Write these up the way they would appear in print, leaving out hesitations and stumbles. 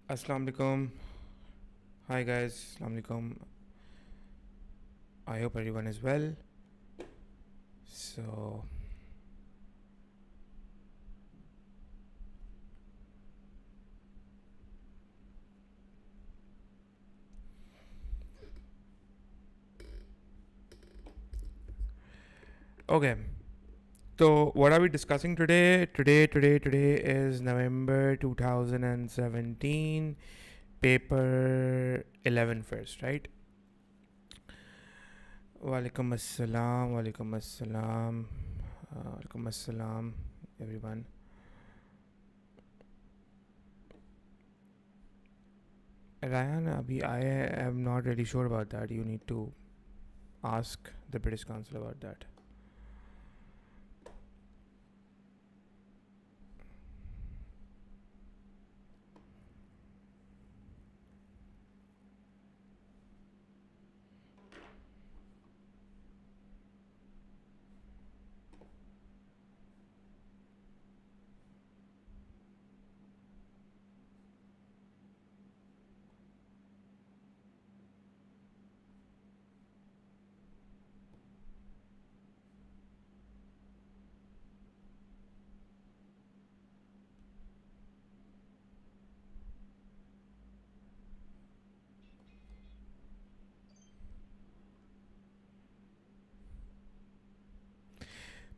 Assalamu alaikum. Hi guys, assalamu alaikum. I hope everyone is well. So okay. So what are we discussing today? Today is November 2017, paper 11 first, right? Walaikum assalam, walaikum assalam, walaikum assalam, everyone. Ryan, I am not really sure about that. You need to ask the British Council about that.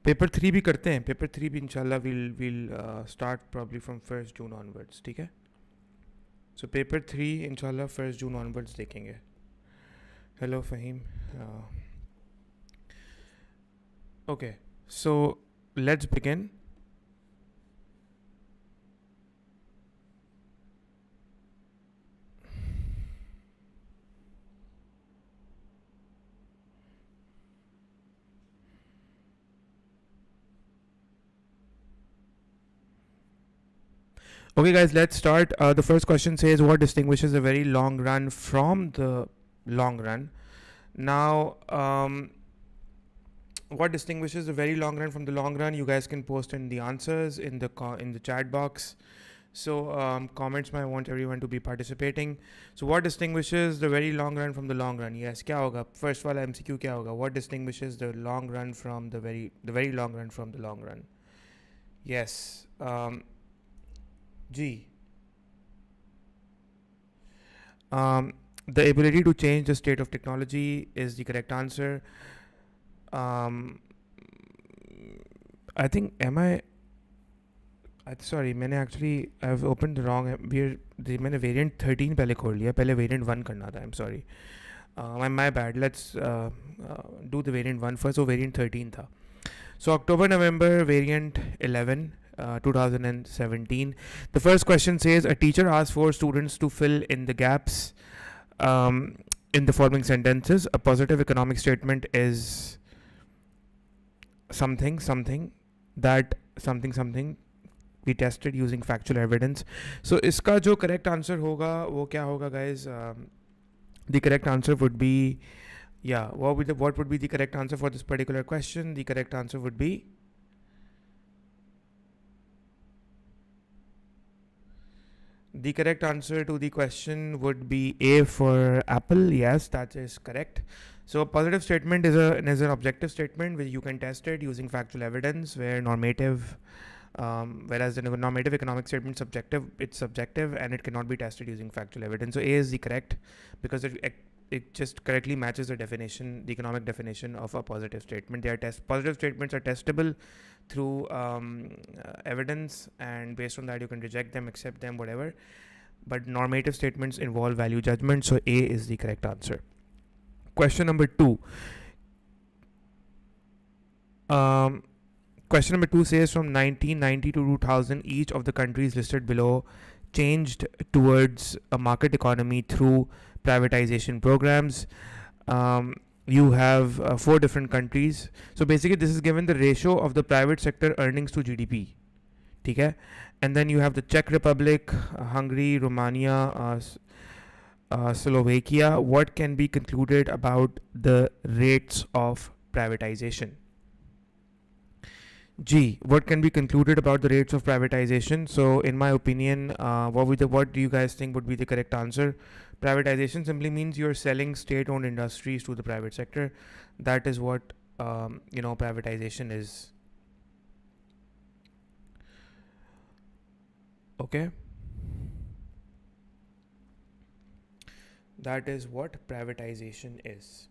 Paper 3 भी करते हैं. Paper 3 भी इंशाल्लाह we'll start probably from 1st June onwards. ठीक है. So paper 3 इंशाल्लाह 1st June onwards देखेंगे. Hello Fahim. Okay, so let's begin. Okay guys, let's start. The first question says, what distinguishes a very long run from the long run? Now, what distinguishes the very long run from the long run? You guys can post in the answers in the chat box. So comments, I want everyone to be participating. So what distinguishes the very long run from the long run? Yes, क्या होगा? First वाला MCQ क्या होगा? What distinguishes the long run from the very long run from the long run? Yes. G. The ability to change the state of technology is the correct answer. I think sorry, I've opened the wrong. मैंने variant 13 पहले खोल लिया. पहले variant 1 करना था. I'm sorry. My bad. Let's do the variant 1 first. So variant 13 था. So October November variant 11. 2017. The first question says, a teacher asks 4 students to fill in the gaps in the following sentences. A positive economic statement is something that something we tested using factual evidence. So iska jo correct answer hoga wo kya hoga guys? The correct answer would be, what would be the correct answer for this particular question? The correct answer would be the correct answer to the question would be A for apple. Yes, that is correct. So a positive statement is an objective statement where you can test it using factual evidence, where whereas the normative economic statement it's subjective and it cannot be tested using factual evidence. So A is the correct, because it just correctly matches the economic definition of a positive statement. Positive statements are testable through evidence, and based on that you can reject them, accept them, whatever. But normative statements involve value judgment, so A is the correct answer. Question number 2. Question number 2 says, from 1990 to 2000, each of the countries listed below changed towards a market economy through privatization programs. You have 4 different countries. So basically this is given the ratio of the private sector earnings to GDP. Okay? And then you have the Czech Republic, Hungary, Romania, Slovakia. What can be concluded about the rates of privatization? G. What can be concluded about the rates of privatization? So, in my opinion, what do you guys think would be the correct answer? Privatization simply means you're selling state-owned industries to the private sector. That is what privatization is. Okay. That is what privatization is.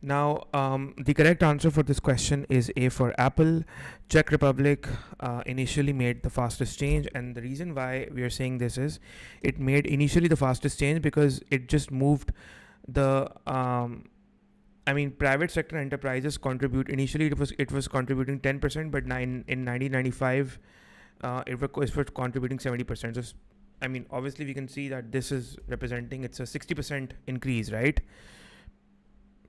Now, the correct answer for this question is A for Apple. Czech Republic initially made the fastest change, and the reason why we are saying this is it made initially the fastest change because it just moved the private sector enterprises contribute. Initially, it was contributing 10%, but in 1995, it was contributing 70%. So, obviously, we can see that this is representing it's a 60% increase, right?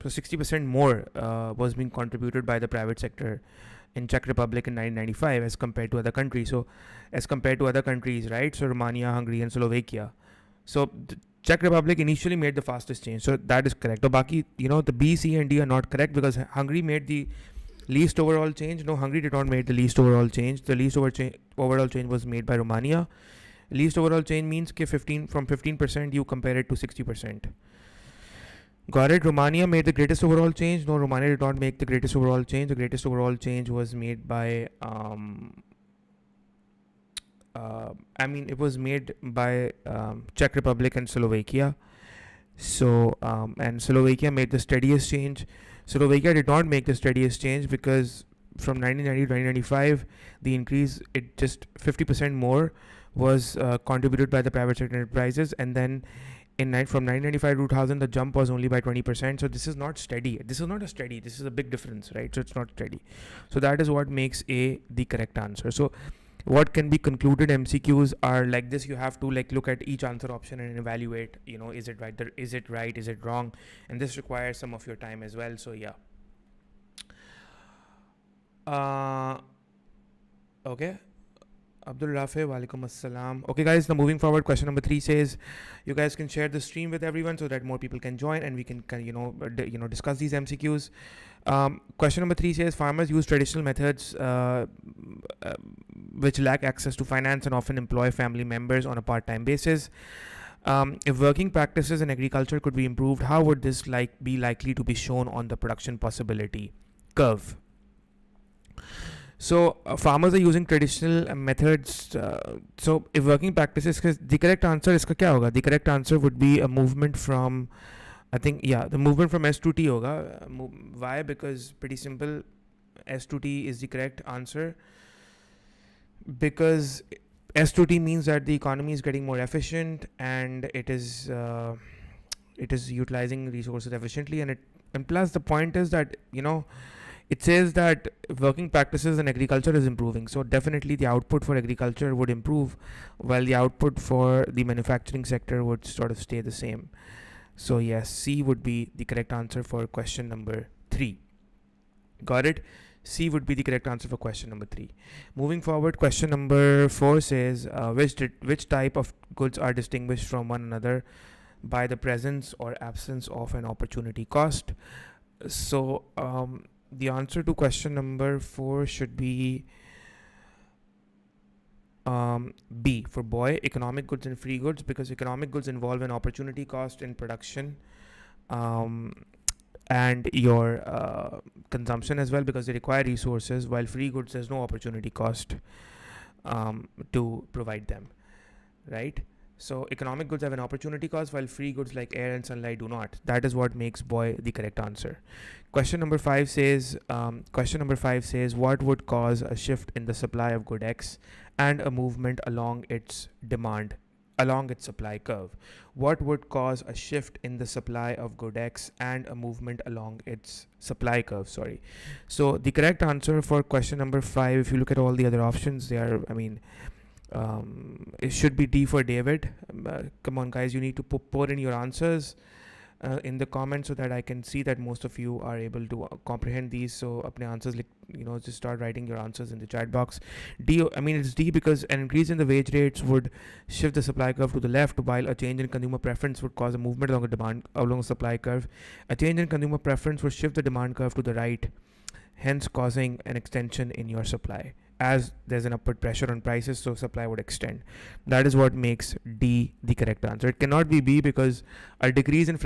So 60% more was being contributed by the private sector in Czech Republic in 1995 as compared to other countries. So as compared to other countries, right? So Romania, Hungary, and Slovakia. So the Czech Republic initially made the fastest change. So that is correct. The baki, the B, C, and D are not correct because Hungary made the least overall change. No, Hungary did not make the least overall change. The least overall change was made by Romania. Least overall change means from 15% you compare it to 60%. Got it. Romania made the greatest overall change. No, Romania did not make the greatest overall change. The greatest overall change was made by it was made by Czech Republic and Slovakia. So and Slovakia made the steadiest change. Slovakia did not make the steadiest change because from 1990 to 1995 the increase, it just 50% more was contributed by the private sector enterprises, and then from 1995 to 2000 the jump was only by 20%. So this is not steady. This is not a steady. This is a big difference, right? So it's not steady. So that is what makes A the correct answer. So what can be concluded MCQs are like this. You have to look at each answer option and evaluate, is it right, is it right, is it wrong, and this requires some of your time as well. So yeah. Okay. Abdul Rafe, walaikum assalam. Okay, guys, now moving forward, question number 3 says you guys can share the stream with everyone so that more people can join and we can discuss these MCQs. Question number 3 says farmers use traditional methods which lack access to finance and often employ family members on a part-time basis. If working practices in agriculture could be improved, how would this be likely to be shown on the production possibility curve? So farmers are using traditional methods. So if working practices, the correct answer is kya hoga? The correct answer would be a movement from, the movement from S to T hoga. Why? Because pretty simple, S to T is the correct answer. Because S to T means that the economy is getting more efficient and it is utilizing resources efficiently, and plus the point is that it says that working practices in agriculture is improving. So definitely the output for agriculture would improve while the output for the manufacturing sector would sort of stay the same. So yes, C would be the correct answer for question number 3. Got it? C would be the correct answer for question number 3. Moving forward, question number 4 says which type of goods are distinguished from one another by the presence or absence of an opportunity cost. So the answer to question number 4 should be B for boy, economic goods and free goods, because economic goods involve an opportunity cost in production and your consumption as well, because they require resources, while free goods there's no opportunity cost to provide them, right? So economic goods have an opportunity cost while free goods like air and sunlight do not. That is what makes boy the correct answer. Question number 5 says what would cause a shift in the supply of good X and a movement along its supply curve? What would cause a shift in the supply of good X and a movement along its supply curve? Sorry. So the correct answer for question number 5, if you look at all the other options, they are, it should be D for David. Come on, guys, you need to pour in your answers in the comments so that I can see that most of you are able to comprehend these. So apne answers, just start writing your answers in the chat box. D, it's D because an increase in the wage rates would shift the supply curve to the left, while a change in consumer preference would cause a movement along the supply curve. A change in consumer preference would shift the demand curve to the right. hence causing an extension in your supply. As there's an upward pressure on prices, so supply would extend. That is what makes D the correct answer. It cannot be B because a decrease in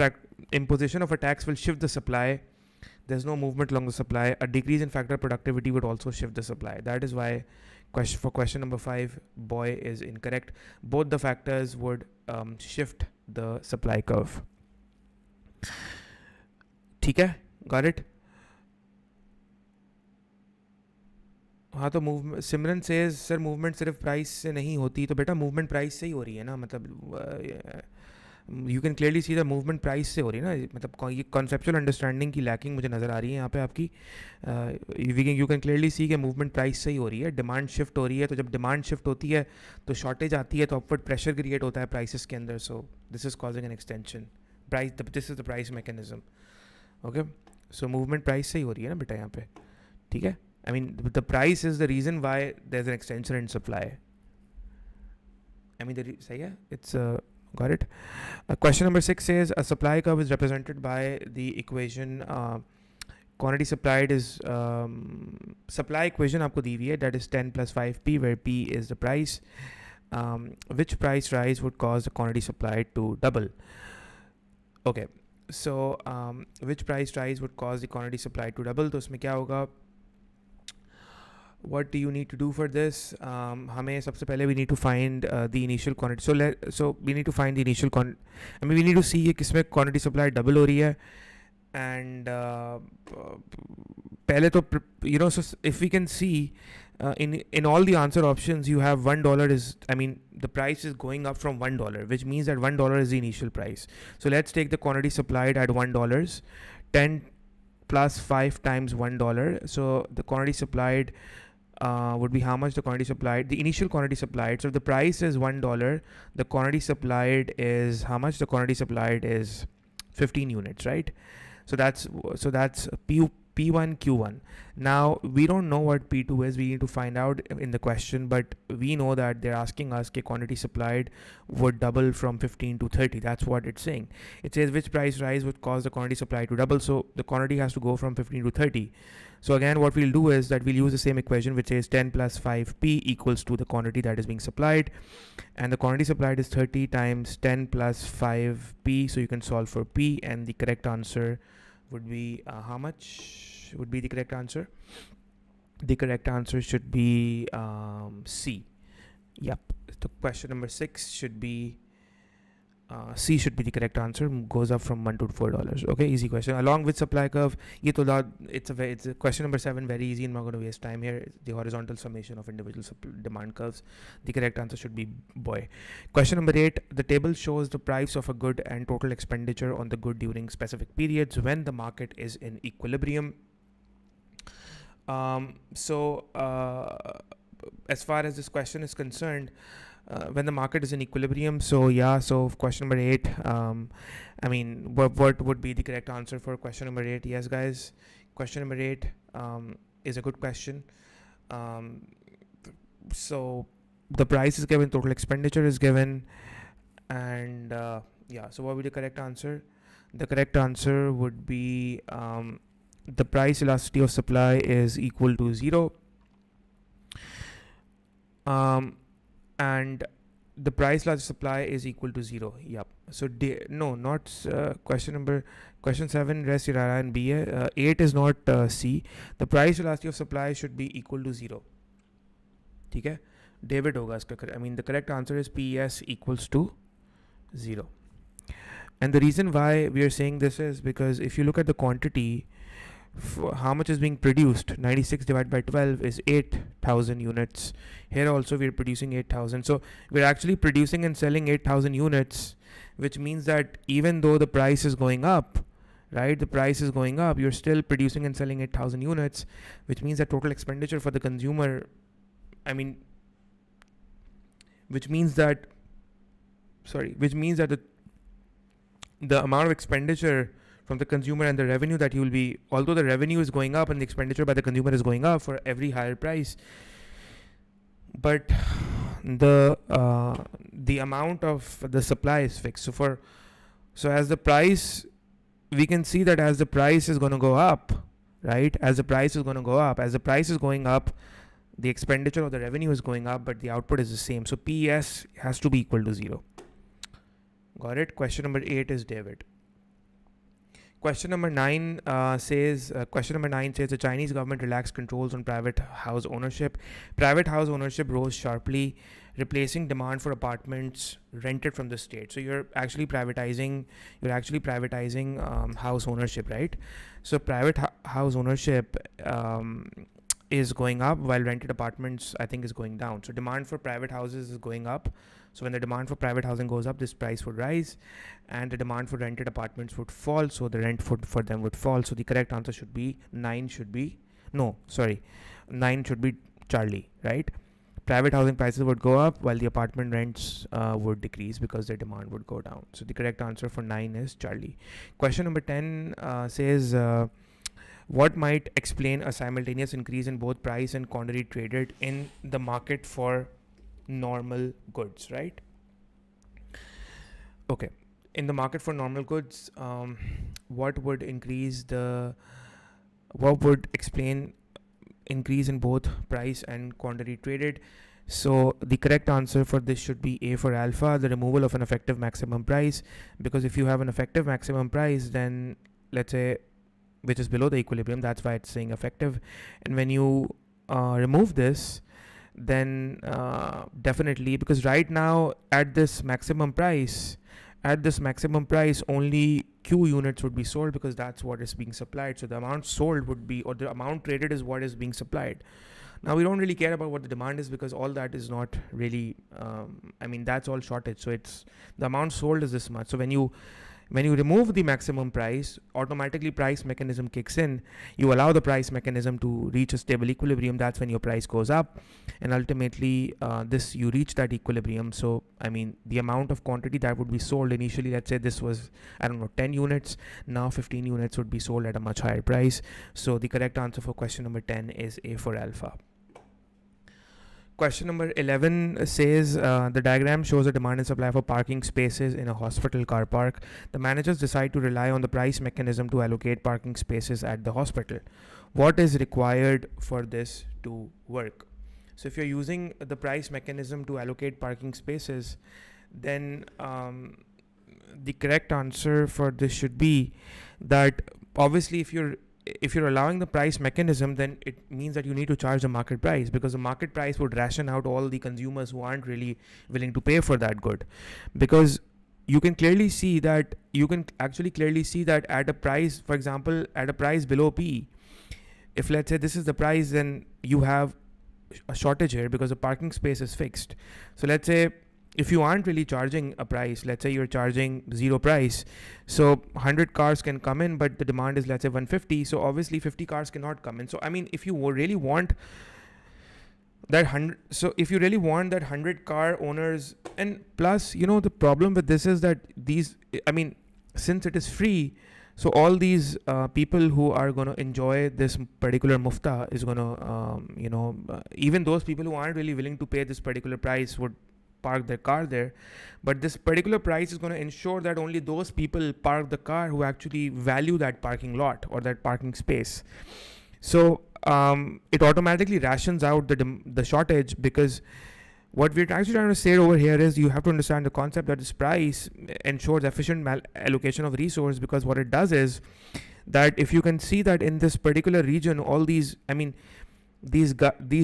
imposition of a tax will shift the supply. There's no movement along the supply. A decrease in factor productivity would also shift the supply. That is why for question number 5, boy is incorrect. Both the factors would shift the supply curve. ठीक है, got it? हाँ तो movement, सिमरन says sir movement सिर्फ price से नहीं होती, तो बेटा मूवमेंट प्राइस से ही हो रही है ना, मतलब you can clearly see the movement price से हो रही है ना, मतलब ये कॉन्सेप्चुअल अंडरस्टैंडिंग की लैकिंग मुझे नज़र आ रही है यहाँ पे आपकी. यू कैन क्लियरली सी कि मूवमेंट प्राइस से ही हो रही है, डिमांड शिफ्ट हो रही है, तो जब डिमांड शिफ्ट होती है तो शॉर्टेज आती है, तो अपवर्ड प्रेशर क्रिएट होता है प्राइसेस के अंदर. So this is causing an extension price, this is the price mechanism. Okay, so movement price से ही हो रही है ना बेटा यहाँ पे, ठीक है. I mean, the price is the reason why there's an extension in supply. I mean, it's got it. Question number 6 says a supply curve is represented by the equation quantity supplied is supply equation आपको दी हुई है, that is 10 plus 5p, where p is the price. Which price rise would cause the quantity supplied to double? Okay, so which price rise would cause the quantity supplied to double? तो उसमें क्या होगा? What do you need to do for this? हमें सबसे पहले we need to find the initial quantity. So we need to find the initial we need to see किसमें quantity supply double हो रही है, and पहले तो so if we can see in all the answer options you have $1 is, I mean the price is going up from $1, which means that $1 is the initial price. So let's take the quantity supplied at $1, 10 plus 5 times $1. So the quantity supplied would be how much the quantity supplied, the initial quantity supplied. So if the price is $1, the quantity supplied is how much? The quantity supplied is 15 units, right? So that's P1 Q1. Now we don't know what P2 is. We need to find out in the question, but we know that they're asking us कि quantity supplied would double from 15 to 30. That's what it's saying. It says which price rise would cause the quantity supplied to double. So the quantity has to go from 15 to 30. So again, what we'll do is that we'll use the same equation, which is 10 plus 5p equals to the quantity that is being supplied, and the quantity supplied is 30 times 10 plus 5p. So you can solve for p, and the correct answer would be how much would be the correct answer? The correct answer should be C. Yep. So question number 6 should be C should be the correct answer. Goes up from $1 to $4. Okay, easy question. Along with supply curve, it's a question number 7, very easy. I'm not going to waste time here. It's the horizontal summation of individual demand curves. The correct answer should be boy. Question number 8, the table shows the price of a good and total expenditure on the good during specific periods when the market is in equilibrium. As far as this question is concerned, when the market is in equilibrium, so question number 8, I mean, what would be the correct answer for question number 8? Yes, guys, question number 8 is a good question. So the price is given, total expenditure is given, and so what would be the correct answer? The correct answer would be the price elasticity of supply is equal to 0. And the price elasticity of supply is equal to 0. Yep. So question 7 rest Irara and B. 8 is not C. The price elasticity of supply should be equal to 0. Okay? David hoga iska. I mean, the correct answer is PS equals to 0. And the reason why we are saying this is because if you look at the quantity, how much is being produced, 96 divided by 12 is 8,000 units. Here also we are producing 8,000. So we're actually producing and selling 8,000 units, which means that even though the price is going up, right, the price is going up, you're still producing and selling 8,000 units, which means that total expenditure for the consumer, I mean, which means that the amount of expenditure from the consumer and the revenue that you will be, although the revenue is going up and the expenditure by the consumer is going up for every higher price, but the amount of the supply is fixed. So as the price, we can see that as the price is going to go up, right? As the price is going to go up, as the price is going up, the expenditure or the revenue is going up, but the output is the same. So PES has to be equal to 0. Got it? Question number 8 is David. Question number 9 says the Chinese government relaxed controls on private house ownership. Private house ownership rose sharply, replacing demand for apartments rented from the state. So you're actually privatizing house ownership, right? So private house ownership is going up, while rented apartments, I think, is going down. So demand for private houses is going up. So when the demand for private housing goes up, this price would rise, and the demand for rented apartments would fall. So the rent for them would fall. So the correct answer should be 9 should be Charlie, right? Private housing prices would go up while the apartment rents would decrease because their demand would go down. So the correct answer for 9 is Charlie. Question number 10 says, what might explain a simultaneous increase in both price and quantity traded in the market for normal goods, right? Okay. In the market for normal goods, what would explain increase in both price and quantity traded? So the correct answer for this should be A for alpha, the removal of an effective maximum price. Because if you have an effective maximum price, then let's say which is below the equilibrium, that's why it's saying effective. And when you remove this, then definitely, because right now at this maximum price, only Q units would be sold, because that's what is being supplied. So the amount sold would be, or the amount traded is what is being supplied. Now we don't really care about what the demand is, because all that is not really, that's all shortage. So it's the amount sold is this much. So when you remove the maximum price, automatically price mechanism kicks in. You allow the price mechanism to reach a stable equilibrium. That's when your price goes up, and ultimately you reach that equilibrium. So the amount of quantity that would be sold initially, let's say this was 10 units, now 15 units would be sold at a much higher price. So the correct answer for question number 10 is A for alpha. Question number 11 says, the diagram shows a demand and supply for parking spaces in a hospital car park. The managers decide to rely on the price mechanism to allocate parking spaces at the hospital. What is required for this to work? So if you're using the price mechanism to allocate parking spaces, then the correct answer for this should be that obviously if you're allowing the price mechanism, then it means that you need to charge the market price, because the market price would ration out all the consumers who aren't really willing to pay for that good. Because you can clearly see that at a price, for example, at a price below P, if let's say this is the price, then you have a shortage here because the parking space is fixed. So let's say if you aren't really charging a price, let's say you're charging 0 price, so 100 cars can come in, but the demand is, let's say, 150. So obviously 50 cars cannot come in. So if you really want that 100 car owners, and plus, the problem with this is that since it is free, so all these people who are going to enjoy this particular mufta is going to, even those people who aren't really willing to pay this particular price would park their car there. But this particular price is going to ensure that only those people park the car who actually value that parking lot or that parking space. So it automatically rations out the shortage, because what we're actually trying to say over here is you have to understand the concept that this price ensures efficient allocation of resource. Because what it does is that if you can see that in this particular region, all these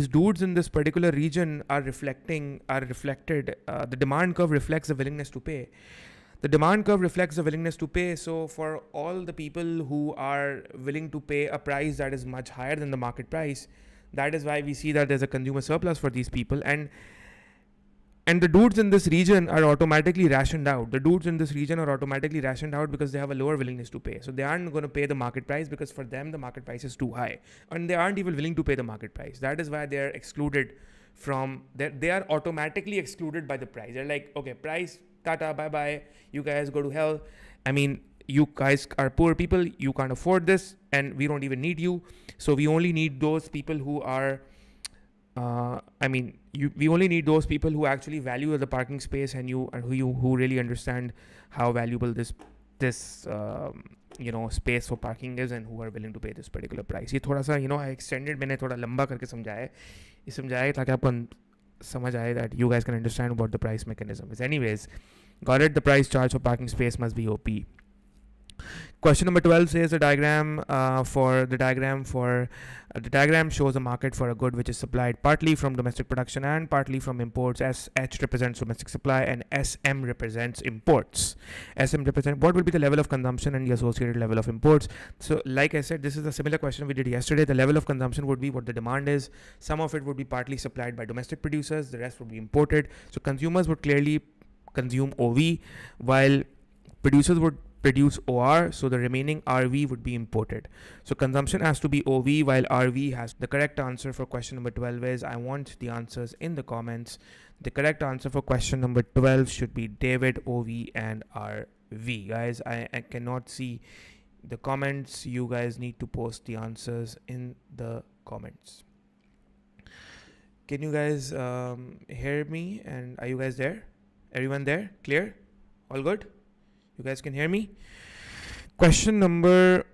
dudes in this particular region are reflected. The demand curve reflects the willingness to pay. So for all the people who are willing to pay a price that is much higher than the market price, that is why we see that there's a consumer surplus for these people. And the dudes in this region are automatically rationed out. Because they have a lower willingness to pay. So they aren't going to pay the market price, because for them the market price is too high, and they aren't even willing to pay the market price. That is why they are excluded from that. They are automatically excluded by the price. They're like, okay, price, tata, bye bye, you guys go to hell. You guys are poor people, you can't afford this, and we don't even need you. So we only need those people who are we only need those people who actually value the parking space, and who really understand how valuable this space for parking is and who are willing to pay this particular price. ये थोड़ा सा I extended, मैंने थोड़ा लंबा करके समझाया है, ये समझाया ताकि आपको समझ आए that you guys can understand what the price mechanism is. Anyways, got it. The price charged for parking space must be OP. Question number 12 says the diagram shows a market for a good which is supplied partly from domestic production and partly from imports. SH represents domestic supply and SM represents imports. SM represent what will be the level of consumption and the associated level of imports. So like I said, this is a similar question we did yesterday. The level of consumption would be what the demand is. Some of it would be partly supplied by domestic producers, the rest would be imported. So consumers would clearly consume OV while producers would produce OR, so the remaining RV would be imported. So consumption has to be OV while RV has. The correct answer for question number 12 is, I want the answers in the comments. The correct answer for question number 12 should be David, OV and RV. Guys, I cannot see the comments. You guys need to post the answers in the comments. Can you guys hear me? And are you guys there? Everyone there? Clear? All good? You guys can hear me? Question number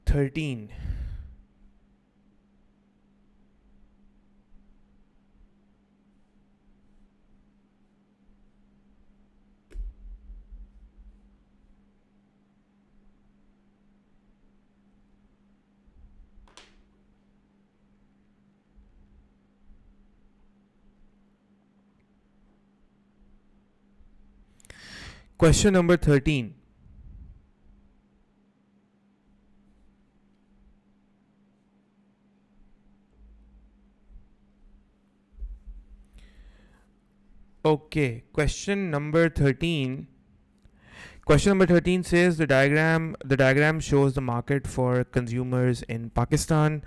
13. Question number 13. Okay, question number 13. Question number 13 says the diagram shows the market for consumers in Pakistan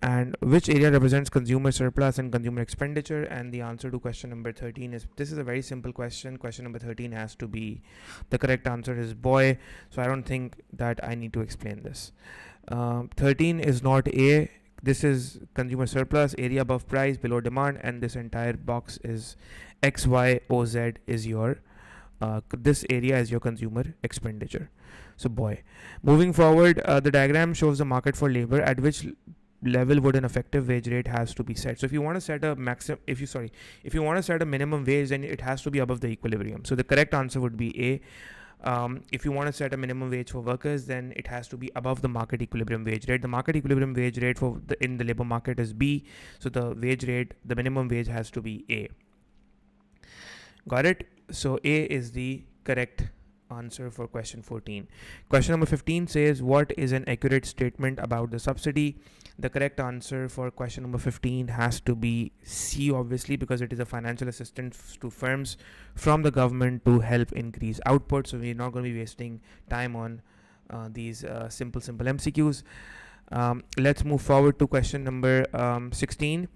and which area represents consumer surplus and consumer expenditure. And the answer to question number 13 is, this is a very simple question. Question number 13 has to be, the correct answer is boy. So I don't think that I need to explain this. 13 is not A. This is consumer surplus, area above price, below demand, and this entire box is X, Y, O, Z is your, this area is your consumer expenditure. So boy. Moving forward, the diagram shows the market for labor at which level would an effective wage rate has to be set. So if you want to set a if you want to set a minimum wage, then it has to be above the equilibrium. So the correct answer would be A. If you want to set a minimum wage for workers, then it has to be above the market equilibrium wage rate. The market equilibrium wage rate for in the labor market is B. So the wage rate, the minimum wage has to be A. Got it? So A is the correct answer for question 14. Question number 15 says, what is an accurate statement about the subsidy? The correct answer for question number 15 has to be C, obviously, because it is a financial assistance to firms from the government to help increase output. So we're not going to be wasting time on these simple MCQs. Let's move forward to question number 16.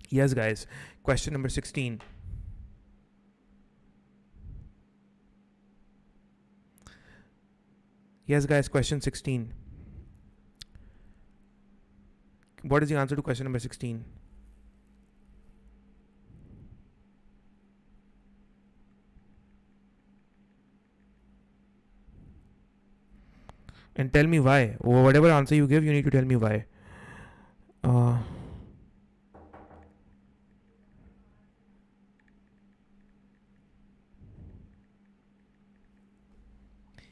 Yes, guys, question number 16. Yes, guys, question 16. What is the answer to question number 16? And tell me why. Whatever answer you give, you need to tell me why.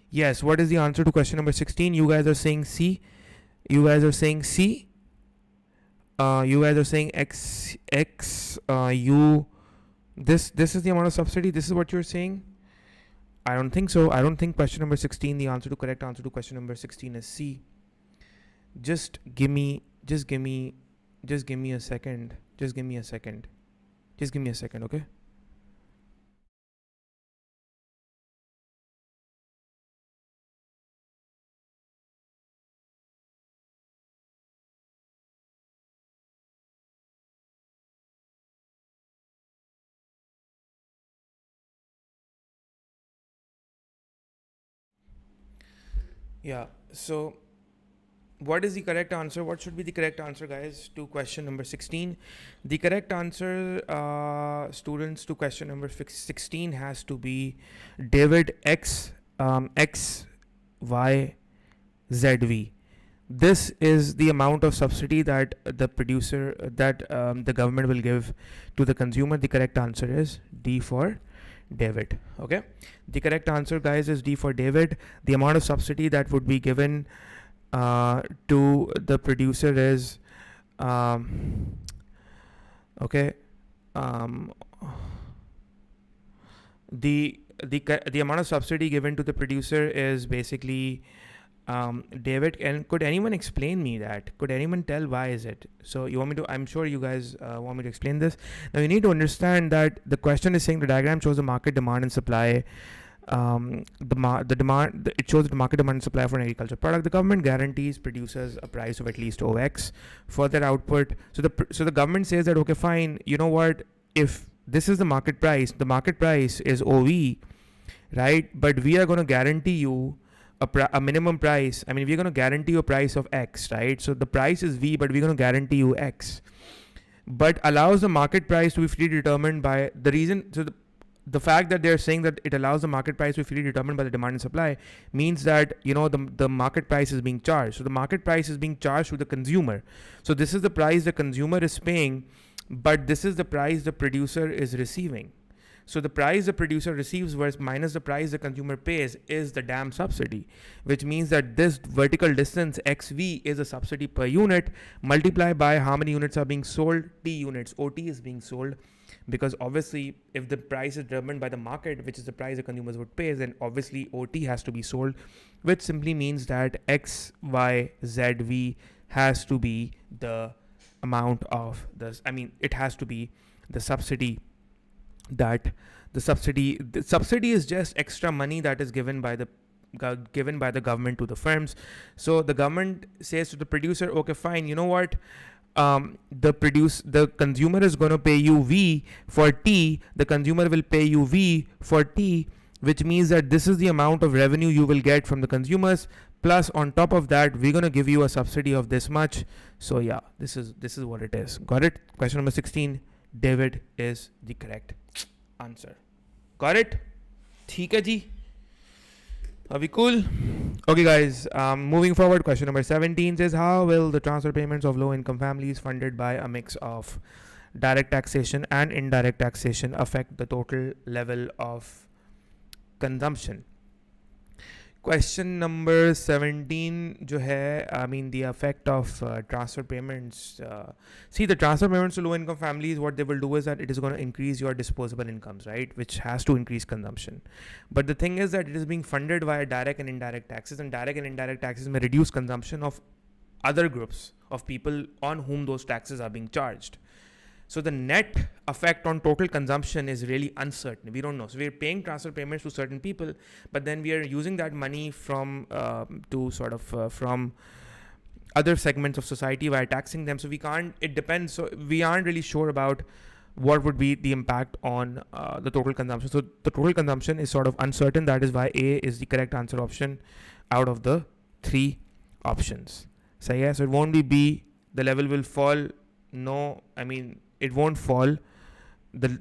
Yes, what is the answer to question number 16? You guys are saying C. You guys are saying C. You guys are saying X. This is the amount of subsidy. This is what you're saying. I don't think so. I don't think question number 16, the correct answer to question number 16 is C. Just give me a second. Just give me a second, okay? Yeah, so what is the correct answer? What should be the correct answer, guys, to question number 16? The correct answer, students, to question number 16 has to be David, X, Y, ZV. This is the amount of subsidy that the producer, that the government will give to the consumer. The correct answer is D for David. Okay, the correct answer, guys, is D for David. The amount of subsidy that would be given to the producer is okay. The amount of subsidy given to the producer is basically David. And could anyone explain me that? Could anyone tell why is it? So you want me to? I'm sure you guys want me to explain this. Now you need to understand that the question is saying the diagram shows the market demand and supply. It shows the market demand and supply for an agricultural product. The government guarantees producers a price of at least OX for their output. So the government says that, okay, fine, you know what, if this is the market price is OV, right? But we are going to guarantee you a minimum price. I mean, we're going to guarantee you a price of X, right? So the price is V, but we're going to guarantee you X, but allows the market price to be freely determined by the reason. So the fact that they're saying that it allows the market price to be freely determined by the demand and supply means that, you know, the market price is being charged. So the market price is being charged to the consumer. So this is the price the consumer is paying, but this is the price the producer is receiving. So the price the producer receives versus minus the price the consumer pays is the damn subsidy, which means that this vertical distance XV is a subsidy per unit multiplied by how many units are being sold, T units, OT is being sold. Because obviously if the price is determined by the market, which is the price the consumers would pay, then obviously OT has to be sold, which simply means that XYZV has to be the amount of this. I mean, it has to be the subsidy. That the subsidy is just extra money that is given by the government to the firms. So the government says to the producer, okay, fine, you know what, the consumer is going to pay you V for T, the consumer will pay you V for T, which means that this is the amount of revenue you will get from the consumers, plus on top of that we're going to give you a subsidy of this much. So yeah, this is what it is. Got it? Question number 16, David is the correct answer. Got it? ठीक है जी? Are we cool? Okay, guys, moving forward, question number 17 says, how will the transfer payments of low-income families funded by a mix of direct taxation and indirect taxation affect the total level of consumption? Question number 17 जो है, I mean, the effect of transfer payments. See, the transfer payments to low-income families, what they will do is that it is going to increase your disposable incomes, right? Which has to increase consumption. But the thing is that it is being funded via direct and indirect taxes, and direct and indirect taxes may reduce consumption of other groups of people on whom those taxes are being charged. So the net effect on total consumption is really uncertain. We don't know. So we're paying transfer payments to certain people, but then we are using that money from from other segments of society by taxing them. So we can't. It depends. So we aren't really sure about what would be the impact on the total consumption. So the total consumption is sort of uncertain. That is why A is the correct answer option out of the 3 options. So yeah, so it won't be B. The level will fall. No, I mean, it won't fall. The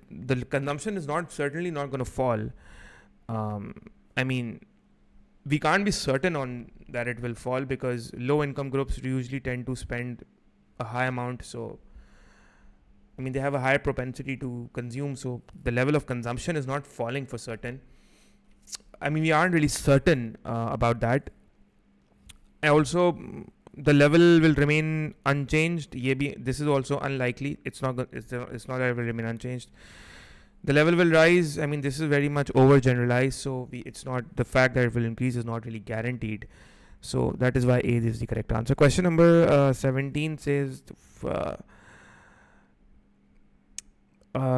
consumption is certainly not going to fall. I mean, we can't be certain on that it will fall because low income groups usually tend to spend a high amount. So, I mean, they have a higher propensity to consume. So the level of consumption is not falling for certain. I mean, we aren't really certain about that. And also, the level will remain unchanged. This is also unlikely. It's not that it will remain unchanged. The level will rise. I mean, this is very much overgeneralized. So it's not, the fact that it will increase is not really guaranteed. So that is why A is the correct answer. Question number 17 says,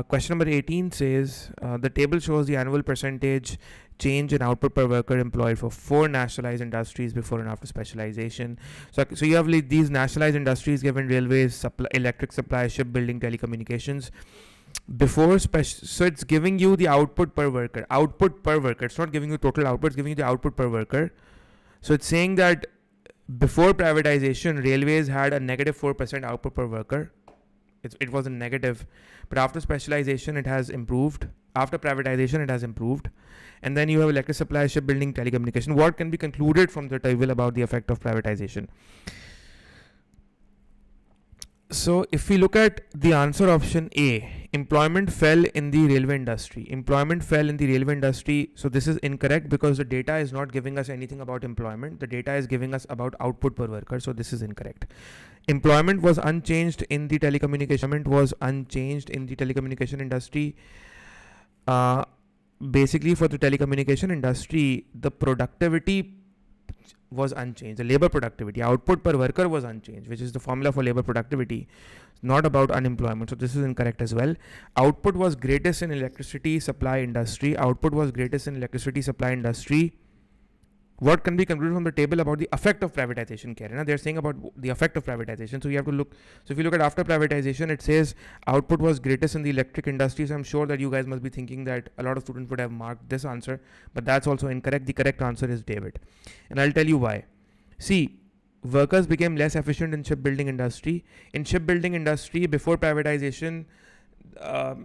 question number 18 says, the table shows the annual percentage change in output per worker employed for 4 nationalized industries before and after specialization. So you have these nationalized industries given: railways, electric supply, shipbuilding, telecommunications. So it's giving you the output per worker. It's not giving you total output. It's giving you the output per worker. So it's saying that before privatization, railways had a negative 4% output per worker. It was a negative, but after specialization, it has improved after privatization it has improved. And then you have electric supply, shipbuilding, telecommunication. What can be concluded from the table about the effect of privatization? So if we look at the answer option A, employment fell in the railway industry. Employment fell in the railway industry. So this is incorrect because the data is not giving us anything about employment. The data is giving us about output per worker. So this is incorrect. Employment was unchanged in the telecommunication. Industry. Basically for the telecommunication industry, the productivity was unchanged. The labor productivity, output per worker was unchanged, which is the formula for labor productivity, not about unemployment. So this is incorrect as well. Output was greatest in electricity supply industry. What can be concluded from the table about the effect of privatization? They're saying about the effect of privatization. So you have to look. So if you look at after privatization, it says output was greatest in the electric industry. So I'm sure that you guys must be thinking that a lot of students would have marked this answer, but that's also incorrect. The correct answer is David. And I'll tell you why. See, workers became less efficient in shipbuilding industry. In shipbuilding industry, before privatization,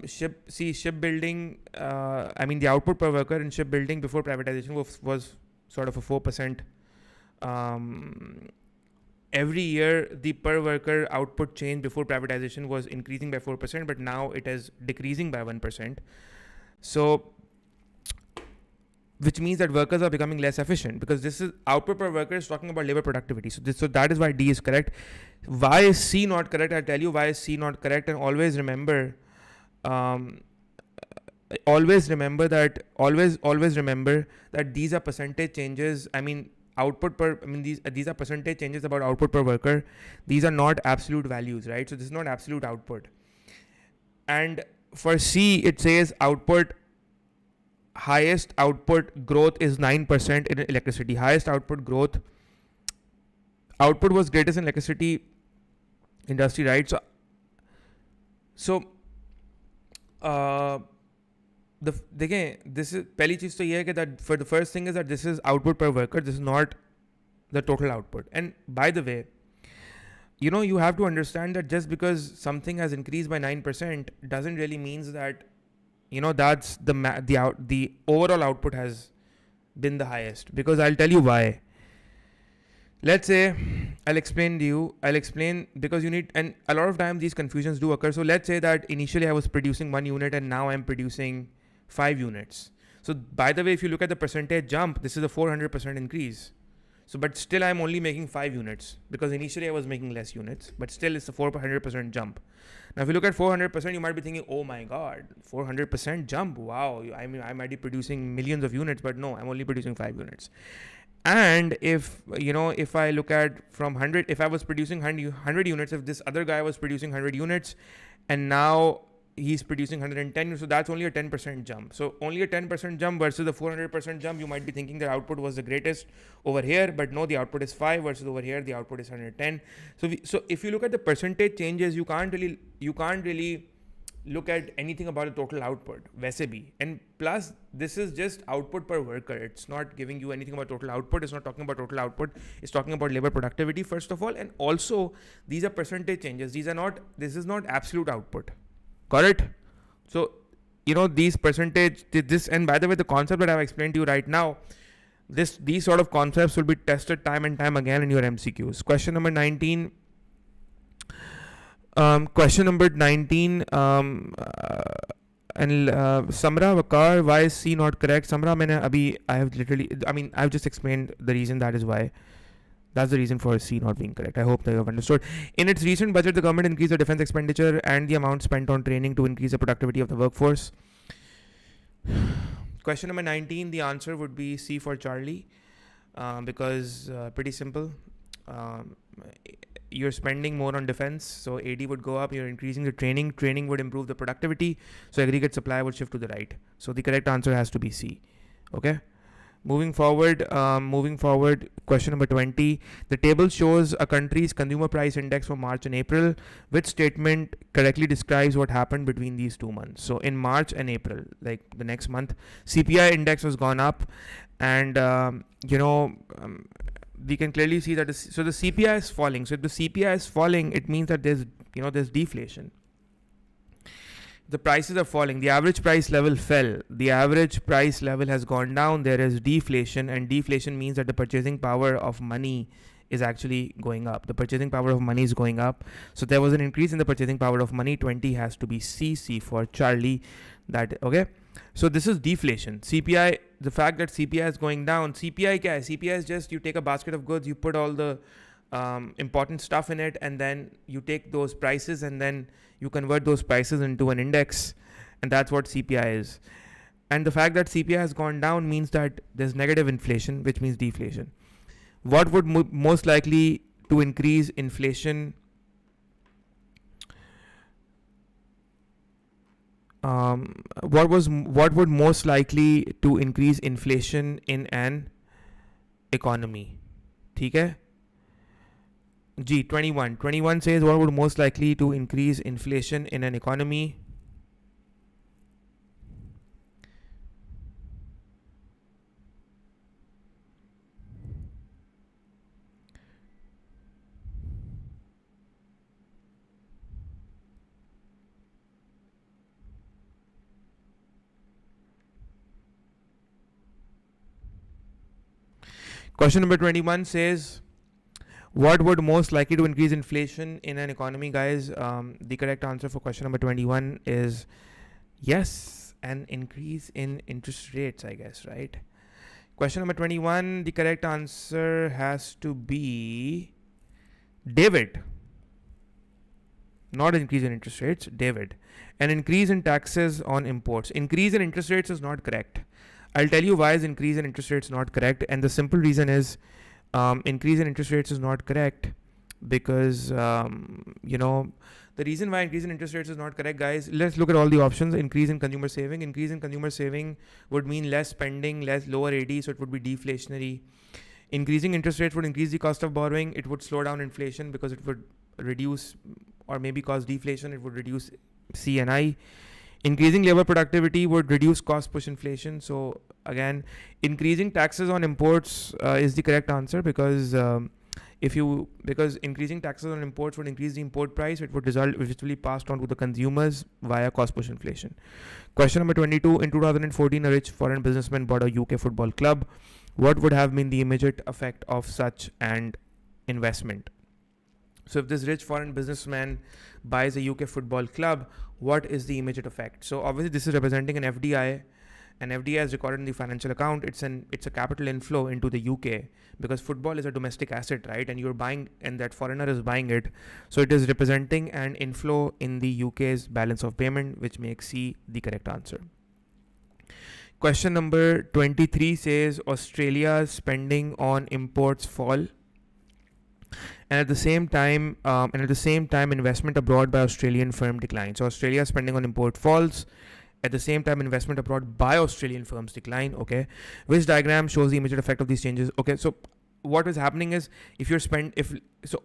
shipbuilding, the output per worker in shipbuilding before privatization was sort of a 4%. Every year, the per worker output change before privatization was increasing by 4%, but now it is decreasing by 1%. So, which means that workers are becoming less efficient, because this is output per worker is talking about labor productivity. So that is why D is correct. Why is C not correct? I'll tell you why is C not correct, and always remember that these are percentage changes. These are percentage changes about output per worker. These are not absolute values, right? So this is not absolute output. And for C, it says highest output growth is 9% in electricity. Highest output growth. Output was greatest in electricity industry, right? देखिए, this is पहली चीज़ तो ये है कि that for the first thing is that this is output per worker. This is not the total output. And by the way, you have to understand that just because something has increased by 9% doesn't really means that that's the overall output has been the highest. Because I'll tell you why. Let's say I'll explain because you need, and a lot of times these confusions do occur. So let's say that initially I was producing 1 unit and now I'm producing 5 units. So by the way, if you look at the percentage jump, this is a 400% increase. So, but still I'm only making 5 units because initially I was making less units, but still it's a 400% jump. Now, if you look at 400%, you might be thinking, oh my God, 400% jump. Wow. I might be producing millions of units, but no, I'm only producing 5 units. And if I look at from 100, if I was producing 100 units, if this other guy was producing 100 units and now he's producing 110 units, so that's only a 10% jump. So only a 10% jump versus the 400% jump, you might be thinking that output was the greatest over here, but no, the output is 5 versus over here, the output is 110. So if you look at the percentage changes, you can't really look at anything about the total output, वैसे भी. And plus, this is just output per worker. It's not giving you anything about total output. It's not talking about total output. It's talking about labor productivity, first of all. And also, these are percentage changes. This is not absolute output. Got it? So, these percentage, and by the way, the concept that I've explained to you right now, these sort of concepts will be tested time and time again in your MCQs. Question number 19. And Samra Vakar, why is C not correct? Samra, I've just explained the reason. That is why. That's the reason for C not being correct. I hope that you have understood. In its recent budget, the government increased the defense expenditure and the amount spent on training to increase the productivity of the workforce. Question number 19, the answer would be C for Charlie, because pretty simple. You're spending more on defense, so AD would go up. You're increasing the training would improve the productivity, so aggregate supply would shift to the right. So the correct answer has to be C. Okay, moving forward, question number 20. The table shows a country's consumer price index for March and April. Which statement correctly describes what happened between these 2 months? So in March and April, like the next month, CPI index has gone up, and we can clearly see that the CPI is falling. So if the CPI is falling, it means that there's deflation. The prices are falling. The average price level fell. The average price level has gone down. There is deflation, and deflation means that the purchasing power of money is actually going up. The purchasing power of money is going up. So there was an increase in the purchasing power of money. 20 has to be C for Charlie. That okay. So this is deflation. CPI, the fact that CPI is going down. CPI kya hai? CPI is just you take a basket of goods, you put all the important stuff in it, and then you take those prices and then you convert those prices into an index, and that's what CPI is. And the fact that CPI has gone down means that there's negative inflation, which means deflation. What would most likely to increase inflation? What would most likely to increase inflation in an economy? ठीक है? G 21 says what would most likely to increase inflation in an economy? Question number 21 says, what would most likely to increase inflation in an economy, guys? The correct answer for question number 21 is yes, an increase in interest rates, I guess, right? Question number 21, the correct answer has to be David. Not an increase in interest rates, David. An increase in taxes on imports. Increase in interest rates is not correct. I'll tell you why is increase in interest rates not correct, and the simple reason is increase in interest rates is not correct because the reason why increase in interest rates is not correct, guys, let's look at all the options. Increase in consumer saving would mean less spending, lower AD, so it would be deflationary. Increasing interest rates would increase the cost of borrowing. It would slow down inflation because it would reduce or maybe cause deflation. It would reduce C&I. Increasing labor productivity would reduce cost push inflation. So again, increasing taxes on imports is the correct answer because increasing taxes on imports would increase the import price. It would result eventually passed on to the consumers via cost push inflation. Question number 22. In 2014, a rich foreign businessman bought a UK football club. What would have been the immediate effect of such an investment? So if this rich foreign businessman buys a UK football club, what is the immediate effect? So obviously this is representing an FDI. An FDI is recorded in the financial account. It's a capital inflow into the UK because football is a domestic asset, right? And you're buying, and that foreigner is buying it. So it is representing an inflow in the UK's balance of payment, which makes C the correct answer. Question number 23 says Australia's spending on imports fall. And at the same time, investment abroad by Australian firm declines. So Australia's spending on import falls. At the same time, investment abroad by Australian firms decline. Okay, which diagram shows the immediate effect of these changes? Okay, so what is happening is so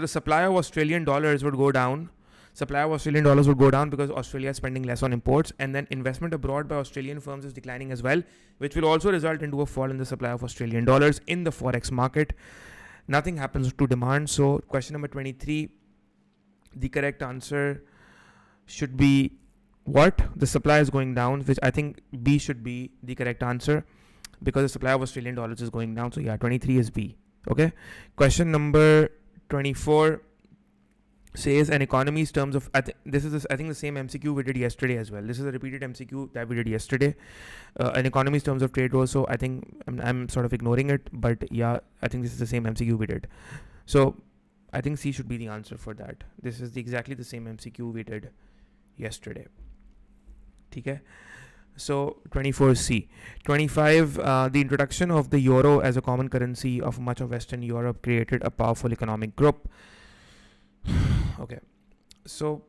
the supply of Australian dollars would go down. Because Australia is spending less on imports, and then investment abroad by Australian firms is declining as well, which will also result into a fall in the supply of Australian dollars in the forex market. Nothing happens to demand. So question number 23, the correct answer should be what? The supply is going down, which I think B should be the correct answer because the supply of Australian dollars is going down. So yeah, 23 is B. Okay. Question number 24 says an economy's terms of, I think the same MCQ we did yesterday as well. This is a repeated MCQ that we did yesterday. An economy's terms of trade growth. So I think I'm sort of ignoring it, but yeah, I think this is the same MCQ we did. So I think C should be the answer for that. This is exactly the same MCQ we did yesterday. Okay. So 24C. 25, the introduction of the euro as a common currency of much of Western Europe created a powerful economic group. Okay, so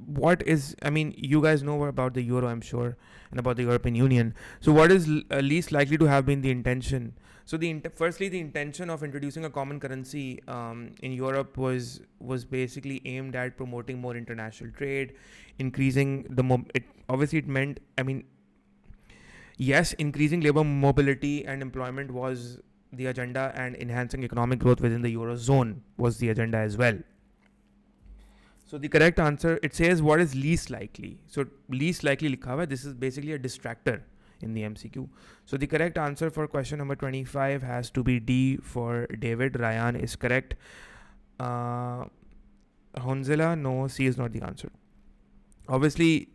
what is, you guys know about the euro, I'm sure, and about the European Union. So what is least likely to have been the intention? So firstly, the intention of introducing a common increasing in Europe was basically aimed at promoting more international trade, increasing it meant, yes, increasing labor mobility and employment was the agenda, and enhancing economic growth within the Eurozone was the agenda as well. So the correct answer, it says what is least likely. So least likely likha hua hai, this is basically a distractor in the MCQ. So the correct answer for question number 25 has to be D for David. Ryan is correct. Honzela, no, C is not the answer. Obviously,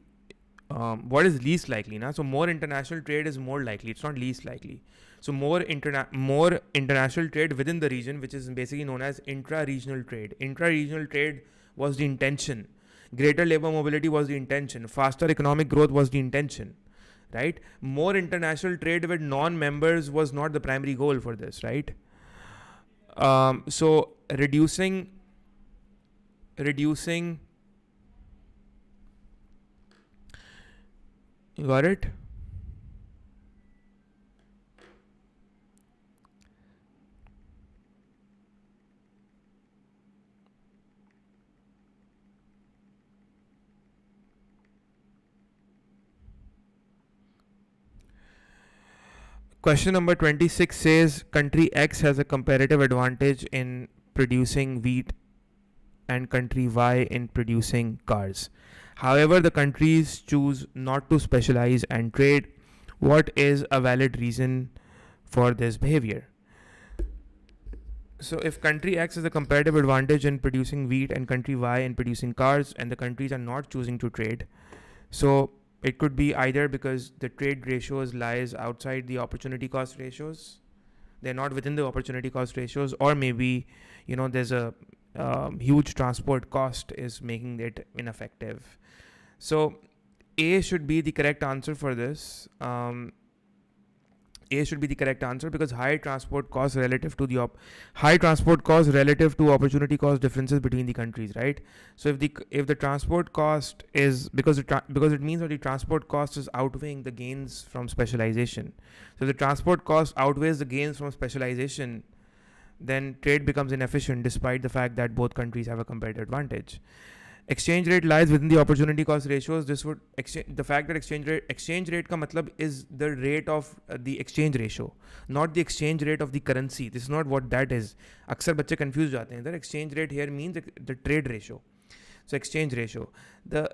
what is least likely? Na? So more international trade is more likely. It's not least likely. So more international trade within the region, which is basically known as intra-regional trade. Intra-regional trade was the intention. Greater labor mobility was the intention. Faster economic growth was the intention, right? More international trade with non-members was not the primary goal for this, right? So reducing. You got it? Question number 26 says country X has a comparative advantage in producing wheat and country Y in producing cars. However, the countries choose not to specialize and trade. What is a valid reason for this behavior? So if country X has a comparative advantage in producing wheat and country Y in producing cars, and the countries are not choosing to trade, so it could be either because the trade ratios lies outside the opportunity cost ratios, they're not within the opportunity cost ratios, or maybe, there's a huge transport cost is making it ineffective. So A should be the correct answer for this. A should be the correct answer because high transport costs relative to opportunity cost differences between the countries, right? So if the transport cost is because it means that the transport cost is outweighing the gains from specialization. So if the transport cost outweighs the gains from specialization, then trade becomes inefficient despite the fact that both countries have a competitive advantage. Exchange rate lies within the opportunity cost ratios. This would the fact that exchange rate ka matlab is the rate of the exchange ratio, not the exchange rate of the currency. This is not what that is. अक्सर बच्चे confused जाते हैं. The exchange rate here means the trade ratio. So exchange ratio, the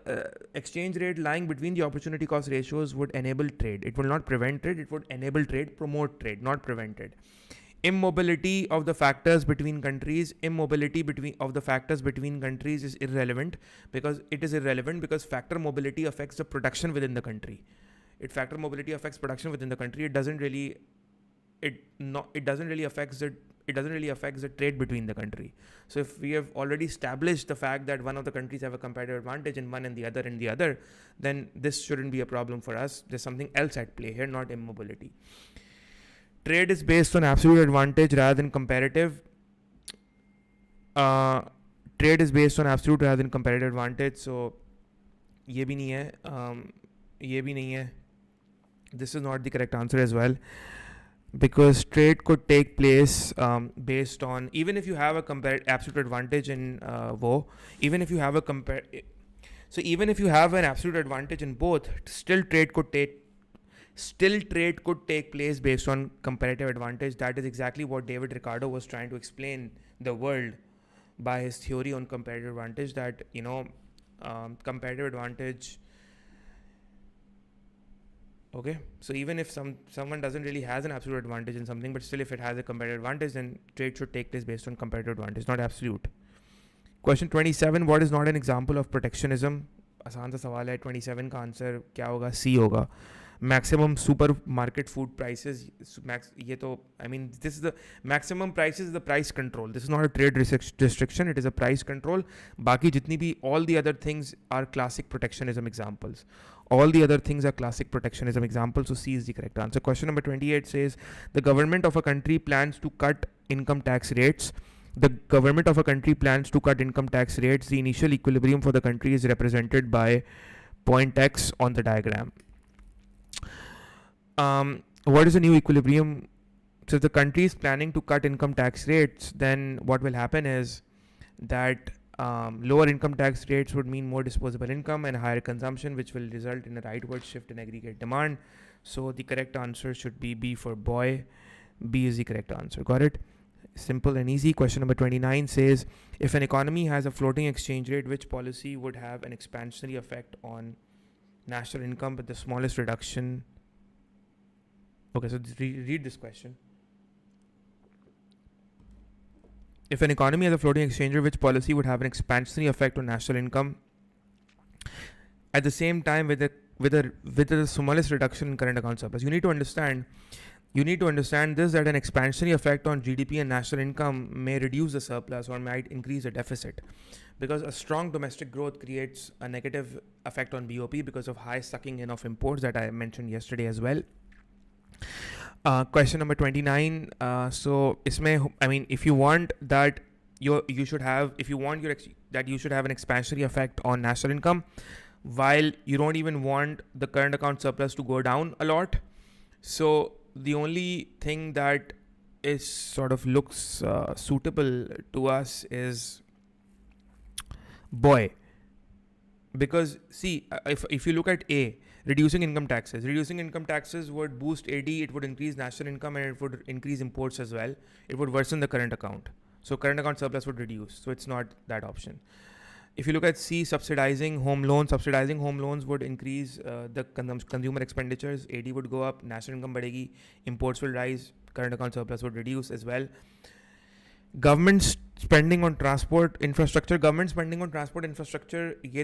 exchange rate lying between the opportunity cost ratios would enable trade. It will not prevent trade. It would enable trade, promote trade, not prevent it. Immobility of the factors between countries. Immobility of the factors between countries is irrelevant because factor mobility affects the production within the country. Factor mobility affects production within the country. It doesn't really affects the trade between the country. So if we have already established the fact that one of the countries have a competitive advantage in one and the other, then this shouldn't be a problem for us. There's something else at play here, not immobility. Trade is based on absolute advantage rather than comparative. Trade is based on absolute rather than comparative advantage. So, ये भी नहीं है. This is not the correct answer as well, because trade could take place based on, even if you have a absolute advantage in even if you have an absolute advantage in both, still trade could take place based on comparative advantage. That is exactly what David Ricardo was trying to explain the world by his theory on comparative advantage, that comparative advantage. Okay, so even if someone doesn't really has an absolute advantage in something, but still if it has a comparative advantage, then trade should take place based on comparative advantage, not absolute. Question 27, what is not an example of protectionism? आसान सा सवाल है. 27 का answer क्या होगा? C होगा. Maximum supermarket food prices. This is the maximum prices is the price control. This is not a trade restriction. It is a price control. Baki jitni bhi, all the other things are classic protectionism examples. So C is the correct answer. Question number 28 says the government of a country plans to cut income tax rates. The initial equilibrium for the country is represented by point X on the diagram. What is the new equilibrium? So if the country is planning to cut income tax rates, then what will happen is that lower income tax rates would mean more disposable income and higher consumption, which will result in a rightward shift in aggregate demand. So the correct answer should be B for boy. B is the correct answer. Got it? Simple and easy. Question number 29 says, if an economy has a floating exchange rate, which policy would have an expansionary effect on national income with the smallest reduction? Okay, so read this question. If an economy has a floating exchange rate, which policy would have an expansionary effect on national income at the same time with the smallest reduction in current account surplus? You need to understand this, that an expansionary effect on GDP and national income may reduce the surplus or might increase the deficit, because a strong domestic growth creates a negative effect on BOP because of high sucking in of imports that I mentioned yesterday as well. Question number 29. So isme, I mean, if you want that you should have an expansionary effect on national income, while you don't even want the current account surplus to go down a lot. So the only thing that is sort of looks suitable to us is boy, because see, if you look at A, reducing income taxes would boost AD, it would increase national income, and it would increase imports as well. It would worsen the current account, so current account surplus would reduce, so it's not that option. If you look at C, subsidizing home loans would increase the consumer expenditures, AD would go up, national income badegi, imports will rise, current account surplus would reduce as well. Government spending on transport infrastructure,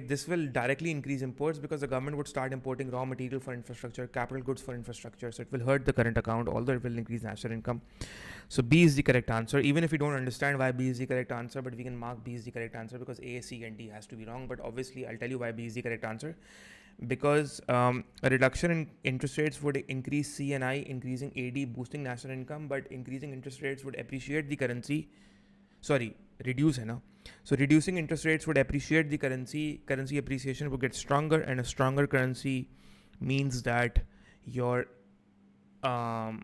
this will directly increase imports, because the government would start importing raw material for infrastructure, capital goods for infrastructure, so it will hurt the current account, although it will increase national income. So B is the correct answer, even if you don't understand why B is the correct answer, but we can mark B is the correct answer because A, C and D has to be wrong. But obviously I'll tell you why B is the correct answer, because a reduction in interest rates would increase C and I, increasing AD, boosting national income, but increasing interest rates would appreciate the currency. Reduce, hai na? So reducing interest rates would appreciate the currency appreciation would get stronger, and a stronger currency means that your ulta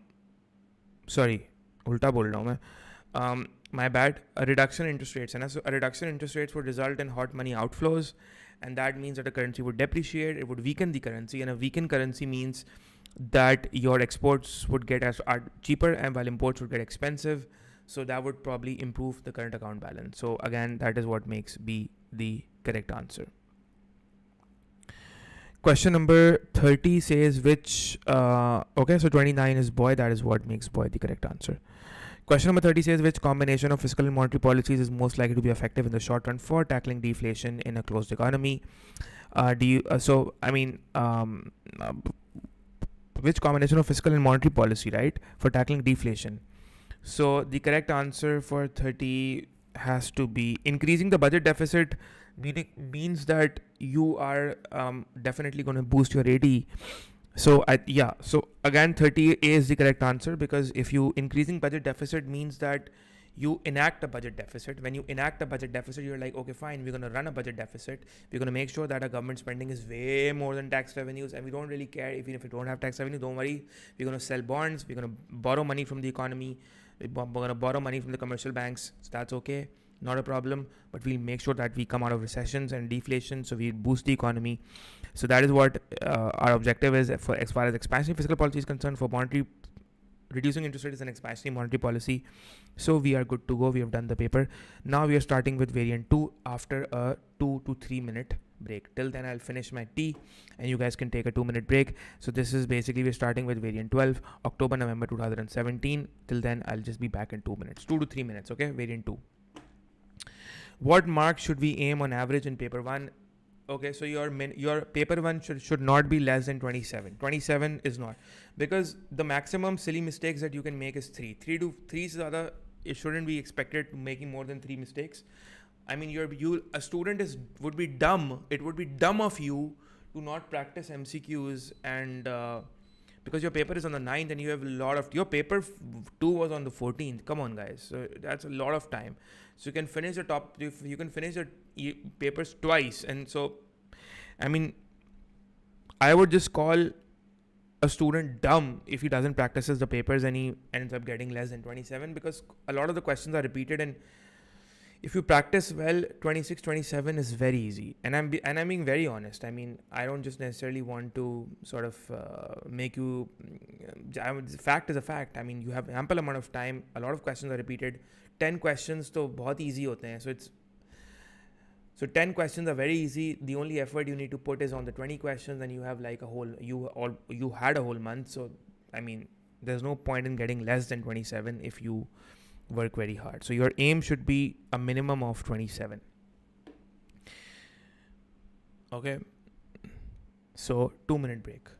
bol raha hu main, my bad. A reduction in interest rates, hai na? So a reduction in interest rates would result in hot money outflows, and that means that the currency would depreciate, it would weaken the currency, and a weakened currency means that your exports would get cheaper, and while imports would get expensive. So that would probably improve the current account balance. So again, that is what makes B the correct answer. Question number 30 says which, okay, so 29 is boy, that is what makes boy the correct answer. Question number 30 says which combination of fiscal and monetary policies is most likely to be effective in the short run for tackling deflation in a closed economy? Which combination of fiscal and monetary policy, right, for tackling deflation? So the correct answer for 30 has to be increasing the budget deficit, means that you are definitely going to boost your AD. So again 30A is the correct answer, because if you increasing budget deficit means that you enact a budget deficit. When you enact a budget deficit, you're like, okay, fine, we're going to run a budget deficit. We're going to make sure that our government spending is way more than tax revenues, and we don't really care even if we don't have tax revenue. Don't worry, we're going to sell bonds, we're going to borrow money from the economy, we're going to borrow money from the commercial banks. So that's okay, not a problem, but we'll make sure that we come out of recessions and deflation, so we boost the economy. So that is what our objective is for as far as expansionary fiscal policy is concerned. For monetary, reducing interest rate is an expansionary monetary policy. So we are good to go. We have done the paper. Now we are starting with variant 2 after a 2 to 3 minute break. Till then I'll finish my tea and you guys can take a 2-minute break. So this is basically, we're starting with variant 12, October, November 2017. Till then I'll just be back in 2 minutes, 2 to 3 minutes. Okay, variant 2. What mark should we aim on average in paper 1? Okay, so your paper 1 should not be less than 27. 27 is not, because the maximum silly mistakes that you can make is 3. 3 is other. It shouldn't be expected making more than 3 mistakes. I mean, a student would be dumb. It would be dumb of you to not practice MCQs, and because your paper is on the 9th and you have a lot of, your paper 2 was on the 14th. Come on, guys. So that's a lot of time. So you can finish you can finish your papers twice. And so, I mean, I would just call a student dumb if he doesn't practices the papers and he ends up getting less than 27, because a lot of the questions are repeated, and if you practice well, 26, 27 is very easy. And I'm being very honest. I mean, I don't just necessarily want to sort of make you. Fact is a fact. I mean, you have ample amount of time. A lot of questions are repeated. 10 questions तो बहुत easy होते हैं. So 10 questions are very easy. The only effort you need to put is on the 20 questions, and you have like you had a whole month. So I mean, there's no point in getting less than 27 if you work very hard. So your aim should be a minimum of 27. Okay. So 2-minute break.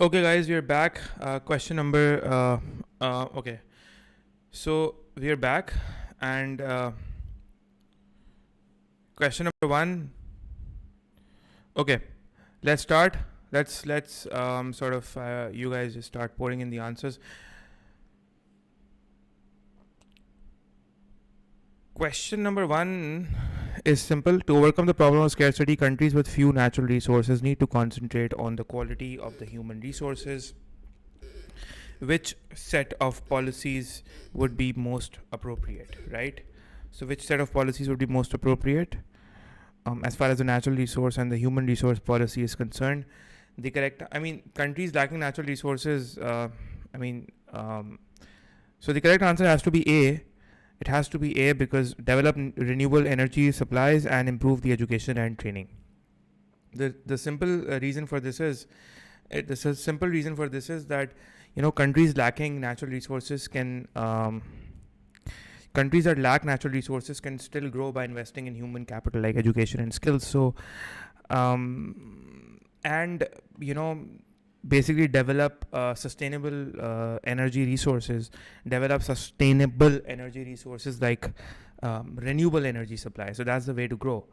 Okay, guys, we are back. Question number. Okay, so we are back, and question number one. Okay, let's start. Let's sort of you guys just start pouring in the answers. Question number one is simple. To overcome the problem of scarcity, countries with few natural resources need to concentrate on the quality of the human resources. Which set of policies would be most appropriate, right? So, which set of policies would be most appropriate? As far as the natural resource and the human resource policy is concerned, the correct, I mean, countries lacking natural resources, so the correct answer has to be A. It has to be A because develop renewable energy supplies and improve the education and training. The simple reason for this is that countries lacking natural resources can countries that lack natural resources can still grow by investing in human capital like education and skills. So and basically develop sustainable energy resources, like renewable energy supply. So that's the way to grow.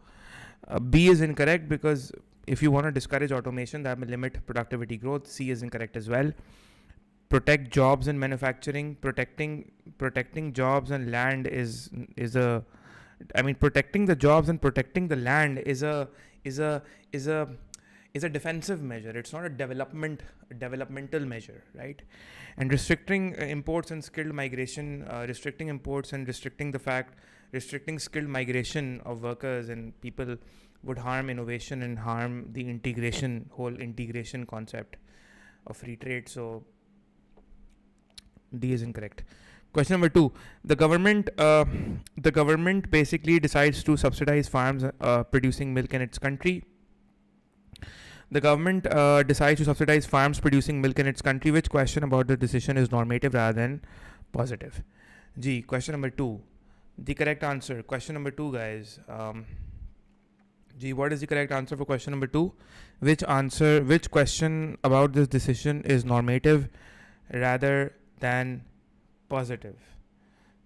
B is incorrect because if you want to discourage automation, that will limit productivity growth. C is incorrect as well. Protect jobs in manufacturing. Protecting jobs and land is protecting the jobs and protecting the land is a defensive measure. It's not a developmental measure, right? And restricting imports and skilled migration, restricting skilled migration of workers and people would harm innovation and harm the whole integration concept of free trade. So D is incorrect. Question number 2. The government basically decides to subsidize farms producing milk in its country. The government decides to subsidize farms producing milk in its country. Which question about the decision is normative rather than positive? G. Question number 2. The correct answer. Question number 2, guys. G. What is the correct answer for question number 2? Which question about this decision is normative rather than positive?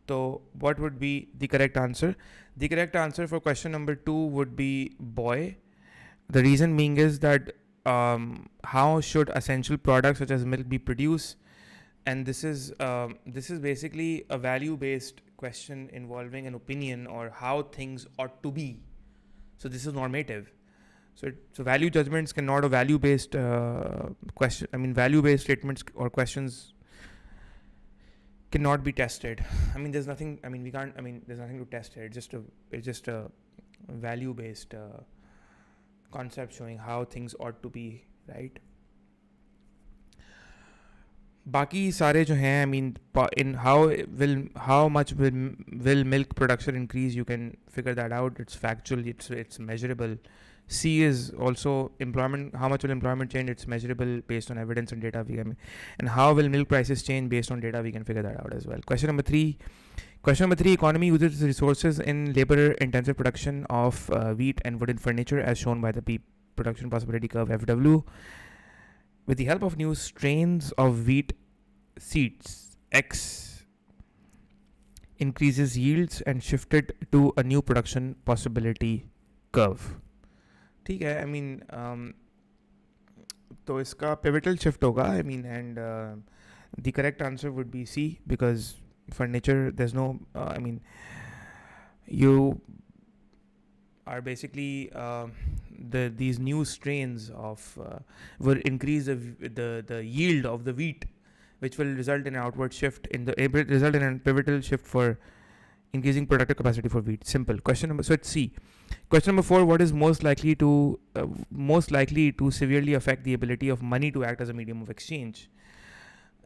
So what would be the correct answer? The correct answer for question number 2 would be boy. The reason being is that how should essential products such as milk be produced? And this is basically a value-based question involving an opinion or how things ought to be. So this is normative. So value judgments cannot, a value-based question. Value-based statements or questions cannot be tested. There's nothing. There's nothing to test here. It's just a value-based concept showing how things ought to be, right? बाकी सारे जो हैं, in how much will milk production increase, you can figure that out. It's factual, it's measurable. C is also employment. How much will employment change? It's measurable based on evidence and data. And how will milk prices change based on data? We can figure that out as well. Question number 3. Economy uses resources in labor-intensive production of wheat and wooden furniture as shown by the production possibility curve FW. With the help of new strains of wheat seeds, X increases yields and shifted to a new production possibility curve. ठीक है, तो इसका pivotal shift होगा, and the correct answer would be C because furniture, there's no, you are basically these new strains of will increase the yield of the wheat, which will result in an outward shift result in a pivotal shift for increasing productive capacity for wheat. Simple. So it's C. Question number 4. What is most likely to severely affect the ability of money to act as a medium of exchange?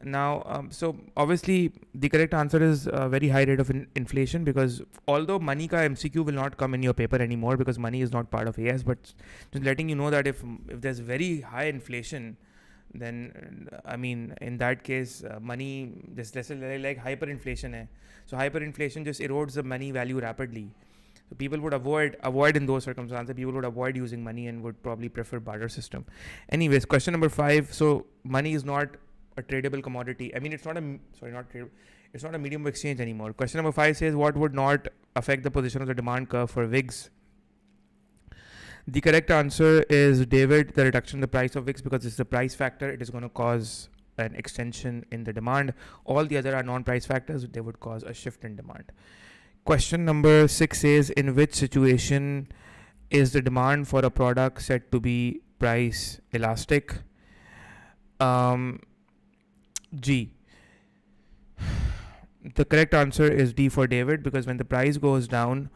Now, so obviously the correct answer is a very high rate of inflation, because although money ka MCQ will not come in your paper anymore because money is not part of AS, but just letting you know that if there's very high inflation, then in that case money, this like hyperinflation hai. So hyperinflation just erodes the money value rapidly. So people would avoid in those circumstances. People would avoid using money and would probably prefer barter system. Anyways, question number 5. So money is not a tradable commodity. I mean, it's not tradable. It's not a medium of exchange anymore. Question number 5 says, what would not affect the position of the demand curve for wigs? The correct answer is, David, the reduction in the price of wigs, because it's the price factor. It is going to cause an extension in the demand. All the other are non-price factors. They would cause a shift in demand. Question number 6 says, in which situation is the demand for a product said to be price elastic? G. The correct answer is D for David, because when the price goes down,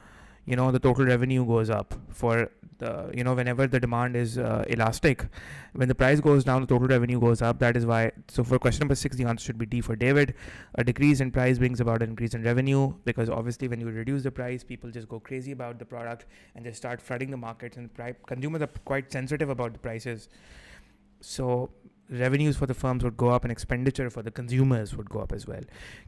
the total revenue goes up. For the, whenever the demand is elastic, when the price goes down, the total revenue goes up. That is why. So for question number 6, the answer should be D for David. A decrease in price brings about an increase in revenue, because obviously when you reduce the price, people just go crazy about the product and they start flooding the markets, and consumers are quite sensitive about the prices. So revenues for the firms would go up and expenditure for the consumers would go up as well.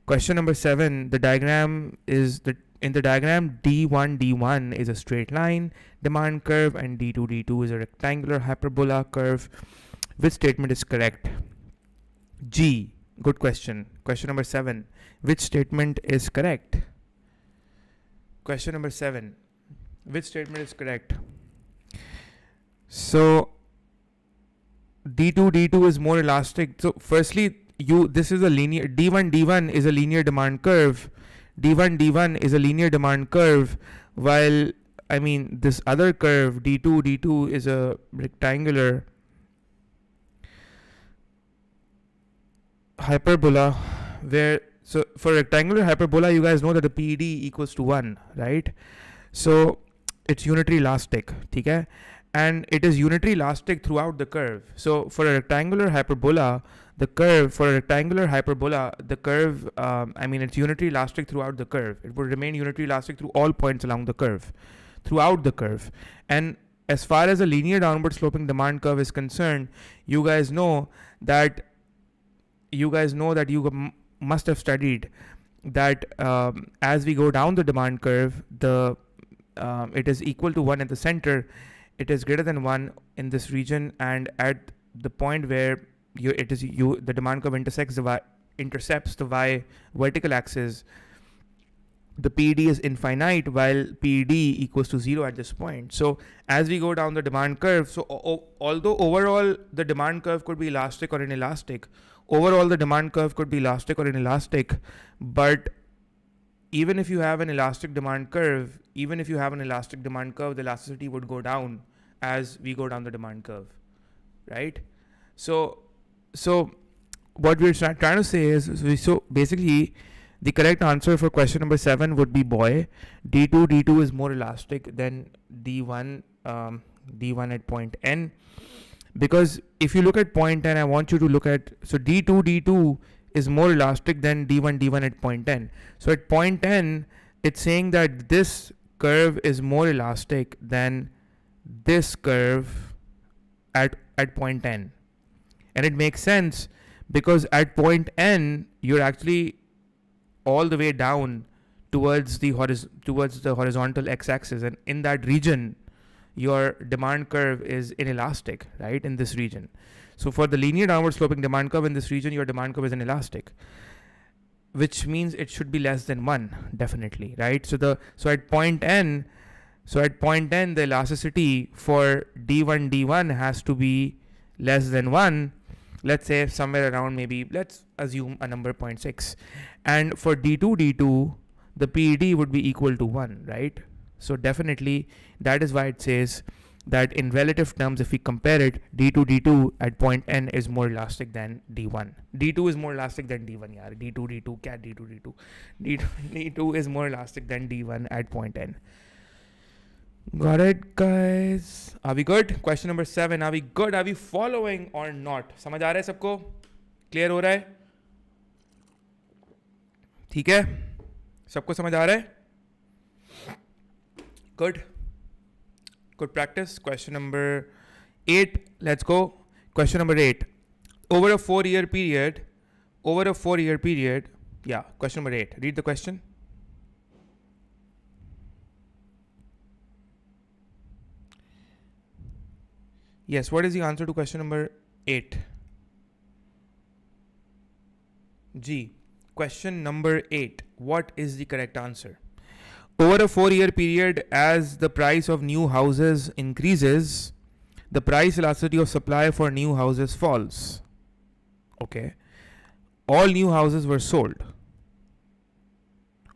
Question number 7, the diagram is in the diagram, D1 is a straight line demand curve and D2 is a rectangular hyperbola curve. Which statement is correct? G. Good question. Question number 7, which statement is correct? Question number 7, which statement is correct? So D2 is more elastic. So firstly, this is a linear, D1 is a linear demand curve. D1 is a linear demand curve, while this other curve, D2 is a rectangular hyperbola, where, so for rectangular hyperbola, you guys know that the PED equals to 1, right? So it's unitary elastic, okay? And it is unitary elastic throughout the curve. So for a rectangular hyperbola, it's unitary elastic throughout the curve. It would remain unitary elastic through all points along the curve, throughout the curve. And as far as a linear downward sloping demand curve is concerned, you guys know that you must have studied that as we go down the demand curve, it is equal to 1 at the center. It is greater than 1 in this region, and at the point where the demand curve intercepts the y vertical axis, the PED is infinite, while PED equals to 0 at this point. So as we go down the demand curve, so although overall the demand curve could be elastic or inelastic, but even if you have an elastic demand curve, the elasticity would go down as we go down the demand curve, right? So what we're trying to say is, so basically the correct answer for question number 7 would be boy. D2 is more elastic than D1 at point N, because if you look at point N, I want you to look at, so D2 is more elastic than D1 at point N. So at point N, it's saying that this curve is more elastic than this curve at point N. And it makes sense, because at point N, you're actually all the way down towards the horizontal x-axis, and in that region, your demand curve is inelastic, right, in this region. So for the linear downward sloping demand curve in this region, your demand curve is inelastic, which means it should be less than 1, definitely, right? So at point N, the elasticity for D1 has to be less than 1. Let's say somewhere around, maybe let's assume a number 0.6, and for D2, the PED would be equal to 1, right? So definitely that is why it says that in relative terms, if we compare it, D2 at point N is more elastic than D1. D2 is more elastic than D1, yaar. D2 is more elastic than D1 at point N. Got it, guys? Are we good? Question number 7. Are we good? Are we following or not? समझ आ रहा है सबको? Clear हो रहा है? ठीक है? सबको समझ आ रहा है? Good. Good practice. Question number 8. Let's go. Question number 8. Over a 4-year period. Yeah. Question number 8. Read the question. Yes, what is the answer to question number 8? G. Question number 8. What is the correct answer? Over a 4-year period, as the price of new houses increases, the price elasticity of supply for new houses falls. Okay. All new houses were sold.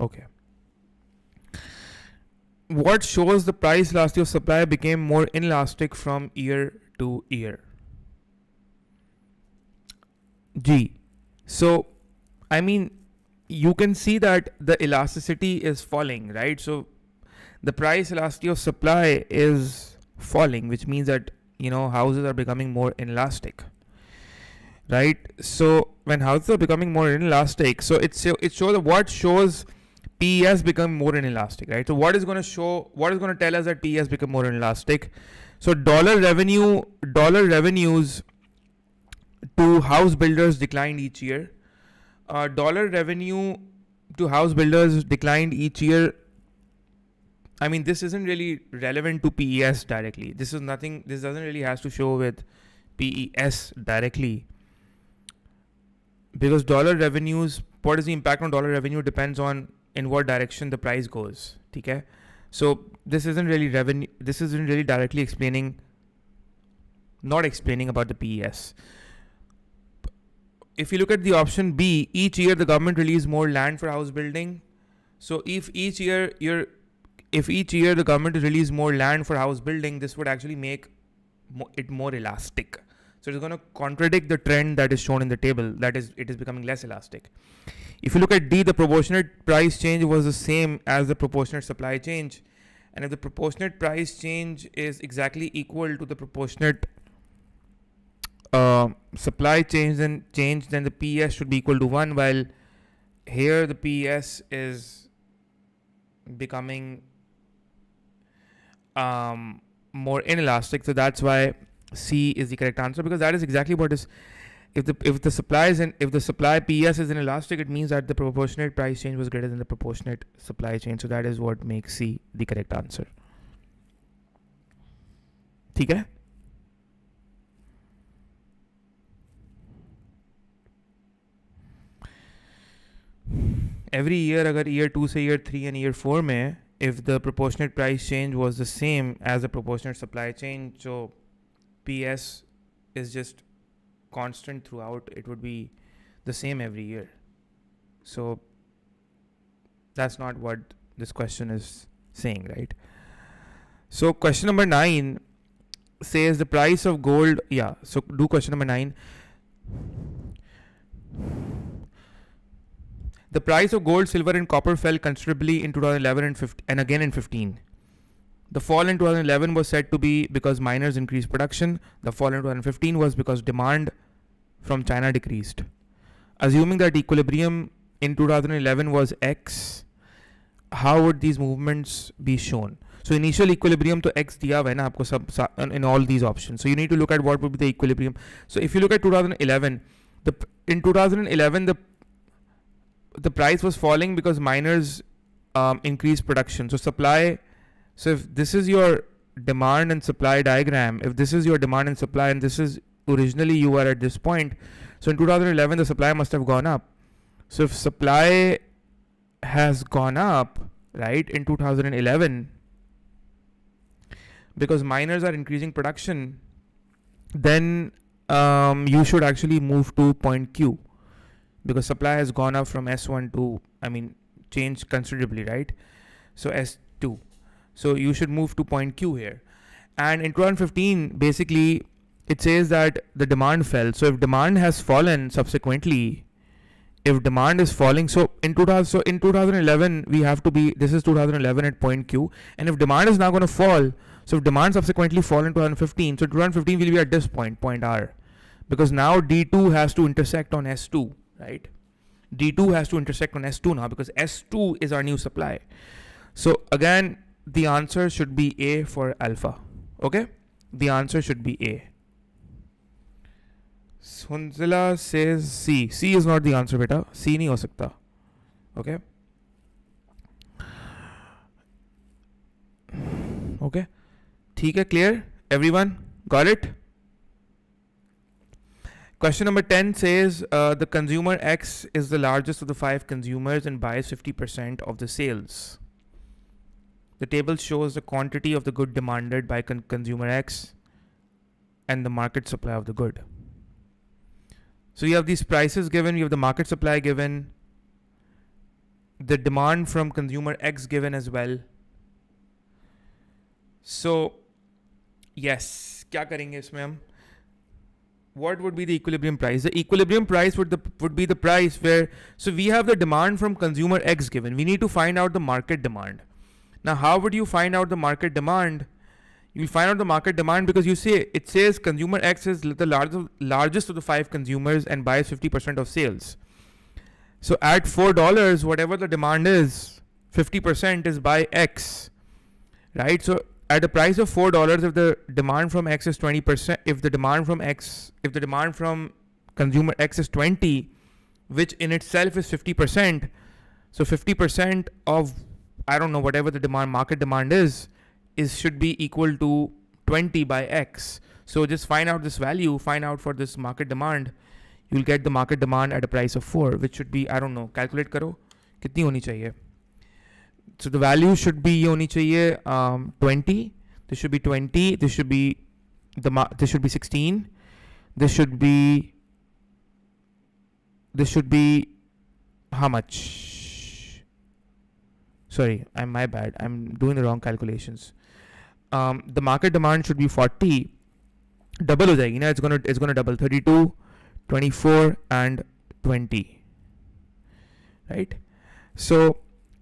Okay. What shows the price elasticity of supply became more inelastic from year to year? G. So, I mean, you can see that the elasticity is falling, right? So, the price elasticity of supply is falling, which means that, houses are becoming more inelastic, right? So, when houses are becoming more inelastic, so it shows what shows PES become more inelastic, right? So what is going to tell us that PES become more inelastic? So dollar revenues to house builders declined each year. Dollar revenue to house builders declined each year. I mean, this isn't really relevant to PES directly. This doesn't really has to show with PES directly. Because dollar revenues, what is the impact on dollar revenue depends on in what direction the price goes. Okay? So this isn't really directly not explaining about the PES. If you look at the option B, each year the government released more land for house building. So if each year the government released more land for house building, this would actually make it more elastic. So it's going to contradict the trend that is shown in the table, that is, it is becoming less elastic. If you look at D, the proportionate price change was the same as the proportionate supply change. And if the proportionate price change is exactly equal to the proportionate supply change, then the PES should be equal to 1, while here the PES is becoming more inelastic. So that's why C is the correct answer, because that is exactly what is, if the supply PES is inelastic, it means that the proportionate price change was greater than the proportionate supply change. So that is what makes C the correct answer. ठीक है? Every year, अगर year 2 से year 3 and year 4 में, if the proportionate price change was the same as the proportionate supply change, so PS is just constant throughout, it would be the same every year. So that's not what this question is saying, right? So question number 9 says the price of gold. Yeah, so do question number 9. The price of gold, silver and copper fell considerably in 2011 and again in 15. The fall in 2011 was said to be because miners increased production. The fall in 2015 was because demand from China decreased. Assuming that equilibrium in 2011 was X, how would these movements be shown? So initial equilibrium to X diya hua hai na aapko sab in all these options. So you need to look at what would be the equilibrium. So if you look at 2011, in 2011 the price was falling because miners increased production. So if this is your demand and supply diagram, if this is your demand and supply, and this is originally you are at this point, so in 2011 the supply must have gone up. So if supply has gone up, right, in 2011, because miners are increasing production, then you should actually move to point Q, because supply has gone up from S1 to, changed considerably, right? So S2. So you should move to point Q here. And in 2015, basically, it says that the demand fell. So if demand has fallen subsequently, if demand is falling, so in 2011, we have to be, this is 2011 at point Q. And if demand is now going to fall, so if demand subsequently fall in 2015, so 2015 will be at this point R. Because now D2 has to intersect on S2, right? D2 has to intersect on S2 now, because S2 is our new supply. So again, the answer should be A for alpha. Okay? The answer should be A. Sunzila says C. C is not the answer, beta. C nahi ho sakta. Okay? Okay? ठीक है, clear? Everyone got it? Question number 10 says the consumer X is the largest of the 5 consumers and buys 50% of the sales. The table shows the quantity of the good demanded by consumer X and the market supply of the good. So you have these prices given, you have the market supply given, the demand from consumer X given as well. So yes, क्या करेंगे इसमें हम? What would be the equilibrium price? The equilibrium price would be the price where, so we have the demand from consumer X given. We need to find out the market demand. Now, how would you find out the market demand? You'll find out the market demand because it says consumer X is the largest of the 5 consumers and buys 50% of sales. So at $4, whatever the demand is, 50% is by X, right? So at the price of $4, if the demand from X is 20%, if the demand from consumer X is 20, which in itself is 50%, so 50% of, I don't know, whatever the market demand is should be equal to 20 by X. So just find out this value, find out for this market demand, you'll get the market demand at a price of 4, which should be, I don't know, calculate karo, kitni honi chahiye. So the value should be ye honi chahiye 20. This should be 20. This should be 16. This should be how much? Sorry, my bad. I'm doing the wrong calculations. The market demand should be 40. Double ho jayegi na, it's gonna double 32, 24 and 20. Right? So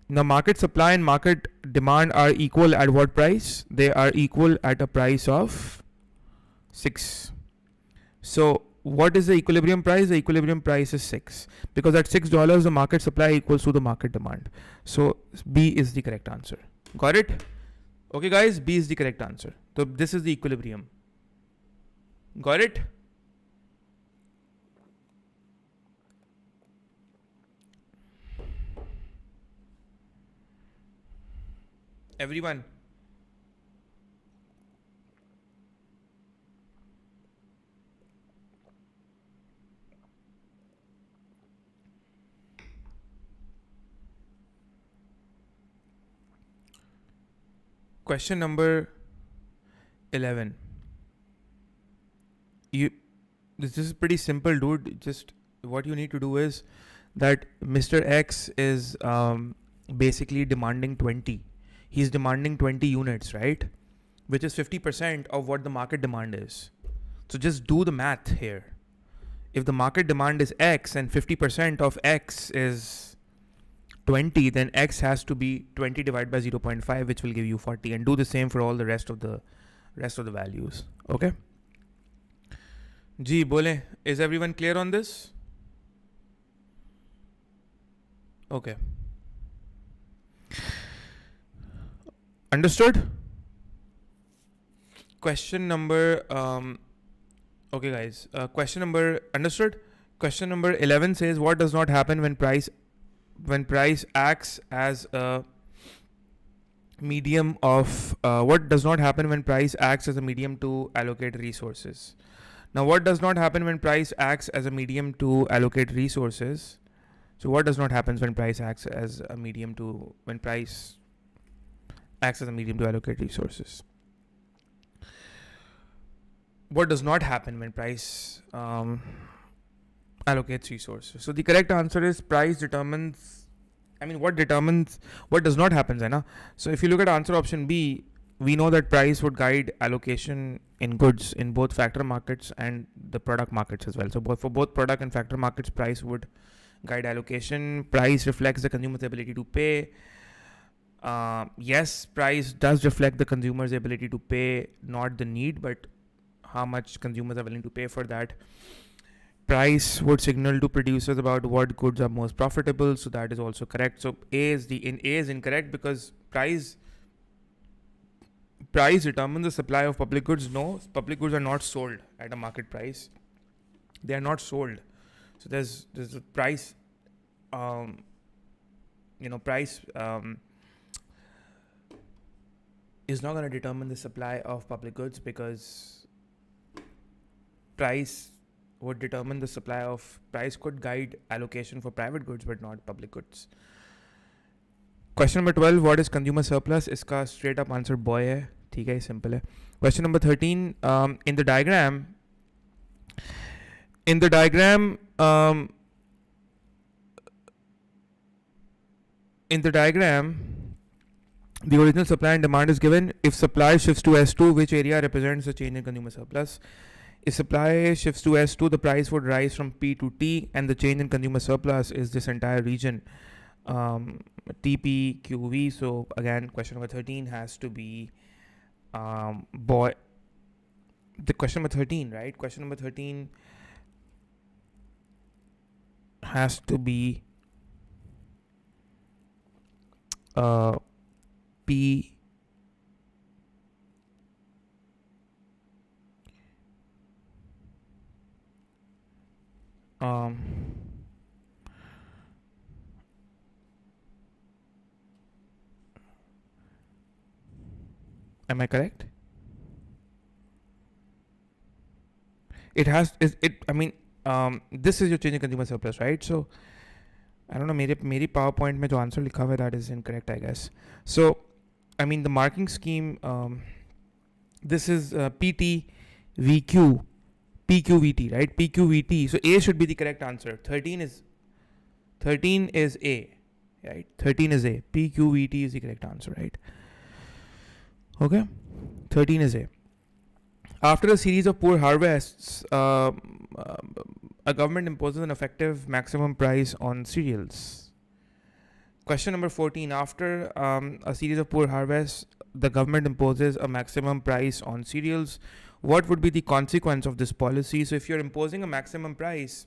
the market supply and market demand are equal at what price? They are equal at a price of 6. So what is the equilibrium price? The equilibrium price is 6 because at $6 the market supply equals to the market demand. So B is the correct answer. Got it? Okay guys, B is the correct answer. So this is the equilibrium. Got it? Everyone. Question number 11. This is pretty simple, dude. Just what you need to do is that Mr. X is basically demanding 20. He's demanding 20 units, right? Which is 50% of what the market demand is. So just do the math here. If the market demand is X and 50% of X is 20, then X has to be 20 divided by 0.5, which will give you 40. And do the same for all the rest of the values. Okay? Ji, bole. Is everyone clear on this? Okay. Understood? Question number, okay guys, question number, understood? Question number 11 says, what does not happen when price acts as a medium of, what does not happen when price acts as a medium to allocate resources? Now, what does not happen when price acts as a medium to allocate resources? So what does not happen when price acts as a medium to, allocate resources? What does not happen when price allocates resources? So the correct answer is price determines, what does not happen, hai na? So if you look at answer option B, we know that price would guide allocation in goods in both factor markets and the product markets as well. So for both product and factor markets, price would guide allocation. Price reflects the consumer's ability to pay. Yes, price does reflect the consumer's ability to pay, not the need, but how much consumers are willing to pay for that. Price would signal to producers about what goods are most profitable, so that is also correct. So A is incorrect because price determines the supply of public goods. No, public goods are not sold at a market price. They are not sold. So there's a price, price is not going to determine the supply of public goods because price would determine the supply of price could guide allocation for private goods but not public goods. Question number 12, what is consumer surplus? इसका straight up answer boy है, ठीक है, simple है. Question number 13, in the diagram, the original supply and demand is given. If supply shifts to S2, which area represents the change in consumer surplus? If supply shifts to S2, the price would rise from P to T, and the change in consumer surplus is this entire region, TP, QV. So again, question number 13 has to be the question number 13, right? Question number 13 has to be P am I correct? It has I mean this is your change in consumer surplus, right? So I don't know, मेरी PowerPoint में जो answer लिखा हुआ है that is incorrect, I guess. So I mean the marking scheme, this is PT VQ PQVT, right? PQVT. So A should be the correct answer. 13 is A, right? 13 is A. PQVT is the correct answer, right? Okay, 13 is A. After a series of poor harvests, a government imposes an effective maximum price on cereals. Question number 14. After a series of poor harvests, the government imposes a maximum price on cereals. What would be the consequence of this policy? So if you're imposing a maximum price,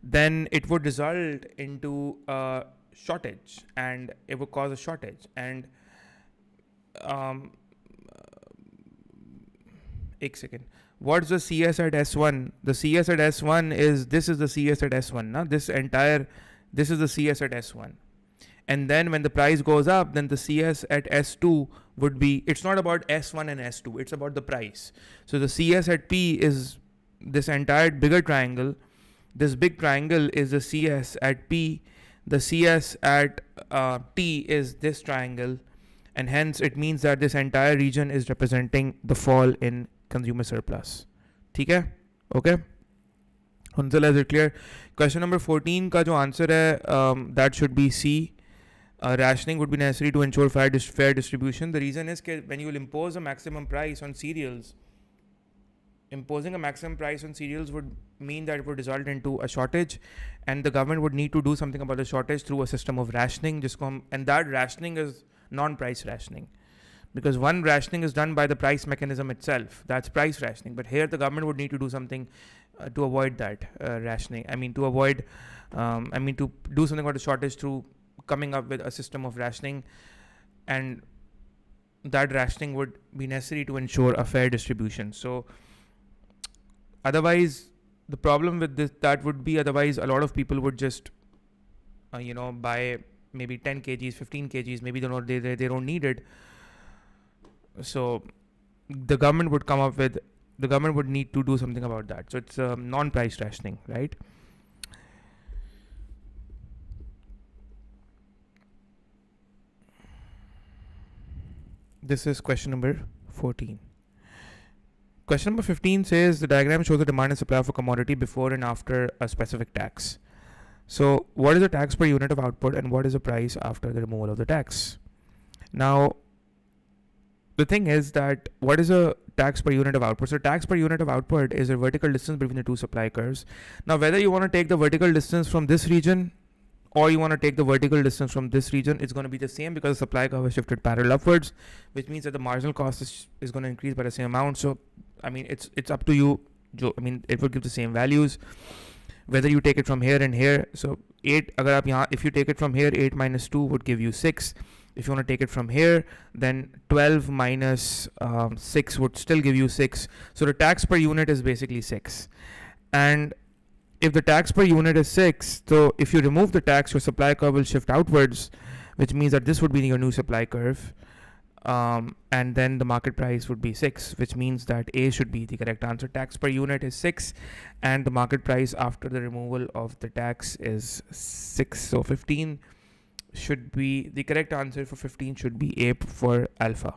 then it would result into a shortage, and it would cause a shortage. And एक second. What's the CS at S1? The CS at S1 is, this is the CS at S1. Now this is the CS at S1. And then when the price goes up, then the CS at S2 would be, it's not about S1 and S2, it's about the price. So the CS at P is this entire bigger triangle. This big triangle is the CS at P. The CS at T is this triangle. And hence it means that this entire region is representing the fall in consumer surplus. ठीक है? Okay? Until is it clear? Question number 14 का जो answer है, that should be C. Rationing would be necessary to ensure fair distribution. The reason is that when you will impose a maximum price on cereals, imposing a maximum price on cereals would mean that it would result into a shortage, and the government would need to do something about the shortage through a system of rationing. And that rationing is non-price rationing, because one rationing is done by the price mechanism itself. That's price rationing. But here the government would need to do something to avoid that rationing. To do something about the shortage through coming up with a system of rationing, and that rationing would be necessary to ensure a fair distribution. So otherwise, the problem with this, that would be, otherwise a lot of people would just buy maybe 10 kgs, 15 kgs, maybe they don't need it. So the government would need to do something about that. So it's non-price rationing, right? This is question number 14. Question number 15 says the diagram shows the demand and supply of a commodity before and after a specific tax. So what is the tax per unit of output, and what is the price after the removal of the tax? Now, the thing is that what is a tax per unit of output? So tax per unit of output is a vertical distance between the two supply curves. Now, whether you want to take the vertical distance from this region or you want to take the vertical distance from this region, it's going to be the same, because the supply curve is shifted parallel upwards, which means that the marginal cost is going to increase by the same amount. So, it's up to you. It would give the same values, whether you take it from here and here. So 8, if you take it from here, 8 minus 2 would give you 6. If you want to take it from here, then 12 minus 6 would still give you 6. So the tax per unit is basically 6. And if the tax per unit is 6, so if you remove the tax, your supply curve will shift outwards, which means that this would be your new supply curve. and then the market price would be 6, which means that A should be the correct answer. Tax per unit is 6, and the market price after the removal of the tax is 6. So 15 should be the correct answer. For 15 should be A for alpha.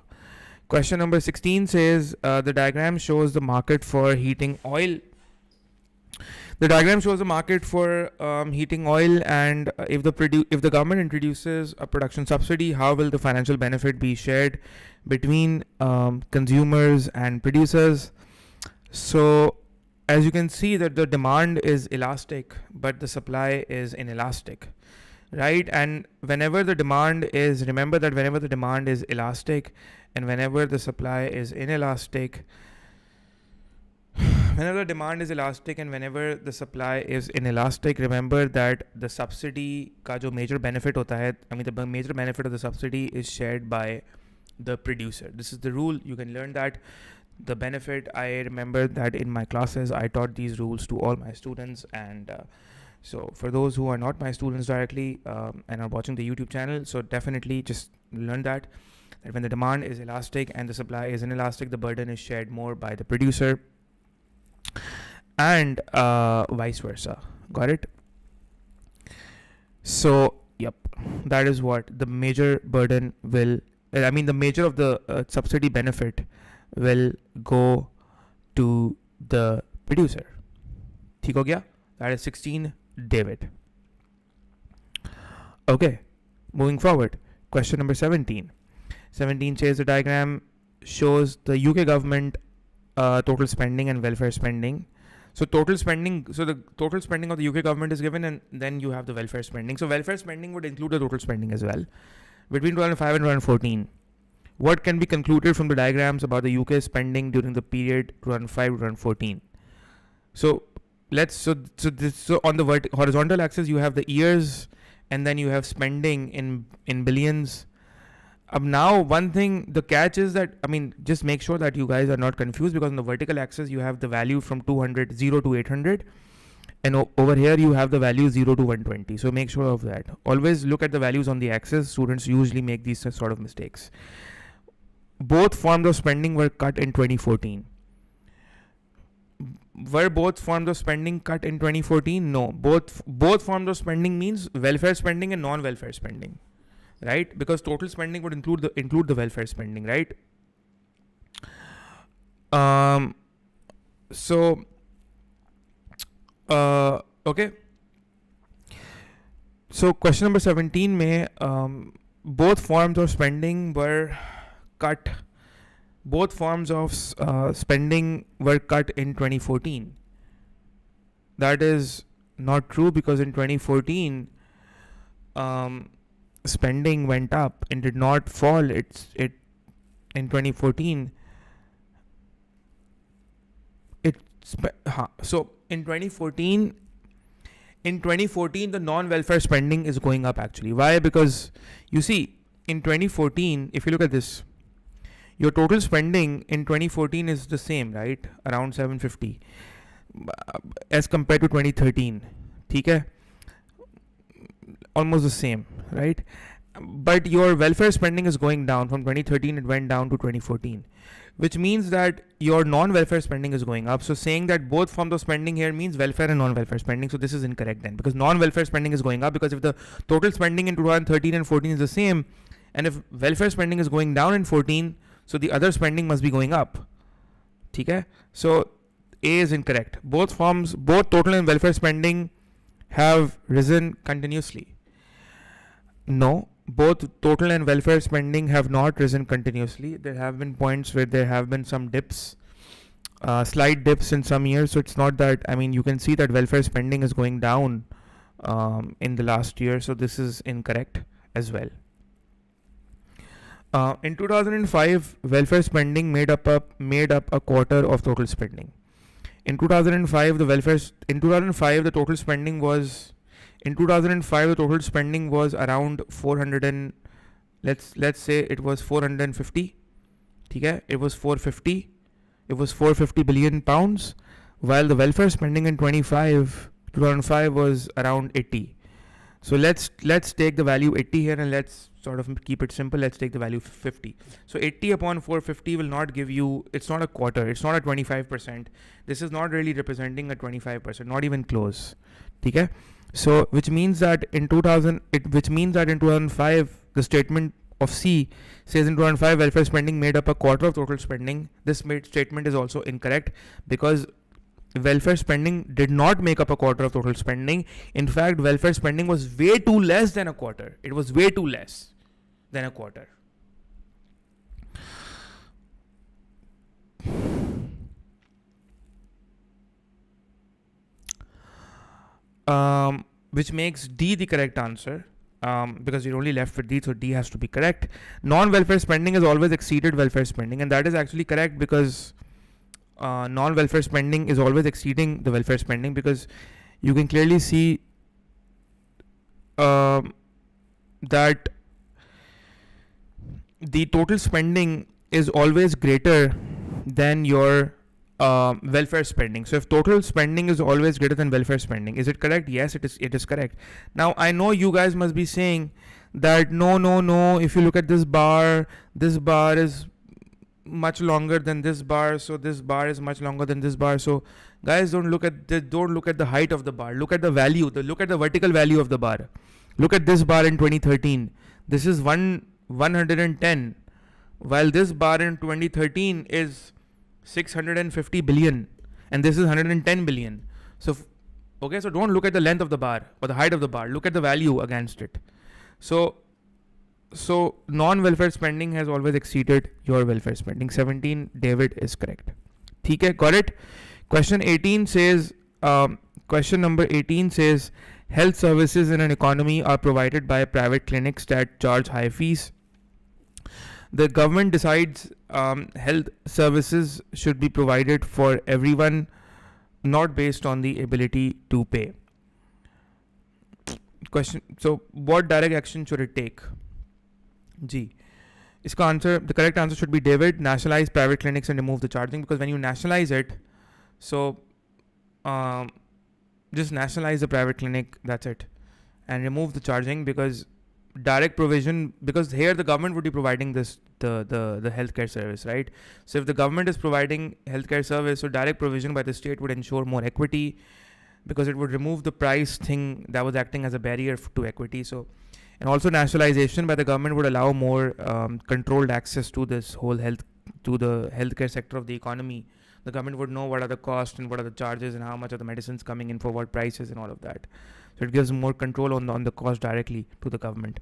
Question number 16 says the diagram shows the market for heating oil. The diagram shows the market for heating oil, and if the government introduces a production subsidy, how will the financial benefit be shared between consumers and producers? So as you can see that the demand is elastic, but the supply is inelastic, right? And whenever the demand is, remember that whenever the demand is elastic and whenever the supply is inelastic, whenever the demand is elastic and whenever the supply is inelastic, remember that the subsidy ka jo major benefit hota hai, the major benefit of the subsidy is shared by the producer. This is the rule. You can learn that. The benefit, I remember that in my classes, I taught these rules to all my students. And so for those who are not my students directly and are watching the YouTube channel, so definitely just learn that when the demand is elastic and the supply is inelastic, the burden is shared more by the producer, and vice versa. Got it? So yep, that is what the major burden will, the major of the subsidy benefit will go to the producer. Theek ho gaya? That is 16, David. Okay, moving forward. Question number 17. 17 says the diagram shows the UK government total spending and welfare spending. So total spending, so the total spending of the UK government is given, and then you have the welfare spending. So welfare spending would include the total spending as well. Between 2005 and 2014, what can be concluded from the diagrams about the UK spending during the period 2005 to 2014? So so on the horizontal axis you have the years, and then you have spending in billions. Now, one thing, the catch is that, just make sure that you guys are not confused, because on the vertical axis, you have the value from 0 to 800. And over here, you have the value 0 to 120. So make sure of that. Always look at the values on the axis. Students usually make these sort of mistakes. Both forms of spending were cut in 2014. Were both forms of spending cut in 2014? No. Both forms of spending means welfare spending and non-welfare spending. Right? Because total spending would include the welfare spending, right? Okay. So question number 17 may both forms of spending were cut. Both forms of spending were cut in 2014. That is not true, because in 2014, spending went up and did not fall. In 2014. So in 2014, the non-welfare spending is going up actually. Why? Because you see, in 2014, if you look at this, your total spending in 2014 is the same, right? Around 750 as compared to 2013. Okay? Almost the same, right? But your welfare spending is going down. From 2013 it went down to 2014, which means that your non-welfare spending is going up. So saying that both forms of spending here means welfare and non-welfare spending. So this is incorrect then, because non-welfare spending is going up, because if the total spending in 2013 and 14 is the same, and if welfare spending is going down in 14, so the other spending must be going up. Okay? So A is incorrect. Both total and welfare spending have risen continuously. No, both total and welfare spending have not risen continuously. There have been points where there have been some dips, slight dips in some years. So it's not that, you can see that welfare spending is going down in the last year. So this is incorrect as well. In 2005, welfare spending made up a quarter of total spending. In 2005, the total spending was. In 2005, the total spending was around 400 and let's say it was 450. Okay? It was 450. It was 450 billion pounds, while the welfare spending in 2005 was around 80. So let's take the value 80 here, and let's sort of keep it simple. Let's take the value 50. So 80 upon 450 will not give you, it's not a quarter, it's not a 25%. This is not really representing a 25%, not even close. Okay? So which means that in 2005, the statement of C says in 2005 welfare spending made up a quarter of total spending. This statement is also incorrect, because welfare spending did not make up a quarter of total spending. In fact, welfare spending was way too less than a quarter. It was way too less than a quarter. Which makes D the correct answer, because you're only left with D, so D has to be correct. Non-welfare spending has always exceeded welfare spending, and that is actually correct, because non-welfare spending is always exceeding the welfare spending, because you can clearly see that the total spending is always greater than your welfare spending. So if total spending is always greater than welfare spending, is it correct? Yes, it is correct. Now I know you guys must be saying that no, if you look at this bar is much longer than this bar, so this bar is much longer than this bar. So guys, don't look at the height of the bar, look at the value, look at the vertical value of the bar. Look at this bar in 2013, this is 110, while this bar in 2013 is 650 billion, and this is 110 billion. So okay, so don't look at the length of the bar or the height of the bar, look at the value against it. So non-welfare spending has always exceeded your welfare spending. 17, David is correct. Okay, got it. Question number 18 says health services in an economy are provided by private clinics that charge high fees. The government decides health services should be provided for everyone, not based on the ability to pay. Question, so what direct action should it take? G. The correct answer should be David. Nationalize private clinics and remove the charging, because when you nationalize it, so just nationalize the private clinic, that's it, and remove the charging, because direct provision, because here the government would be providing the healthcare service, right? So if the government is providing healthcare service, so direct provision by the state would ensure more equity, because it would remove the price thing that was acting as a barrier to equity. So, and also nationalization by the government would allow more controlled access to this whole the healthcare sector of the economy. The government would know what are the costs and what are the charges and how much are the medicines coming in for what prices and all of that. So it gives more control on the cost directly to the government.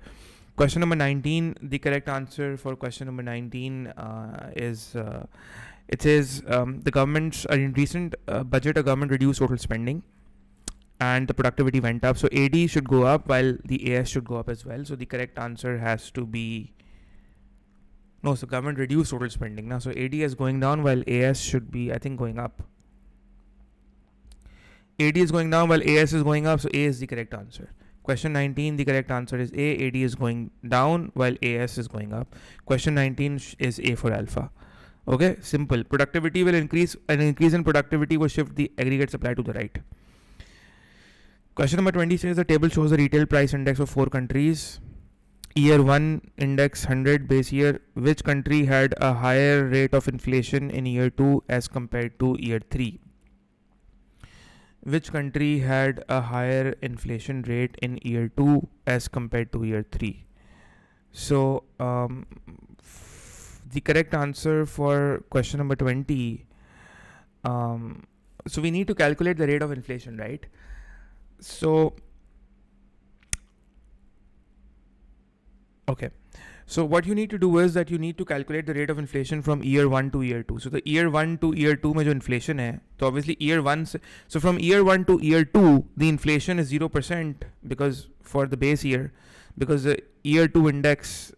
Question number 19, the correct answer for question number 19 is, it says the government's in recent budget, a government reduced total spending and the productivity went up. So AD should go up while the AS should go up as well. So the correct answer has to be, no, so government reduced total spending. Now, so AD is going down while AS should be, I think, going up. AD is going down while AS is going up, so A is the correct answer. Question 19, the correct answer is A. AD is going down while AS is going up. Question 19 is A for alpha. Okay, simple. Productivity will increase. An increase in productivity will shift the aggregate supply to the right. Question number 20 says the table shows the retail price index of 4 countries. Year 1 index 100 base year. Which country had a higher rate of inflation in year 2 as compared to year 3? Which country had a higher inflation rate in year 2 as compared to year 3? So the correct answer for question number 20, so we need to calculate the rate of inflation, right? So okay, so what you need to do is that you need to calculate the rate of inflation from year 1 to year 2. So the year 1 to year 2 mein jo inflation hai, so obviously year 1 so from year 1 to year 2 the inflation is 0% because for the base year, because the year 2 index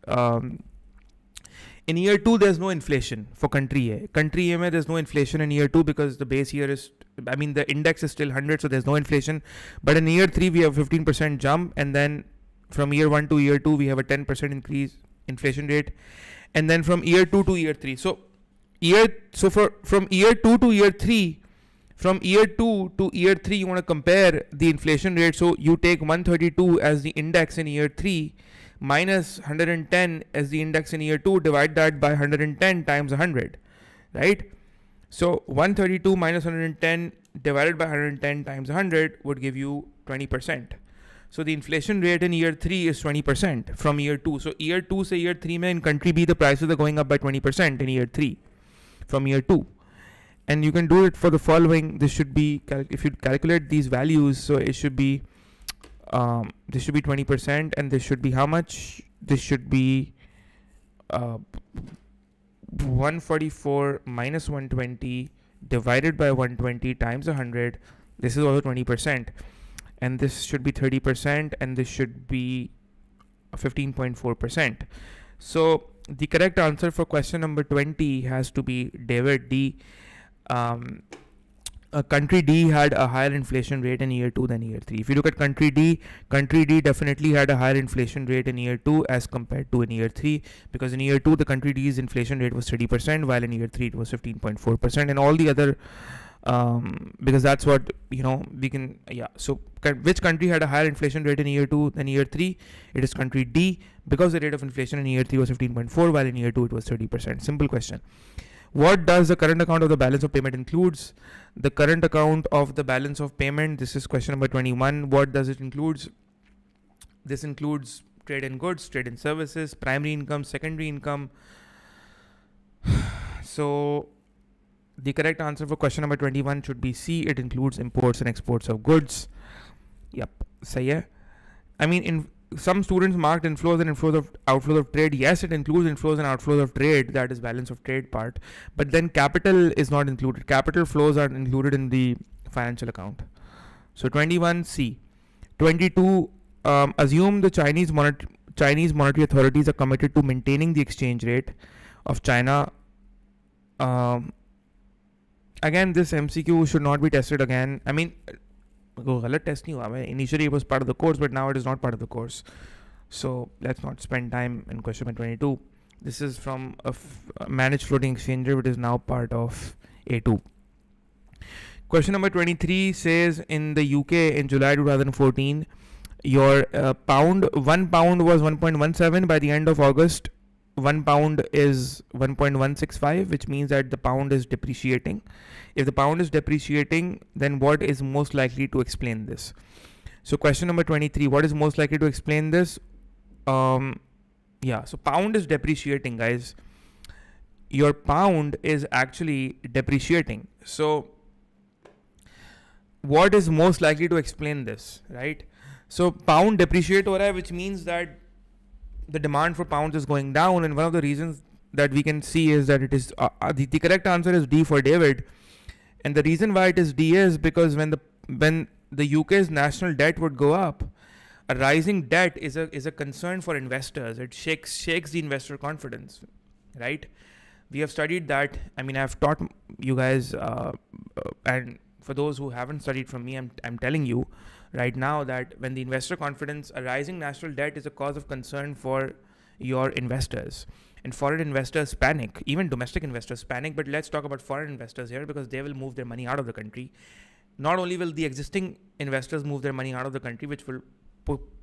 in year 2 there's no inflation for country A. Country A mein there's no inflation in year 2 because the base year is, I mean the index is still 100, so there's no inflation. But in year 3 we have 15% jump, and then from year 1 to year 2 we have a 10% increase inflation rate, and then from year 2 to year 3, from year 2 to year 3 From year 2 to year 3, you want to compare the inflation rate. So you take 132 as the index in year 3 minus 110 as the index in year 2, divide that by 110 times 100, right? So 132 minus 110 divided by 110 times 100 would give you 20%. So the inflation rate in year 3 is 20% from year 2. So year 2 से year 3 में in country B the prices are going up by 20% in year 3 from year 2. And you can do it for the following. This should be, if you calculate these values, so it should be, this should be 20%, and this should be how much? This should be 144 minus 120 divided by 120 times 100. This is also 20%, and this should be 30%, and this should be 15.4%. So the correct answer for question number 20 has to be David D. Country D had a higher inflation rate in year 2 than year 3. If you look at country D definitely had a higher inflation rate in year 2 as compared to in year 3, because in year 2 the country D's inflation rate was 30%, while in year 3 it was 15.4%, and all the other because that's what, you know, we can, yeah. So which country had a higher inflation rate in year 2 than year 3? It is country D, because the rate of inflation in year 3 was 15.4, while in year 2 it was 30%. Simple question. What does the current account of the balance of payment includes? The current account of the balance of payment, this is question number 21. What does it includes? This includes trade in goods, trade in services, primary income, secondary income. So the correct answer for question number 21 should be C. It includes imports and exports of goods. Yep, sahi hai. I mean, in some students marked inflows and outflows of trade. Yes, it includes inflows and outflows of trade, that is balance of trade part. But then capital is not included. Capital flows are included in the financial account. So 21 C. 22, assume the Chinese monetary authorities are committed to maintaining the exchange rate of China. Again, this MCQ should not be tested again. I mean, initially it was part of the course, but now it is not part of the course. So let's not spend time in question number 22. This is from a managed floating exchanger, which is now part of A2. Question number 23 says, in the UK in July 2014, your one pound was 1.17. By the end of August, 1 pound is 1.165, which means that the pound is depreciating. If the pound is depreciating, then what is most likely to explain this? So question number 23, what is most likely to explain this? So pound is depreciating, guys. Your pound is actually depreciating. So what is most likely to explain this, right? So pound depreciate ho raha hai, which means that the demand for pounds is going down, and one of the reasons that we can see is that it is the correct answer is D for David. And the reason why it is D is because when the UK's national debt would go up, a rising debt is a concern for investors. It shakes the investor confidence, right? We have studied that. I mean, I've taught you guys, and for those who haven't studied from me, I'm telling you right now that when the investor confidence, a rising national debt is a cause of concern for your investors. And foreign investors panic, even domestic investors panic, but let's talk about foreign investors here, because they will move their money out of the country. Not only will the existing investors move their money out of the country, which will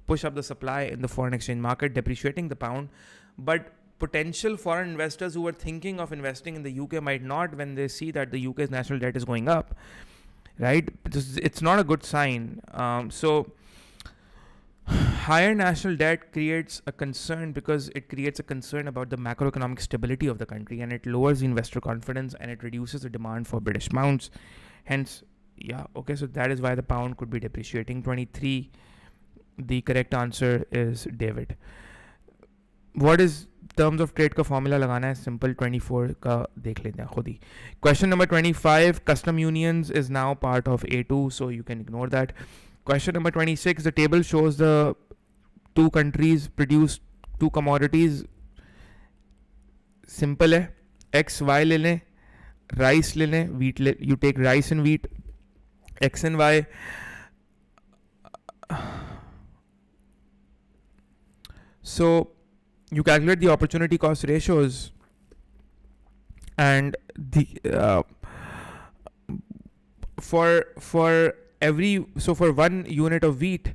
push up the supply in the foreign exchange market, depreciating the pound, but potential foreign investors who are thinking of investing in the UK might not, when they see that the UK's national debt is going up, right? It's not a good sign. So higher national debt creates a concern, because it creates a concern about the macroeconomic stability of the country, and it lowers the investor confidence, and it reduces the demand for British pounds. Hence, so that is why the pound could be depreciating. 23, the correct answer is David. What is terms of trade का formula लगाना है? Simple. 24 का देख लेते हैं खुद ही. Question number 25, custom unions is now part of A2, so you can ignore that. Question number 26, the table shows the two countries produce two commodities. Simple है. X, Y ले लें, rice ले लें, wheat you take rice and wheat. X and Y. So you calculate the opportunity cost ratios, and the for every, so for 1 unit of wheat,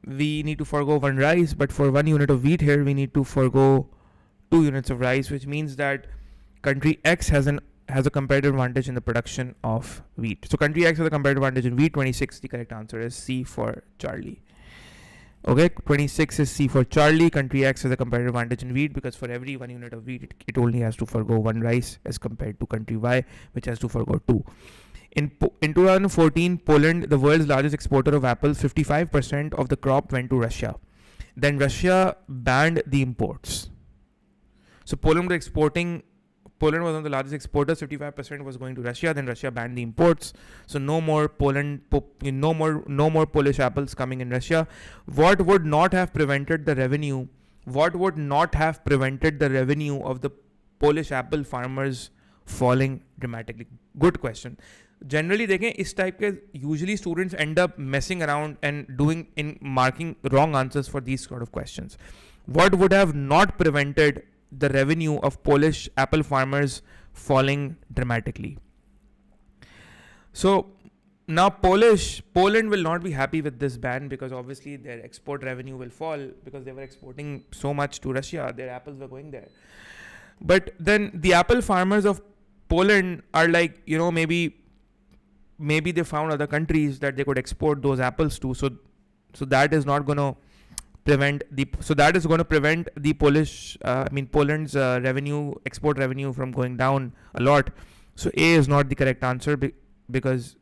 we need to forego 1 rice, but for 1 unit of wheat here, we need to forego 2 units of rice, which means that country X has a comparative advantage in the production of wheat. So country X has a comparative advantage in wheat. 26, the correct answer is C for Charlie. Okay, 26 is C for Charlie. Country X has a comparative advantage in wheat because for every 1 unit of wheat, it only has to forego 1 rice as compared to country Y, which has to forego 2. In 2014, Poland, the world's largest exporter of apples, 55% of the crop went to Russia. Then Russia banned the imports. So Poland was one of the largest exporters. 55% was going to Russia. Then Russia banned the imports. So no more no more Polish apples coming in Russia. What would not have prevented the revenue? What would not have prevented the revenue of the Polish apple farmers falling dramatically? Good question. Generally, देखें इस type के usually students end up messing around and marking wrong answers for these sort of questions. What would have not prevented the revenue of Polish apple farmers falling dramatically? So now Poland will not be happy with this ban because obviously their export revenue will fall because they were exporting so much to Russia. Their apples were going there. But then the apple farmers of Poland are like, maybe they found other countries that they could export those apples to. So that is not going to prevent the Poland's export revenue from going down a lot. So A is not the correct answer because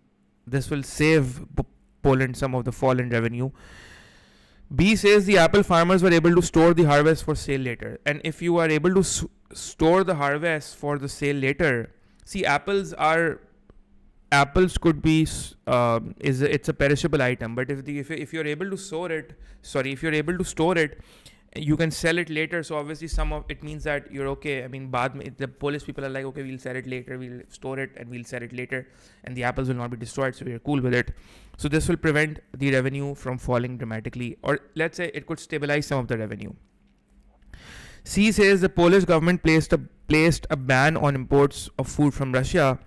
this will save Poland some of the fall in revenue. B says the apple farmers were able to store the harvest for sale later. And if you are able to store the harvest for the sale later, see, apples could be it's a perishable item, but if you're able to store it, you can sell it later. So obviously it means that you're okay. I mean, the Polish people are like, okay, we'll sell it later, we'll store it and we'll sell it later, and the apples will not be destroyed, so we're cool with it. So this will prevent the revenue from falling dramatically, or let's say it could stabilize some of the revenue. C says the Polish government placed a ban on imports of food from Russia.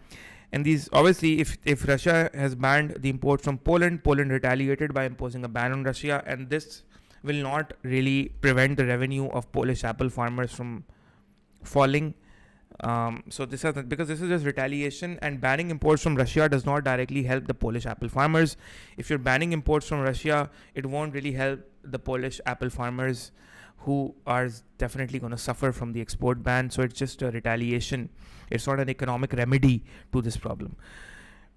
And these, obviously, if Russia has banned the imports from Poland retaliated by imposing a ban on Russia, and this will not really prevent the revenue of Polish apple farmers from falling. So this is because this is just retaliation, and banning imports from Russia does not directly help the Polish apple farmers. If you're banning imports from Russia, it won't really help the Polish apple farmers, who are definitely going to suffer from the export ban. So it's just a retaliation. It's not an economic remedy to this problem.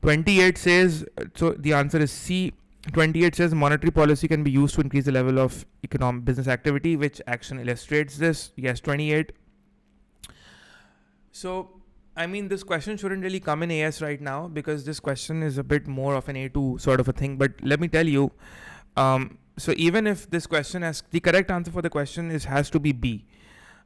28 says, so the answer is C. 28 says monetary policy can be used to increase the level of economic business activity. Which action illustrates this? Yes, 28. So, I mean, this question shouldn't really come in AS right now because this question is a bit more of an A2 sort of a thing. But let me tell you, so even if this question the correct answer for the question has to be B.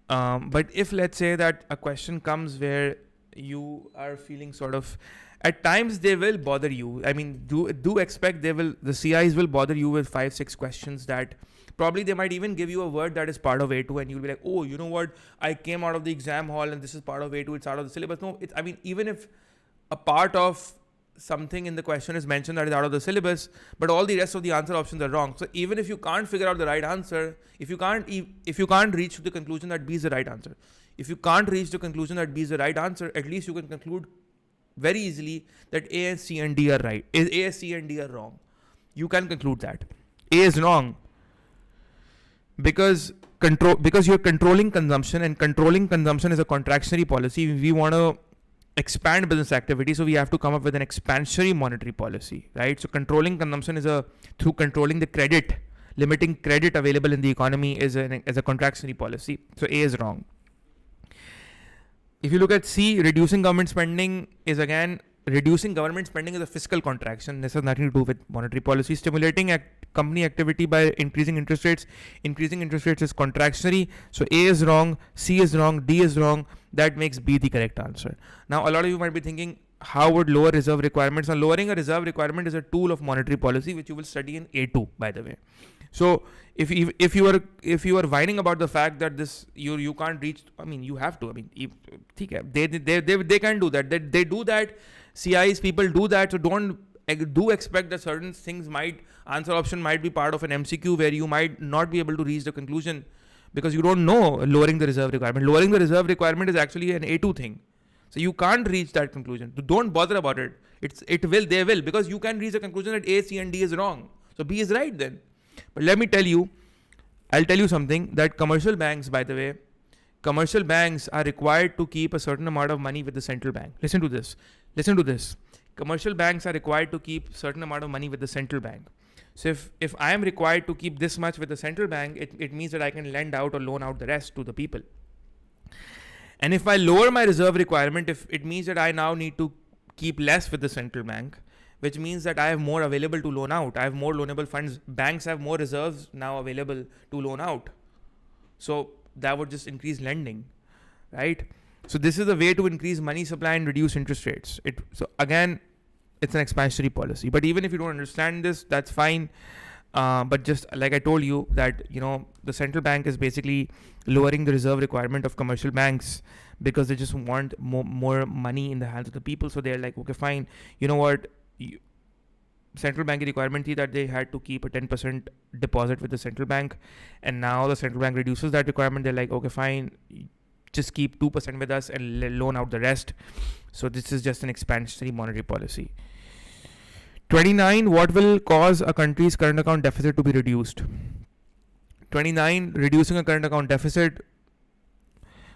But if let's say that a question comes where you are feeling sort of, at times they will bother you. I mean, do expect the CIs will bother you with 5-6 questions that probably they might even give you a word that is part of A2 and you'll be like, oh, you know what? I came out of the exam hall and this is part of A2. It's out of the syllabus. No, even if a part of something in the question is mentioned that is out of the syllabus, but all the rest of the answer options are wrong. So even if you can't figure out the right answer, if you can't reach to the conclusion that B is the right answer, if you can't reach the conclusion that B is the right answer, at least you can conclude very easily that A, C, and D are right. A, C, and D are wrong. You can conclude that A is wrong because you're controlling consumption, and controlling consumption is a contractionary policy. We want to expand business activity, so we have to come up with an expansionary monetary policy, right? So controlling consumption is through controlling the credit, limiting credit available in the economy is a contractionary policy. So A is wrong. If you look at C, reducing government spending is a fiscal contraction. This has nothing to do with monetary policy. Stimulating company activity by increasing interest rates. Increasing interest rates is contractionary. So A is wrong, C is wrong, D is wrong. That makes B the correct answer. Now, a lot of you might be thinking, how would lower reserve requirements? Now, lowering a reserve requirement is a tool of monetary policy, which you will study in A2, by the way. So if you are whining about the fact that this you can't reach, I mean you have to. I mean, they can do that. They do that. CIs people do that. So don't do expect that certain things might answer option might be part of an MCQ where you might not be able to reach the conclusion because you don't know lowering the reserve requirement. Lowering the reserve requirement is actually an A2 thing. So you can't reach that conclusion. So don't bother about it. They will, because you can reach a conclusion that A, C, and D is wrong. So B is right then. But let me tell you, I'll tell you something that commercial banks, by the way, commercial banks are required to keep a certain amount of money with the central bank. Listen to this. Listen to this. Commercial banks are required to keep certain amount of money with the central bank. So if I am required to keep this much with the central bank, it means that I can lend out or loan out the rest to the people. And if I lower my reserve requirement, if it means that I now need to keep less with the central bank, which means that I have more available to loan out. I have more loanable funds. Banks have more reserves now available to loan out. So that would just increase lending, right? So this is the way to increase money supply and reduce interest rates. So again, it's an expansionary policy. But even if you don't understand this, that's fine. But just like I told you that, the central bank is basically lowering the reserve requirement of commercial banks because they just want more money in the hands of the people. So they're like, okay, fine. You know what? Central bank requirement is that they had to keep a 10% deposit with the central bank. And now the central bank reduces that requirement. They're like, okay, fine. Just keep 2% with us and loan out the rest. So this is just an expansionary monetary policy. 29, what will cause a country's current account deficit to be reduced? 29, reducing a current account deficit.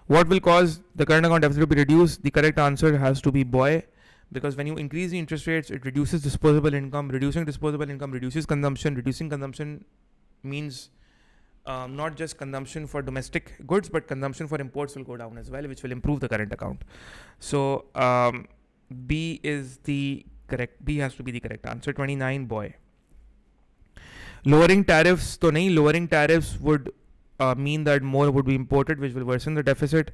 What will cause the current account deficit to be reduced? The correct answer has to be boy, because when you increase the interest rates, it reduces disposable income. Reducing disposable income reduces consumption. Reducing consumption means not just consumption for domestic goods, but consumption for imports will go down as well, which will improve the current account. So B has to be the correct answer. 29, boy. Lowering tariffs, lowering tariffs would mean that more would be imported, which will worsen the deficit.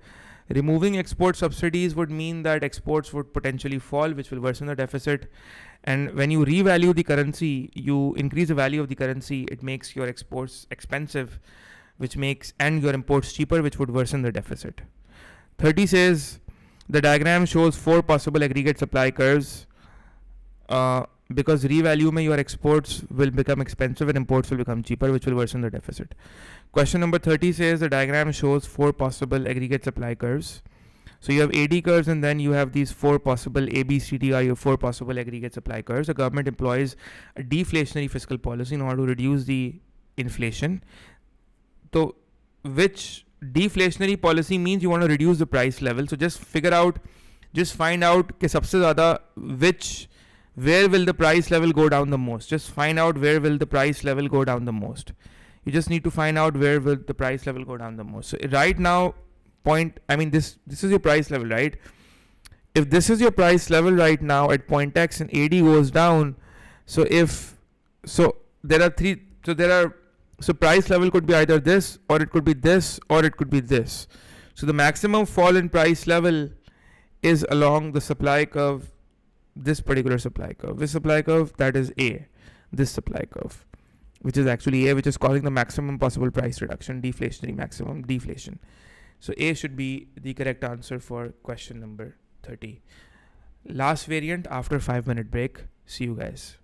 Removing export subsidies would mean that exports would potentially fall, which will worsen the deficit. And when you revalue the currency, you increase the value of the currency, it makes your exports expensive, and your imports cheaper, which would worsen the deficit. 30 says, the diagram shows 4 possible aggregate supply curves. Because revalue mein your exports will become expensive and imports will become cheaper, which will worsen the deficit. Question number 30 says the diagram shows 4 possible aggregate supply curves. So you have AD curves, and then you have these 4 possible ABCD are your 4 possible aggregate supply curves. The government employs a deflationary fiscal policy in order to reduce the inflation. So which deflationary policy means you want to reduce the price level. So just find out कि सबसे ज़्यादा where will the price level go down the most. Just find out where will the price level go down the most. You just need to find out where will the price level go down the most. So right now, this is your price level, right? If this is your price level right now at point X and AD goes down, so price level could be either this, or it could be this, or it could be this. So the maximum fall in price level is along the supply curve, this particular supply curve. This supply curve, that is A. This supply curve, which is actually A, which is causing the maximum possible price reduction, deflationary maximum deflation. So A should be the correct answer for question number 30. Last variant after 5-minute break. See you guys.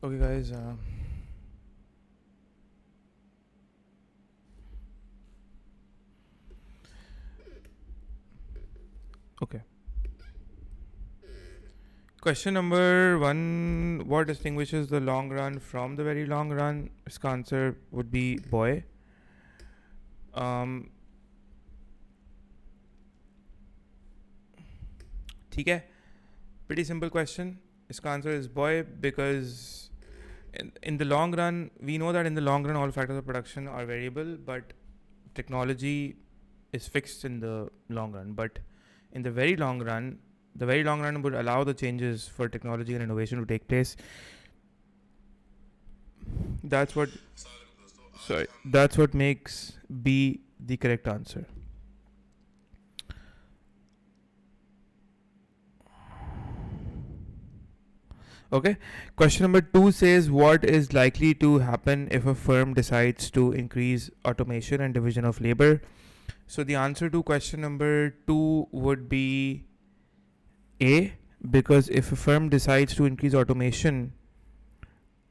Okay, guys. Okay. Question number 1. What distinguishes the long run from the very long run? Its answer would be boy. ठीक है, pretty simple question. Its answer is boy because in the long run, we know that in the long run all factors of production are variable, but technology is fixed in the long run. But in the very long run would allow the changes for technology and innovation to take place. That's what makes B the correct answer. Okay. Question number 2 says, what is likely to happen if a firm decides to increase automation and division of labor? So the answer to question number 2 would be A, because if a firm decides to increase automation,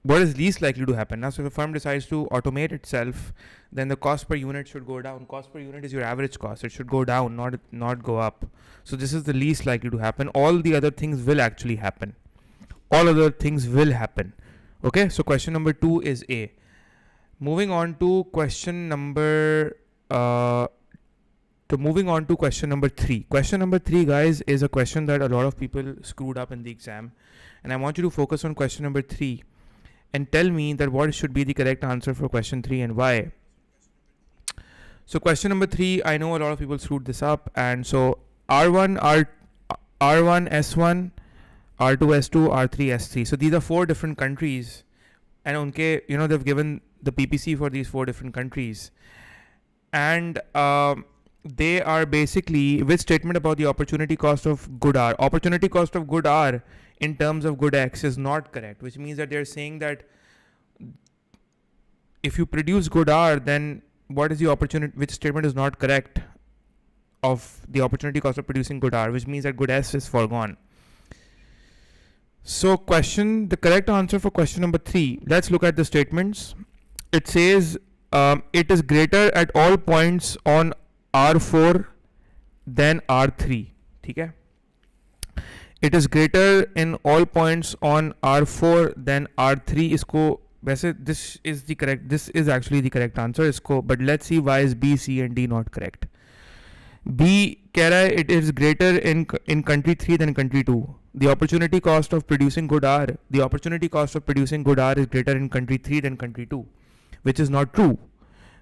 what is least likely to happen? Now, so if a firm decides to automate itself, then the cost per unit should go down. Cost per unit is your average cost. It should go down, not go up. So this is the least likely to happen. All the other things will actually happen. Okay, so question number 2 is A. Moving on to question number 3. Question number 3, guys, is a question that a lot of people screwed up in the exam, and I want you to focus on question number 3 and tell me that what should be the correct answer for question 3 and why. So question number 3, I know a lot of people screwed this up, and so R1 S1, R2 S2, R3 S3. So these are 4 different countries, and unke, they've given the PPC for these 4 different countries, and they are basically with statement about the opportunity cost of good R. Opportunity cost of good R in terms of good X is not correct, which means that they're saying that if you produce good R, then what is the opportunity, which statement is not correct of the opportunity cost of producing good R, which means that good S is foregone. So the correct answer for question number 3, let's look at the statements. It says it is greater at all points on R4 than R3. Okay? It is greater in all points on R4 than R3. This is actually the correct answer. But let's see why is B, C and D not correct. B कह रहा है it is greater in country 3 than country 2. The opportunity cost of producing good R is greater in country 3 than country 2, which is not true,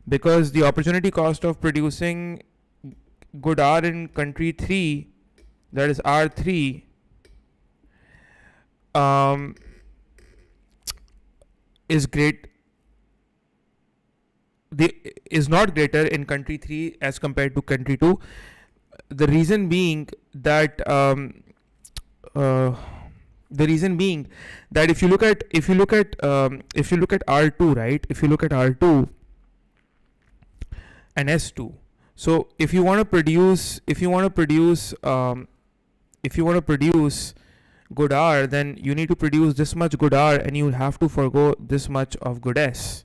because the opportunity cost of producing good R in country 3, that is R3, is not greater in country 3 as compared to country 2. The reason being that if you look at R2, right? If you look at R2 and S2, so if you want to produce good R, then you need to produce this much good R, and you have to forgo this much of good S,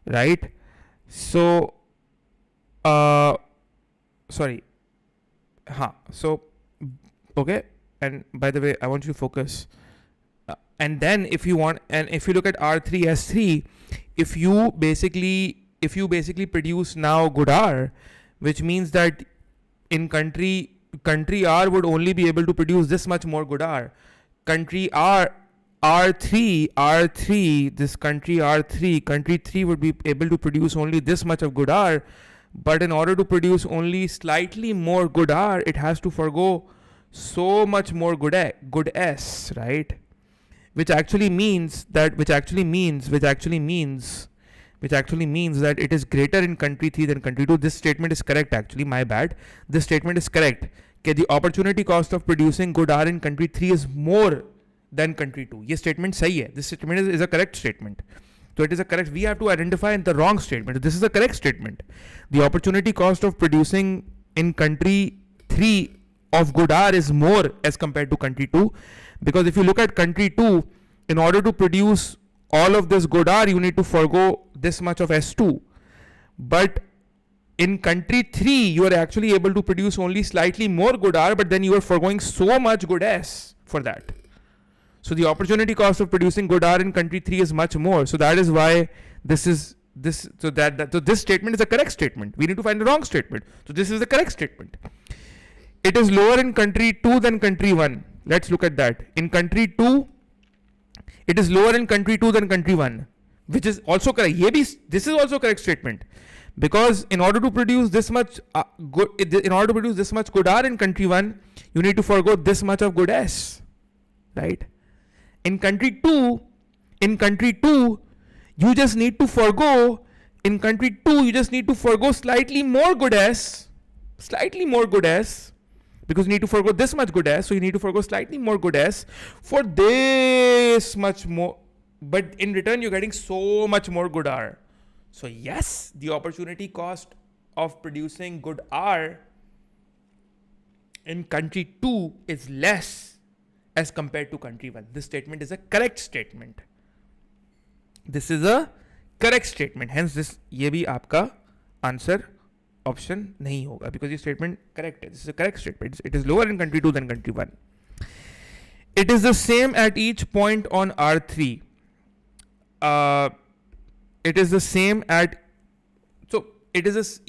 right? So okay, and by the way, I want you to focus. And then if you look at R3 S3, if you basically produce now good R, which means that in country R would only be able to produce this much more good R. Country R3, this country R3 would be able to produce only this much of good R, but in order to produce only slightly more good R, it has to forgo so much more good S, right? Which actually means that it is greater in country 3 than country 2. This statement is correct, actually, my bad. This statement is correct. Okay, the opportunity cost of producing good R in country 3 is more than country 2. This statement sahi hai. This statement is a correct statement. So it is a correct. We have to identify the wrong statement. This is a correct statement. The opportunity cost of producing in country 3 of good R is more as compared to country 2, because if you look at country 2, in order to produce all of this good R, you need to forgo this much of S2. But in country 3, you are actually able to produce only slightly more good R, but then you are foregoing so much good S for that. So the opportunity cost of producing good R in country 3 is much more. So that is why this statement is a correct statement. We need to find the wrong statement. So this is the correct statement. It is lower in country 2 than country 1. Let's look at that. In country 2, it is lower in country 2 than country 1, which is also correct. This is also correct statement, because in order to produce this much good R in country 1, you need to forego this much of good S, right? In country 2, you just need to forego slightly more good S, because you need to forego this much good S, so you need to forego slightly more good S for this much more, but in return you're getting so much more good R. So yes, the opportunity cost of producing good R in country 2 is less as compared to country 1. This statement is a correct statement. This is a correct statement. Hence this ये भी आपका answer option नहीं होगा, because this statement correct है. This is a correct statement. It is lower in country 2 than country 1. It is the same at each point on R3. It is the same at, so it is this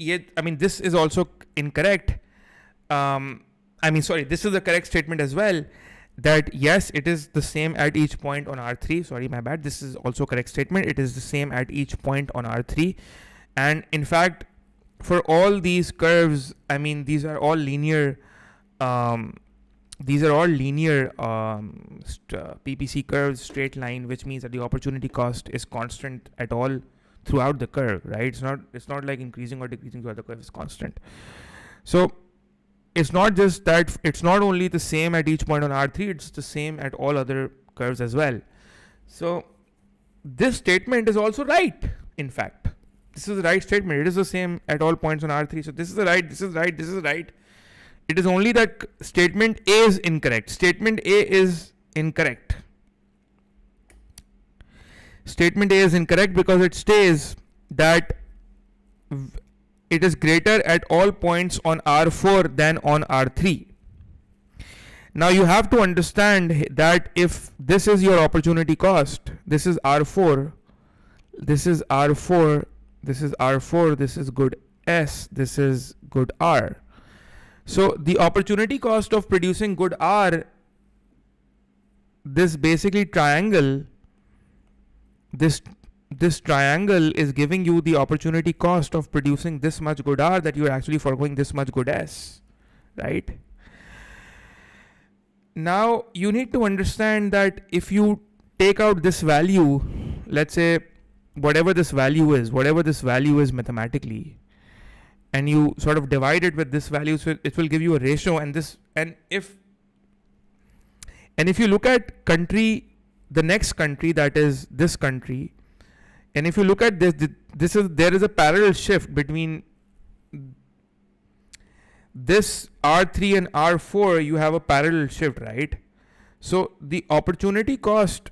is also incorrect. This is the correct statement as well, that yes, it is the same at each point on R3. Sorry, my bad. This is also correct statement. It is the same at each point on R3. And in fact, for all these curves, these are all linear. PPC curves, straight line, which means that the opportunity cost is constant at all throughout the curve, right? It's not like increasing or decreasing throughout the curve. It's constant. So it's not just that, it's not only the same at each point on R3, it's the same at all other curves as well. So this statement is also right. In fact, this is the right statement. It is the same at all points on R3. So this is the right, this is right, this is right. It is only that statement A is incorrect. Statement A is incorrect. Statement A is incorrect because it states that it is greater at all points on R4 than on R3. Now you have to understand that if this is your opportunity cost, this is R4, this is R4, this is R4, this is good S, this is good R. So the opportunity cost of producing good R, this basically triangle, this triangle is giving you the opportunity cost of producing this much good R, that you're actually foregoing this much good S, right? Now you need to understand that if you take out this value, let's say whatever this value is mathematically, and you sort of divide it with this value, so it will give you a ratio. And if you look at country, the next country, that is this country, and if you look at there is a parallel shift between this R3 and R4. You have a parallel shift, right? So the opportunity cost,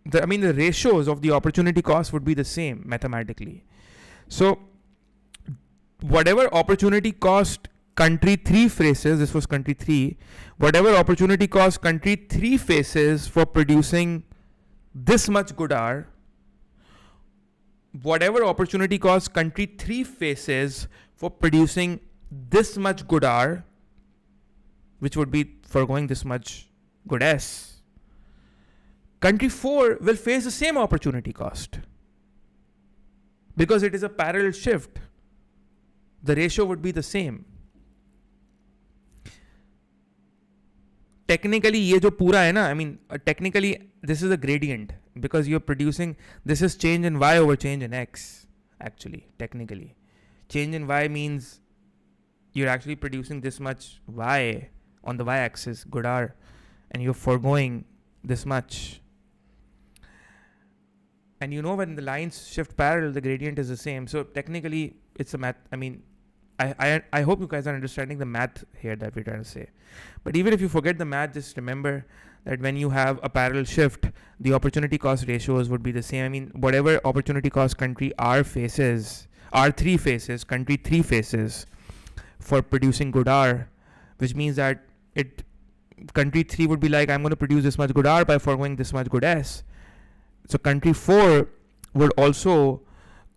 the ratios of the opportunity cost would be the same mathematically. So whatever opportunity cost country 3 faces, this was country 3, whatever opportunity cost country 3 faces for producing this much good R, whatever opportunity cost country 3 faces for producing this much good R, which would be foregoing this much good S, country 4 will face the same opportunity cost, because it is a parallel shift. The ratio would be the same. Technically ये जो पूरा है ना, technically this is a gradient, because you're producing, this is change in Y over change in X. Actually, technically change in Y means you're actually producing this much Y on the Y axis, good R, and you're foregoing this much. And when the lines shift parallel, the gradient is the same. So technically it's a math, I hope you guys are understanding the math here that we're trying to say. But even if you forget the math, just remember that when you have a parallel shift, the opportunity cost ratios would be the same. I mean, whatever opportunity cost country R3 faces, country 3 faces for producing good R, which means that country 3 would be like, I'm going to produce this much good R by foregoing this much good S. So country 4 would also,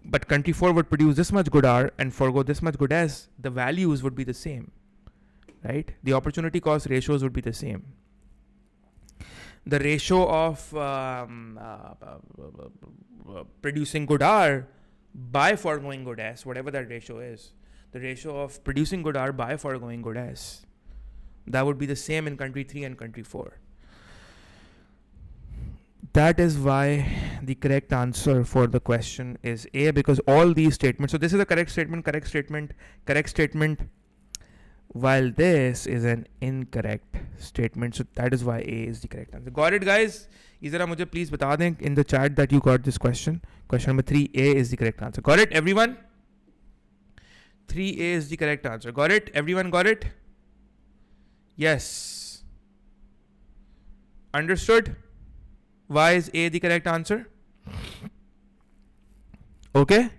but country 4 would produce this much good R and forego this much good S. The values would be the same, right? The opportunity cost ratios would be the same. The ratio of producing good R by foregoing good S, whatever that ratio is, the ratio of producing good R by foregoing good S, that would be the same in country 3 and country 4. That is why the correct answer for the question is A, because all these statements, so this is a correct statement, while this is an incorrect statement. So that is why A is the correct answer. Got it, guys? Izara mujhe please bata dein in the chat that you got this question. Question number 3, A is the correct answer. Got it, everyone? 3A is the correct answer. Got it? Everyone got it? Yes. Understood? Why is A the correct answer? Okay.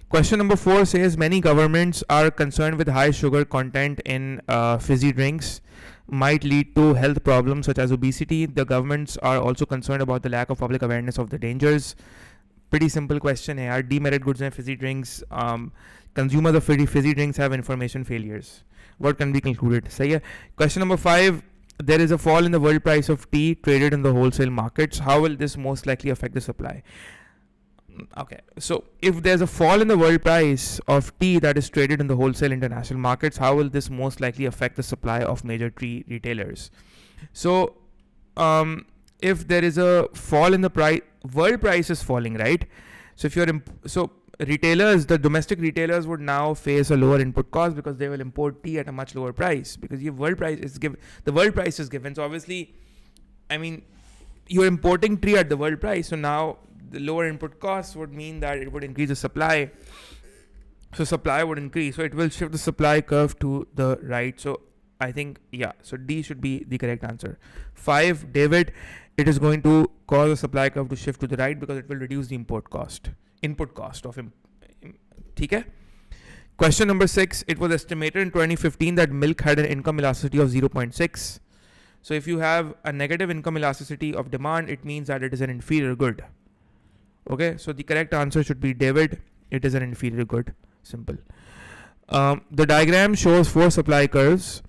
Question number 4 says many governments are concerned with high sugar content in fizzy drinks might lead to health problems such as obesity. The governments are also concerned about the lack of public awareness of the dangers. Pretty simple question here. Demerit goods and fizzy drinks. Consumers of fizzy drinks have information failures. What can be concluded? Say, question number 5. There is a fall in the world price of tea traded in the wholesale markets. How will this most likely affect the supply? Okay, so if there's a fall in the world price of tea that is traded in the wholesale international markets, how will this most likely affect the supply of major tea retailers? So, if there is a fall in the price, world price is falling, right? So if you're retailers, the domestic retailers would now face a lower input cost because they will import tea at a much lower price because the world price is given. So obviously, I mean, you're importing tea at the world price. So now the lower input costs would mean that it would increase the supply. So supply would increase. So it will shift the supply curve to the right. So I think, yeah, so D should be the correct answer. 5, David, it is going to cause the supply curve to shift to the right because it will reduce the input cost of okay. Question number 6, it was estimated in 2015 that milk had an income elasticity of 0.6. So if you have a negative income elasticity of demand, it means that it is an inferior good. Okay, so the correct answer should be David, it is an inferior good. Simple. The diagram shows 4 supply curves.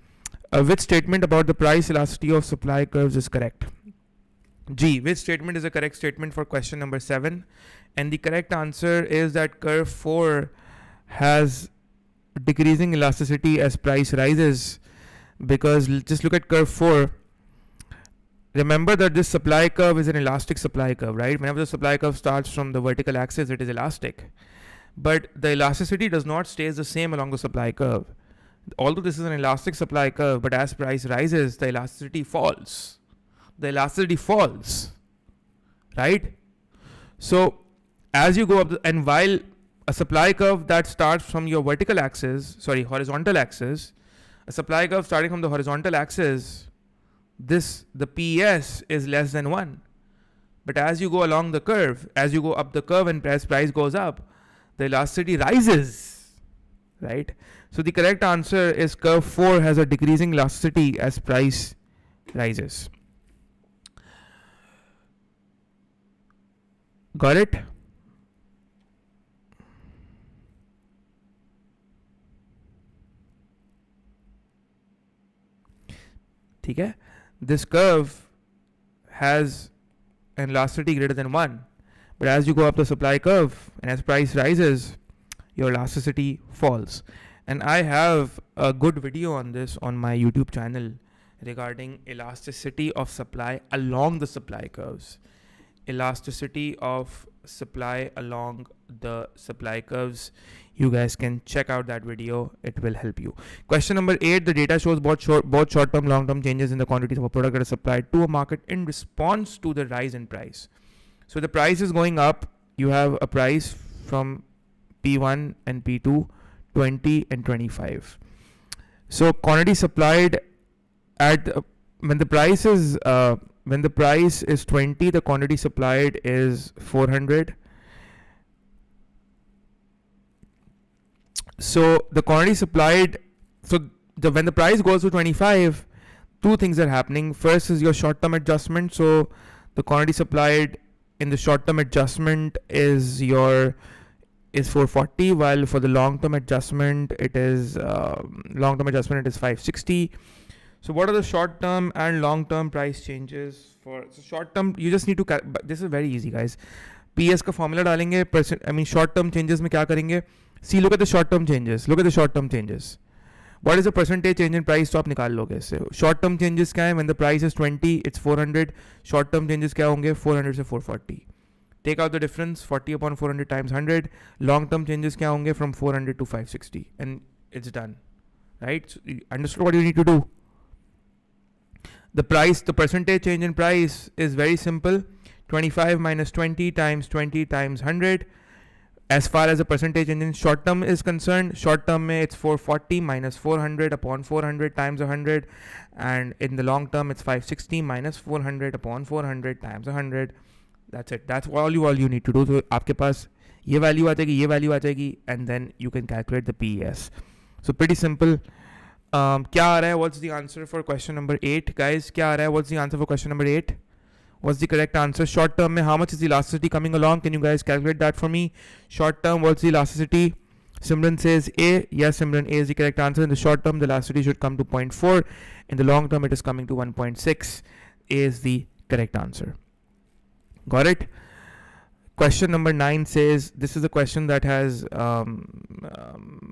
Which statement about the price elasticity of supply curves is correct? G, which statement is a correct statement for question number 7? And the correct answer is that curve 4 has decreasing elasticity as price rises, because just look at curve 4. Remember that this supply curve is an elastic supply curve, right? Whenever the supply curve starts from the vertical axis, it is elastic. But the elasticity does not stay the same along the supply curve. Although this is an elastic supply curve, but as price rises, the elasticity falls. Right? So as you go up, and while a supply curve that starts from your horizontal axis, a supply curve starting from the horizontal axis, the PS is less than 1. But as you go along the curve, as you go up the curve and as price goes up, the elasticity rises, right? So the correct answer is curve 4 has a decreasing elasticity as price rises. Got it? Okay? This curve has an elasticity greater than 1. But as you go up the supply curve and as price rises, your elasticity falls. And I have a good video on this on my YouTube channel regarding elasticity of supply along the supply curves. Elasticity of supply along the supply curves. You guys can check out that video. It will help you. Question number 8. The data shows both short-term, long-term changes in the quantities of a product that is supplied to a market in response to the rise in price. So the price is going up. You have a price from P1 and P2, 20 and 25. So quantity supplied at when the price is 20, the quantity supplied is 400. So the quantity supplied, when the price goes to 25, two things are happening. First is your short-term adjustment. So the quantity supplied in the short-term adjustment is 440, while for the long-term adjustment it is 560. So what are the short-term and long-term price changes for short-term? You just need to, this is very easy, guys. PS का formula डालेंगे, short-term changes में क्या करेंगे? See, look at the short-term changes. What is the percentage change in price? तो आप निकाल लोगे इससे. Short-term changes क्या है? When the price is 20, it's 400. Short-term changes क्या होंगे? 400 से 440. Take out the difference, 40 upon 400 times 100. Long-term changes क्या होंगे? From 400 to 560. And it's done. Right? So you understood what you need to do? The percentage change in price is very simple. 25 minus 20 times 100. As far as the percentage change in short term is concerned, short term it's 440 minus 400 upon 400 times 100, and in the long term it's 560 minus 400 upon 400 times 100. That's it. That's all you need to do. So आपके पास ये value आ जाएगी, and then you can calculate the PES. So pretty simple. क्या आ रहा है? What's the answer for question number 8, guys? क्या आ रहा है? What's the answer for question number 8? What's the correct answer? Short term, how much is the elasticity coming along? Can you guys calculate that for me? Short term, what's the elasticity? Simran says A. Yes, Simran, A is the correct answer. In the short term, the elasticity should come to 0.4. In the long term, it is coming to 1.6. A is the correct answer. Got it? Question number 9 says, this is a question that has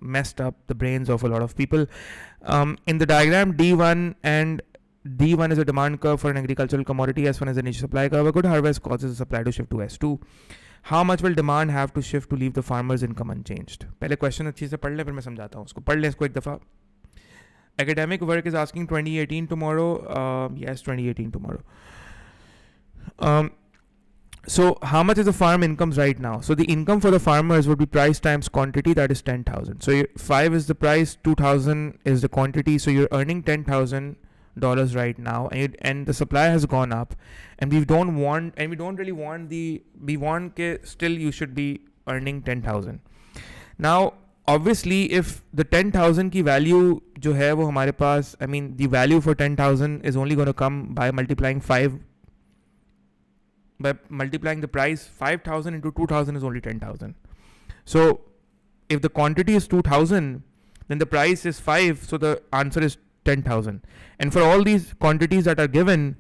messed up the brains of a lot of people. In the diagram, D1 is a demand curve for an agricultural commodity. S1 is an initial supply curve. A good harvest causes the supply to shift to S2. How much will demand have to shift to leave the farmer's income unchanged? पहले question अच्छी से पढ़ ले, फिर मैं समझाता हूँ उसको. पढ़ ले इसको एक दफ़ा. Academic work is asking 2018 tomorrow. Yes, 2018 tomorrow. So how much is the farm incomes right now? So the income for the farmers would be price times quantity, that is 10,000. So 5 is the price, 2,000 is the quantity. So you're earning $10,000 right now, and the supply has gone up, and we want still you should be earning 10,000. Now obviously if the 10,000 की value जो है वो हमारे पास, the value for 10,000 is only going to come by multiplying the price. 5,000 into 2,000 is only 10,000. So if the quantity is 2,000, then the price is 5, so the answer is 10,000. And for all these quantities that are given,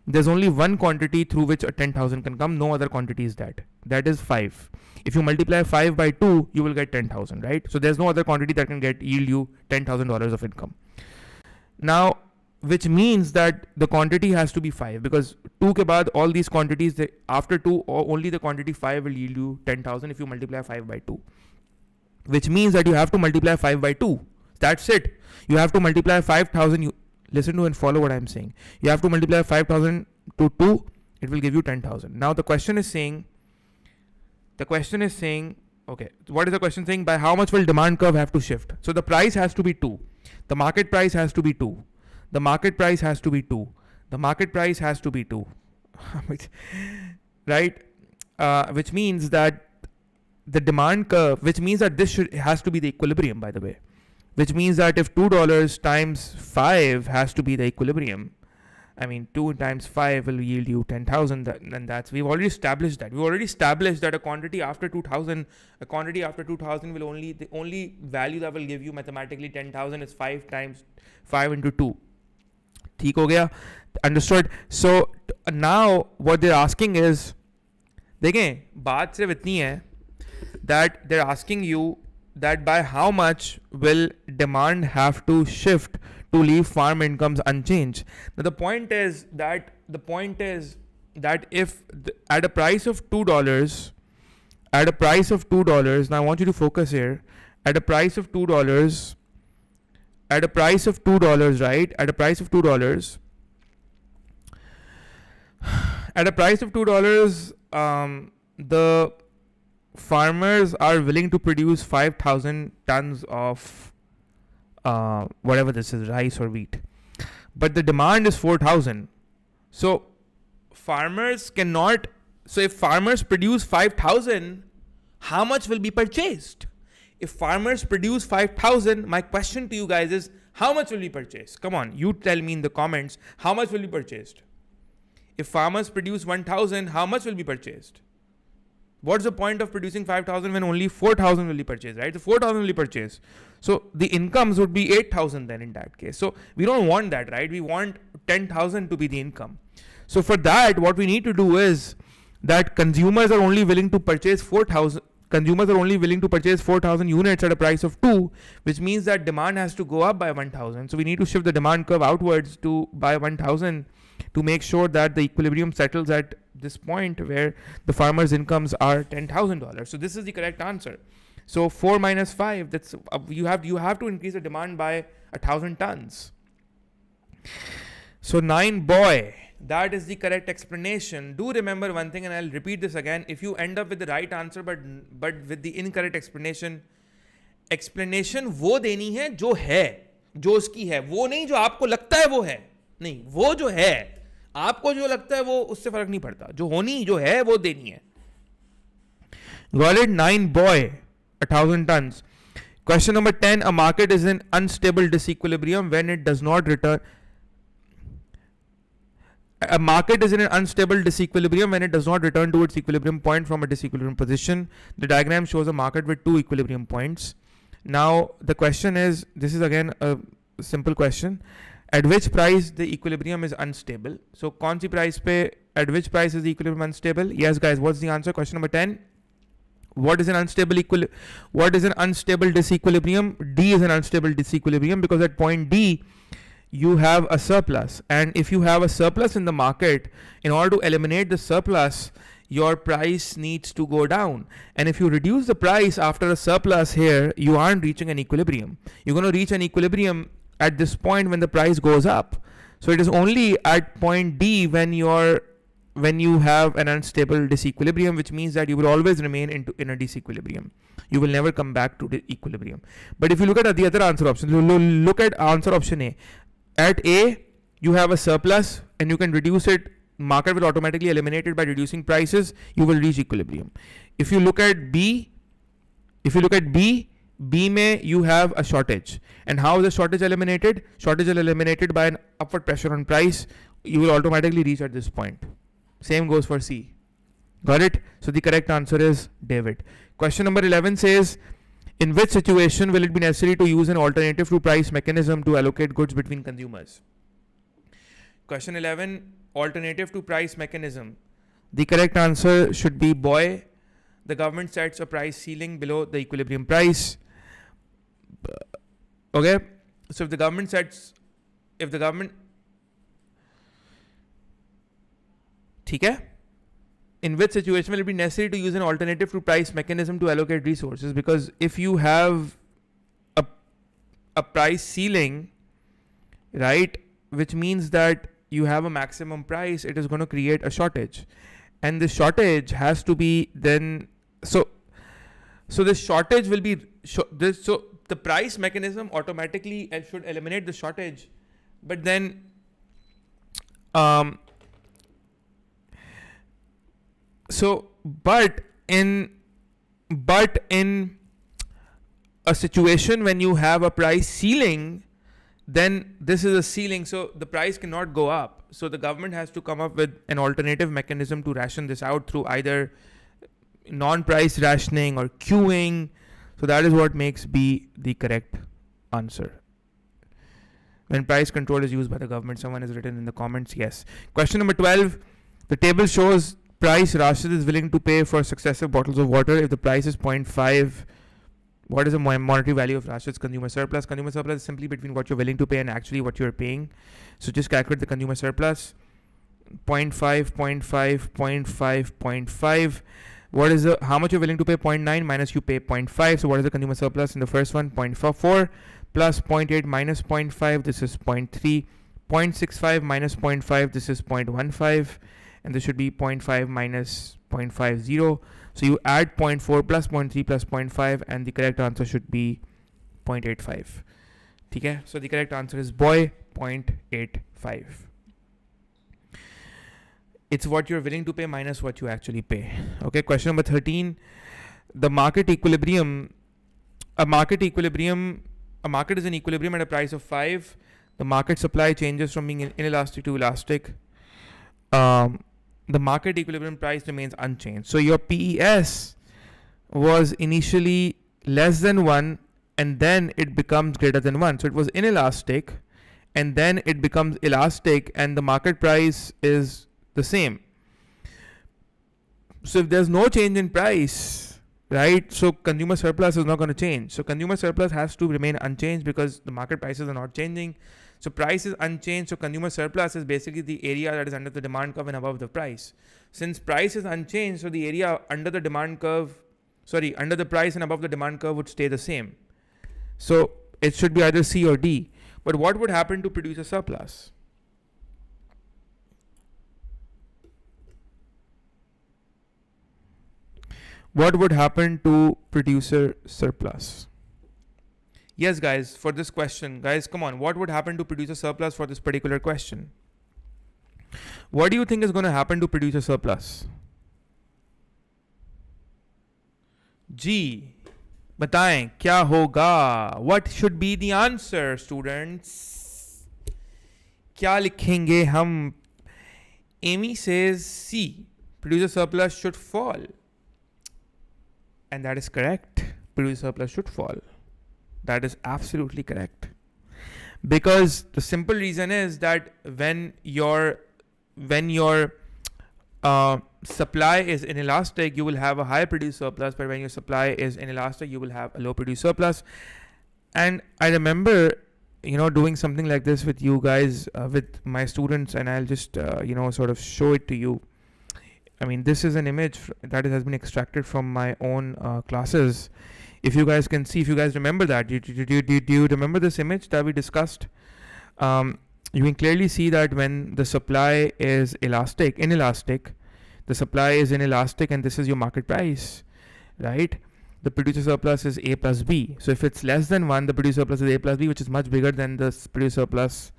there's only one quantity through which a 10,000 can come. No other quantity is that is 5. If you multiply 5 by 2, you will get 10,000, right? So there's no other quantity that can yield you $10,000 of income. Now, which means that the quantity has to be 5, because 2 ke baad all these quantities, after 2 only the quantity 5 will yield you 10,000 if you multiply 5 by 2, which means that you have to multiply 5 by 2. That's it. You have to multiply 5,000. You listen to and follow what I'm saying. You have to multiply 5,000 to 2. It will give you 10,000. Now the question is saying, okay, what is the question saying? By how much will demand curve have to shift? So the price has to be 2. The market price has to be 2. The market price has to be 2. The market price has to be 2. Right? Which means that the demand curve, which means that this has to be the equilibrium, by the way. Which means that if $2 times 5 has to be the equilibrium, 2 times 5 will yield you 10,000. And we've already established that. We've already established that a quantity after 2,000 will the only value that will give you mathematically 10,000 is 5 times 5 into 2. ठीक हो गया? Understood? So now what they're asking is, देखें, बात सिर्फ इतनी है that they're asking you that by how much will demand have to shift to leave farm incomes unchanged. Now the point is that if at a price of $2, now I want you to focus here, at a price of $2, right? At a price of $2, farmers are willing to produce 5,000 tons of whatever this is, rice or wheat, but the demand is 4,000. So farmers cannot. So if farmers produce 5,000, how much will be purchased? If farmers produce 5,000, my question to you guys is, how much will be purchased? Come on, you tell me in the comments, how much will be purchased? If farmers produce 1,000, how much will be purchased? What's the point of producing 5,000 when only 4,000 will be purchased, right? The 4,000 will be purchased. So the incomes would be 8,000 then in that case. So we don't want that, right? We want 10,000 to be the income. So for that, what we need to do is that consumers are only willing to purchase 4,000. Consumers are only willing to purchase 4,000 units at a price of 2, which means that demand has to go up by 1,000. So we need to shift the demand curve outwards to by 1,000 to make sure that the equilibrium settles at this point where the farmers' incomes are $10,000. So this is the correct answer. So 4 minus 5, that's you have to increase the demand by 1,000 tons. So 9, boy, that is the correct explanation. Do remember one thing, and I'll repeat this again. If you end up with the right answer but with the incorrect explanation वो देनी है जो है, जो उसकी है, वो नहीं जो आपको लगता है वो है, नहीं, वो जो है, आपको जो लगता है वो उससे फर्क नहीं पड़ता, जो होनी जो है वो देनी है. Got it? 9, boy, 1,000 tons. Question number 10, a market is in unstable disequilibrium when it does not return. A market is in an unstable disequilibrium when it does not return to its equilibrium point from a disequilibrium position. The diagram shows a market with 2 equilibrium points. Now the question is, this is again a simple question. At which price the equilibrium is unstable? So kaun si price pe, at which price is the equilibrium unstable? Yes guys, what's the answer? Question number 10. What is an unstable disequilibrium? D is an unstable disequilibrium because at point D you have a surplus, and if you have a surplus in the market, in order to eliminate the surplus, your price needs to go down. And if you reduce the price after a surplus here, you aren't reaching an equilibrium. You're going to reach an equilibrium at this point when the price goes up. So it is only at point D when you have an unstable disequilibrium, which means that you will always remain in a disequilibrium. You will never come back to the equilibrium. But if you look at the other answer option, look at answer option A. At A, you have a surplus and you can reduce it. Market will automatically eliminate it by reducing prices. You will reach equilibrium. If you look at B, B mein you have a shortage. And how is the shortage eliminated? Shortage is eliminated by an upward pressure on price. You will automatically reach at this point. Same goes for C. Got it? So the correct answer is David. Question number 11 says, in which situation will it be necessary to use an alternative to price mechanism to allocate goods between consumers? Question 11, alternative to price mechanism. The correct answer should be boy. The government sets a price ceiling below the equilibrium price. Okay. So if the government ठीक है? In which situation will it be necessary to use an alternative to price mechanism to allocate resources? Because if you have a price ceiling, right, which means that you have a maximum price, it is going to create a shortage, and the shortage has to be then so this shortage will be so the price mechanism automatically should eliminate the shortage, but then but in a situation when you have a price ceiling, then this is a ceiling, so the price cannot go up. So the government has to come up with an alternative mechanism to ration this out through either non-price rationing or queuing. So that is what makes B the correct answer. When price control is used by the government, someone has written in the comments, yes. Question number 12, the table shows price Rashid is willing to pay for successive bottles of water if the price is 0.5. What is the monetary value of Rashid's consumer surplus? Consumer surplus is simply between what you're willing to pay and actually what you're paying. So just calculate the consumer surplus. 0.5, 0.5, 0.5, 0.5. What is the, how much you're willing to pay? 0.9 minus you pay 0.5. So what is the consumer surplus in the first one? 0.44 plus 0.8 minus 0.5. This is 0.3. 0.65 minus 0.5. This is 0.15. and this should be 0.5 minus 0.50. So you add 0.4 plus 0.3 plus 0.5, and the correct answer should be 0.85. Okay, so the correct answer is boy 0.85. It's what you're willing to pay minus what you actually pay. Okay, question number 13. The market equilibrium. A market is in equilibrium at a price of 5. The market supply changes from being inelastic to elastic. The market equilibrium price remains unchanged. So your PES was initially less than 1, and then it becomes greater than 1. So it was inelastic, and then it becomes elastic, and the market price is the same. So if there's no change in price, right, so consumer surplus is not going to change. So consumer surplus has to remain unchanged because the market prices are not changing. So price is unchanged, so consumer surplus is basically the area that is under the demand curve and above the price. Since price is unchanged, so the area under the demand curve, under the price and above the demand curve would stay the same. So it should be either C or D. But what would happen to producer surplus? What would happen to producer surplus? Yes, guys, for this question, guys, come on. What would happen to producer surplus for this particular question? What do you think is going to happen to producer surplus? G. बताएं क्या होगा? What should be the answer, students? क्या लिखेंगे हम? Amy says C. Producer surplus should fall. And that is correct. Producer surplus should fall. That is absolutely correct. Because the simple reason is that when your supply is inelastic, you will have a high producer surplus, but when your supply is inelastic, you will have a low producer surplus. And I remember, doing something like this with you guys, with my students, and I'll just, sort of show it to you. I mean, this is an image that has been extracted from my own classes. If you guys can see, if you guys remember that, do you remember this image that we discussed? You can clearly see that when the supply is inelastic, the supply is inelastic, and this is your market price, right? The producer surplus is A plus B. So if it's less than 1, the producer surplus is A plus B, which is much bigger than the producer surplus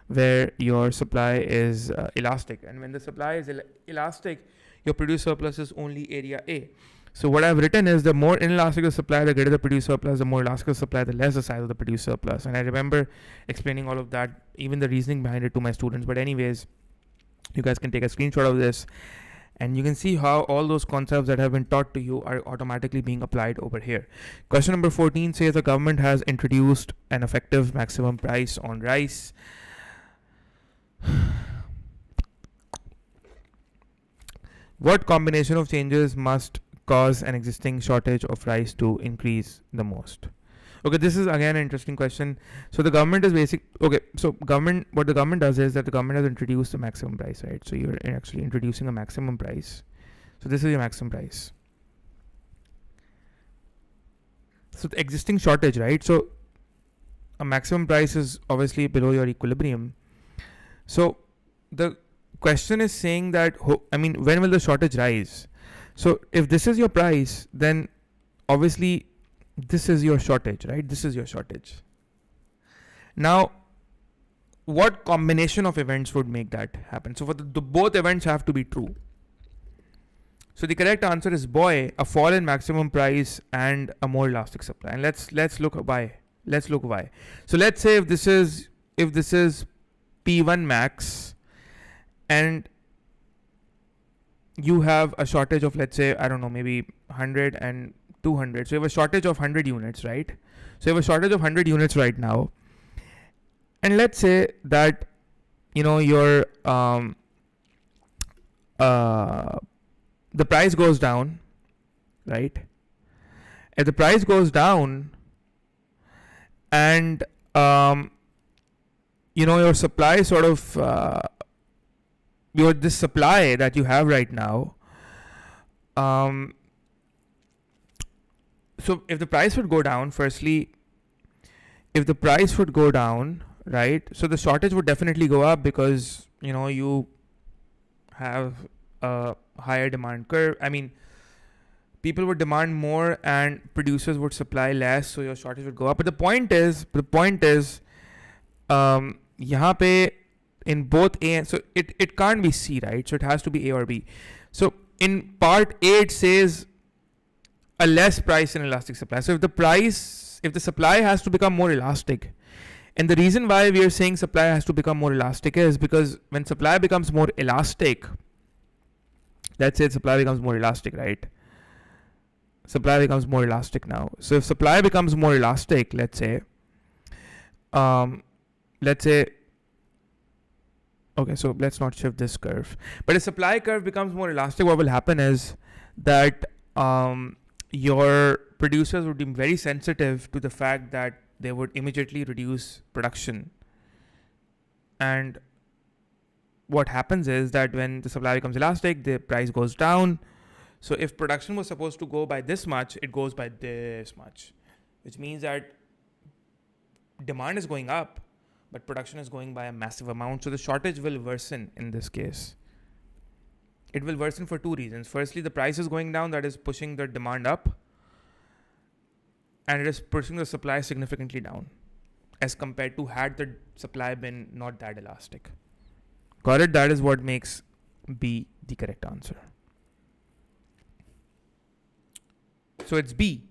where your supply is elastic. And when the supply is elastic, your producer surplus is only area A. So what I've written is the more inelastic the supply, the greater the producer surplus, the more elastic the supply, the less the size of the producer surplus. And I remember explaining all of that, even the reasoning behind it to my students. But anyways, you guys can take a screenshot of this, and you can see how all those concepts that have been taught to you are automatically being applied over here. Question number 14 says the government has introduced an effective maximum price on rice. What combination of changes must cause an existing shortage of rice to increase the most? Okay, this is again an interesting question. So the government is what the government does is that the government has introduced a maximum price, right? So you're actually introducing a maximum price. So this is your maximum price. So the existing shortage, right? So a maximum price is obviously below your equilibrium. So the question is saying that, when will the shortage rise? So if this is your price, then obviously this is your shortage, right? This is your shortage. Now, what combination of events would make that happen? So for the both events have to be true. So the correct answer is boy, a fall in maximum price and a more elastic supply. And let's look why. So let's say if this is P1 max, and you have a shortage of, let's say, I don't know, maybe 100 and 200. So you have a shortage of 100 units, right? So you have a shortage of 100 units right now. And let's say that, your the price goes down, right? If the price goes down and, your supply sort of, this supply that you have right now, so if the price would go down, right, so the shortage would definitely go up because, you have a higher demand curve. I mean, people would demand more and producers would supply less, so your shortage would go up. But the point is, यहाँ पे in both A and so it can't be C, right? So it has to be A or B. So in part A it says a less price and elastic supply. So if the supply has to become more elastic, and the reason why we are saying supply has to become more elastic is because when supply becomes more elastic, let's say supply becomes more elastic, right? Supply becomes more elastic now. So if supply becomes more elastic, let's say, okay, so let's not shift this curve. But if supply curve becomes more elastic, what will happen is that your producers would be very sensitive to the fact that they would immediately reduce production. And what happens is that when the supply becomes elastic, the price goes down. So if production was supposed to go by this much, it goes by this much, which means that demand is going up, but production is going by a massive amount. So the shortage will worsen in this case. It will worsen for two reasons. Firstly, the price is going down, that is pushing the demand up, and it is pushing the supply significantly down as compared to had the supply been not that elastic. Got it? That is what makes B the correct answer. So it's B.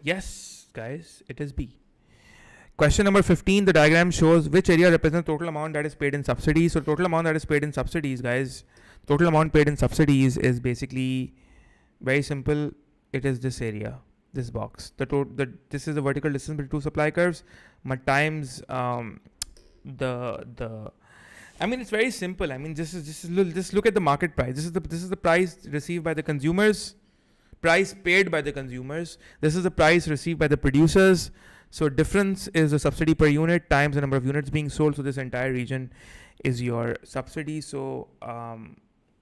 Yes, guys, it is B. Question number 15, the diagram shows which area represents total amount that is paid in subsidies. So total amount that is paid in subsidies, guys, total amount paid in subsidies is basically very simple. It is this area, this box. This is the vertical distance between two supply curves, times I mean, it's very simple. I mean, just look at the market price. This is the price received by the consumers, price paid by the consumers. This is the price received by the producers. So difference is the subsidy per unit times the number of units being sold. So this entire region is your subsidy. So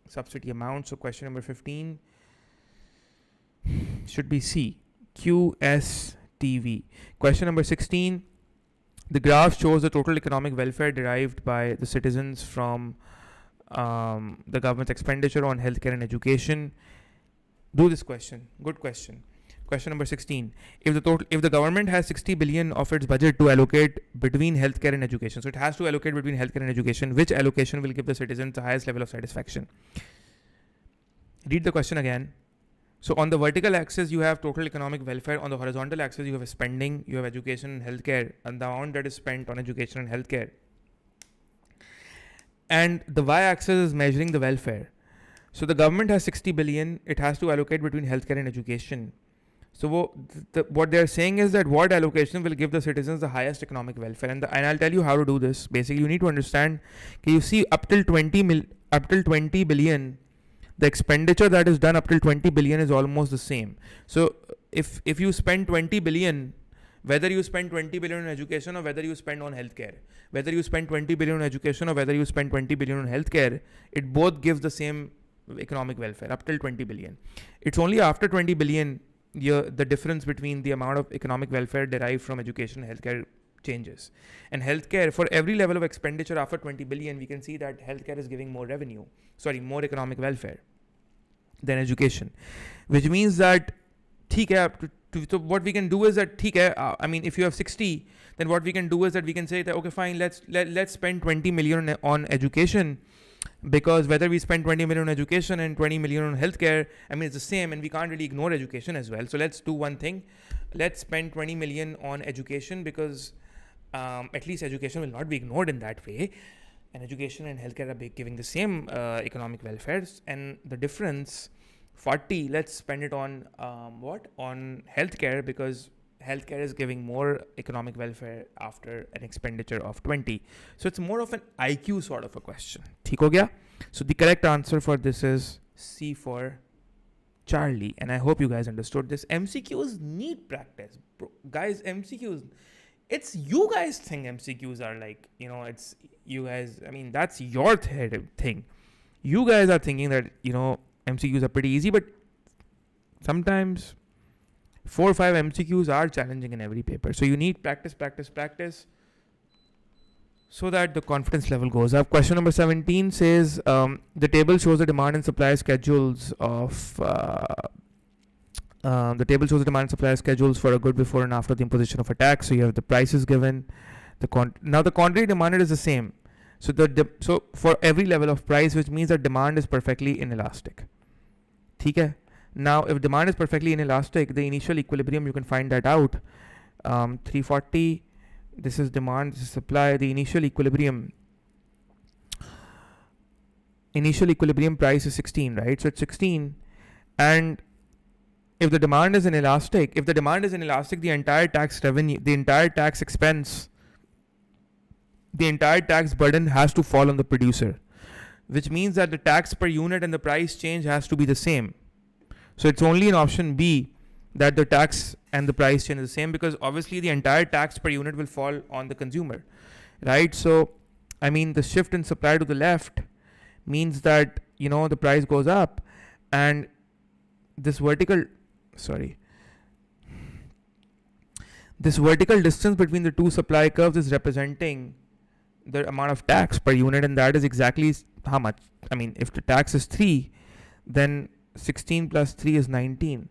subsidy amount. So question number 15 should be C, QSTV. Question number 16, the graph shows the total economic welfare derived by the citizens from the government's expenditure on healthcare and education. Do this question. Good question. Question number 16. If the government has 60 billion of its budget to allocate between healthcare and education, so it has to allocate between healthcare and education, which allocation will give the citizens the highest level of satisfaction? Read the question again. So on the vertical axis, you have total economic welfare. On the horizontal axis, you have spending, you have education and healthcare, and the amount that is spent on education and healthcare. And the y-axis is measuring the welfare. So the government has 60 billion. It has to allocate between healthcare and education. So what they're saying is that what allocation will give the citizens the highest economic welfare, and I'll tell you how to do this. Basically, you need to understand. You see, up till 20 billion, the expenditure that is done up till 20 billion is almost the same. So if you spend 20 billion, whether you spend 20 billion on education or whether you spend on healthcare, whether you spend 20 billion on education or whether you spend 20 billion on healthcare, it both gives the same economic welfare up till 20 billion. It's only after 20 billion the difference between the amount of economic welfare derived from education and healthcare changes. And healthcare, for every level of expenditure after 20 billion, we can see that healthcare is giving more economic welfare than education, which means that so what we can do is that I mean, if you have 60, then what we can do is that we can say that okay, fine, let's spend 20 million on education, because whether we spend 20 million on education and 20 million on healthcare, I mean, it's the same, and we can't really ignore education as well. So let's do one thing. Let's spend 20 million on education, because at least education will not be ignored in that way. And education and healthcare are giving the same economic welfare. And the difference, 40, let's spend it on on healthcare, because healthcare is giving more economic welfare after an expenditure of 20. So it's more of an IQ sort of a question. ठीक हो गया? So the correct answer for this is C for Charlie. And I hope you guys understood this. MCQs need practice. Bro, guys, MCQs, it's you guys think MCQs are like, it's you guys, I mean, that's your thing. You guys are thinking that, MCQs are pretty easy, but sometimes 4 or 5 MCQs are challenging in every paper. So you need practice. so that the confidence level goes up. Question number 17 says the table shows the demand and supply schedules of the table shows the demand and supply schedules for a good before and after the imposition of a tax. So you have the prices given. Now the quantity demanded is the same. So so for every level of price, which means that demand is perfectly inelastic. Okay. Now if demand is perfectly inelastic, the initial equilibrium, you can find that out. 340. This is demand, this is supply. The initial equilibrium price is 16, right? So it's 16, and if the demand is inelastic, the entire tax revenue, the entire tax expense, the entire tax burden has to fall on the producer, which means that the tax per unit and the price change has to be the same. So it's only in option B that the tax and the price change is the same, because obviously the entire tax per unit will fall on the consumer, right? So, I mean, the shift in supply to the left means that, you know, the price goes up, and this vertical distance between the two supply curves is representing the amount of tax per unit, and that is exactly how much. I mean, if the tax is 3, then 16 plus 3 is 19.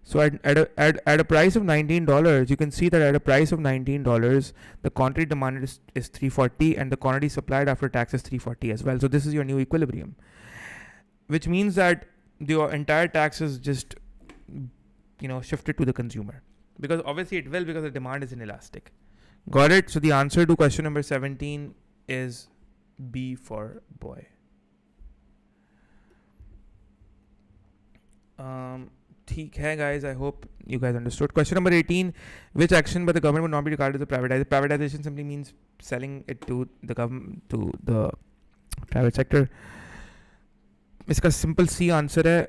So at a price of $19, you can see that at a price of $19, the quantity demanded is 340, and the quantity supplied after tax is 340 as well. So this is your new equilibrium, which means that the entire tax is just, you know, shifted to the consumer, because obviously it will, because the demand is inelastic. Got it? So the answer to question number 17 is B for boy. ठीक है guys, I hope you guys understood. Question number 18, which action by the government would not be regarded as a privatization? Privatization simply means selling it to the government, to the private sector. इसका simple C answer है,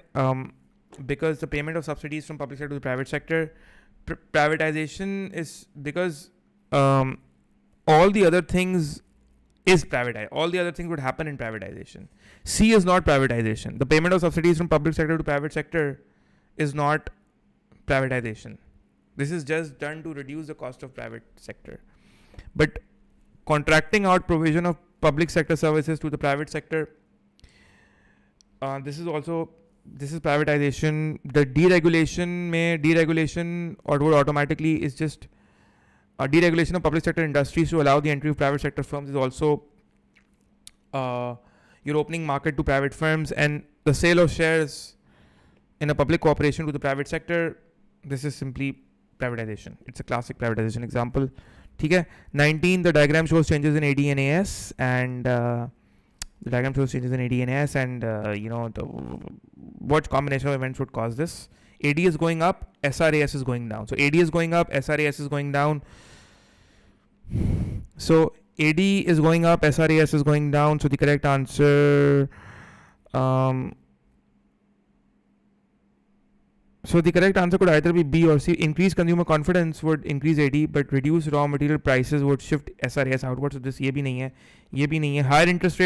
because the payment of subsidies from public sector to the private sector. Privatization is because all the other things is privatized. All the other things would happen in privatization. C is not privatization. The payment of subsidies from public sector to private sector is not privatization. This is just done to reduce the cost of private sector. But contracting out provision of public sector services to the private sector, this is privatization. The deregulation or would automatically is just a deregulation of public sector industries to allow the entry of private sector firms is also you're opening market to private firms, and the sale of shares in a public corporation to the private sector, this is simply privatization. It's a classic privatization example. Okay. 19, the diagram shows changes in AD and AS, and you know, what combination of events would cause this. AD is going up, SRAS is going down. So AD is going up, SRAS is going down. So AD is going up, SRAS is going down. So the correct answer, could either be B or C. Increased consumer confidence would increase AD, but reduce raw material prices would shift SRAS outwards. So this ये भी नहीं है. Higher interest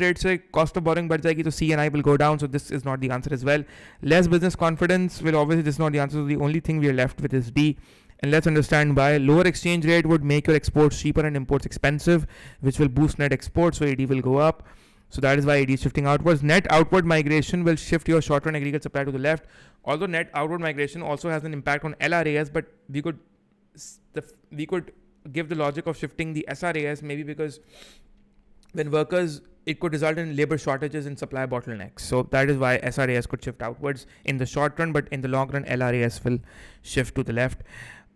rates से cost of borrowing बढ़ जाएगी, so C and I will go down. So this is not the answer as well. Less business confidence will obviously, this is not the answer. So the only thing we are left with is D. And let's understand why. Lower exchange rate would make your exports cheaper and imports expensive, which will boost net exports. So AD will go up. So that is why AD is shifting outwards. Net outward migration will shift your short-run aggregate supply to the left. Although net outward migration also has an impact on LRAS, but we could give the logic of shifting the SRAS, maybe because when workers, it could result in labor shortages and supply bottlenecks. So that is why SRAS could shift outwards in the short run, but in the long run, LRAS will shift to the left.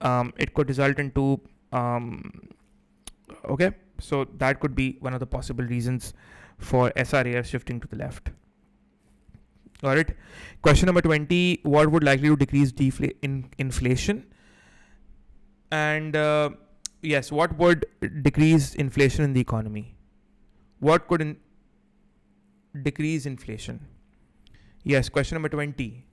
It could result into, okay, so that could be one of the possible reasons for SRAS shifting to the left. All right. Question number 20, what would likely to decrease inflation? And yes, what would decrease inflation in the economy? What could decrease inflation? Yes, question number 20.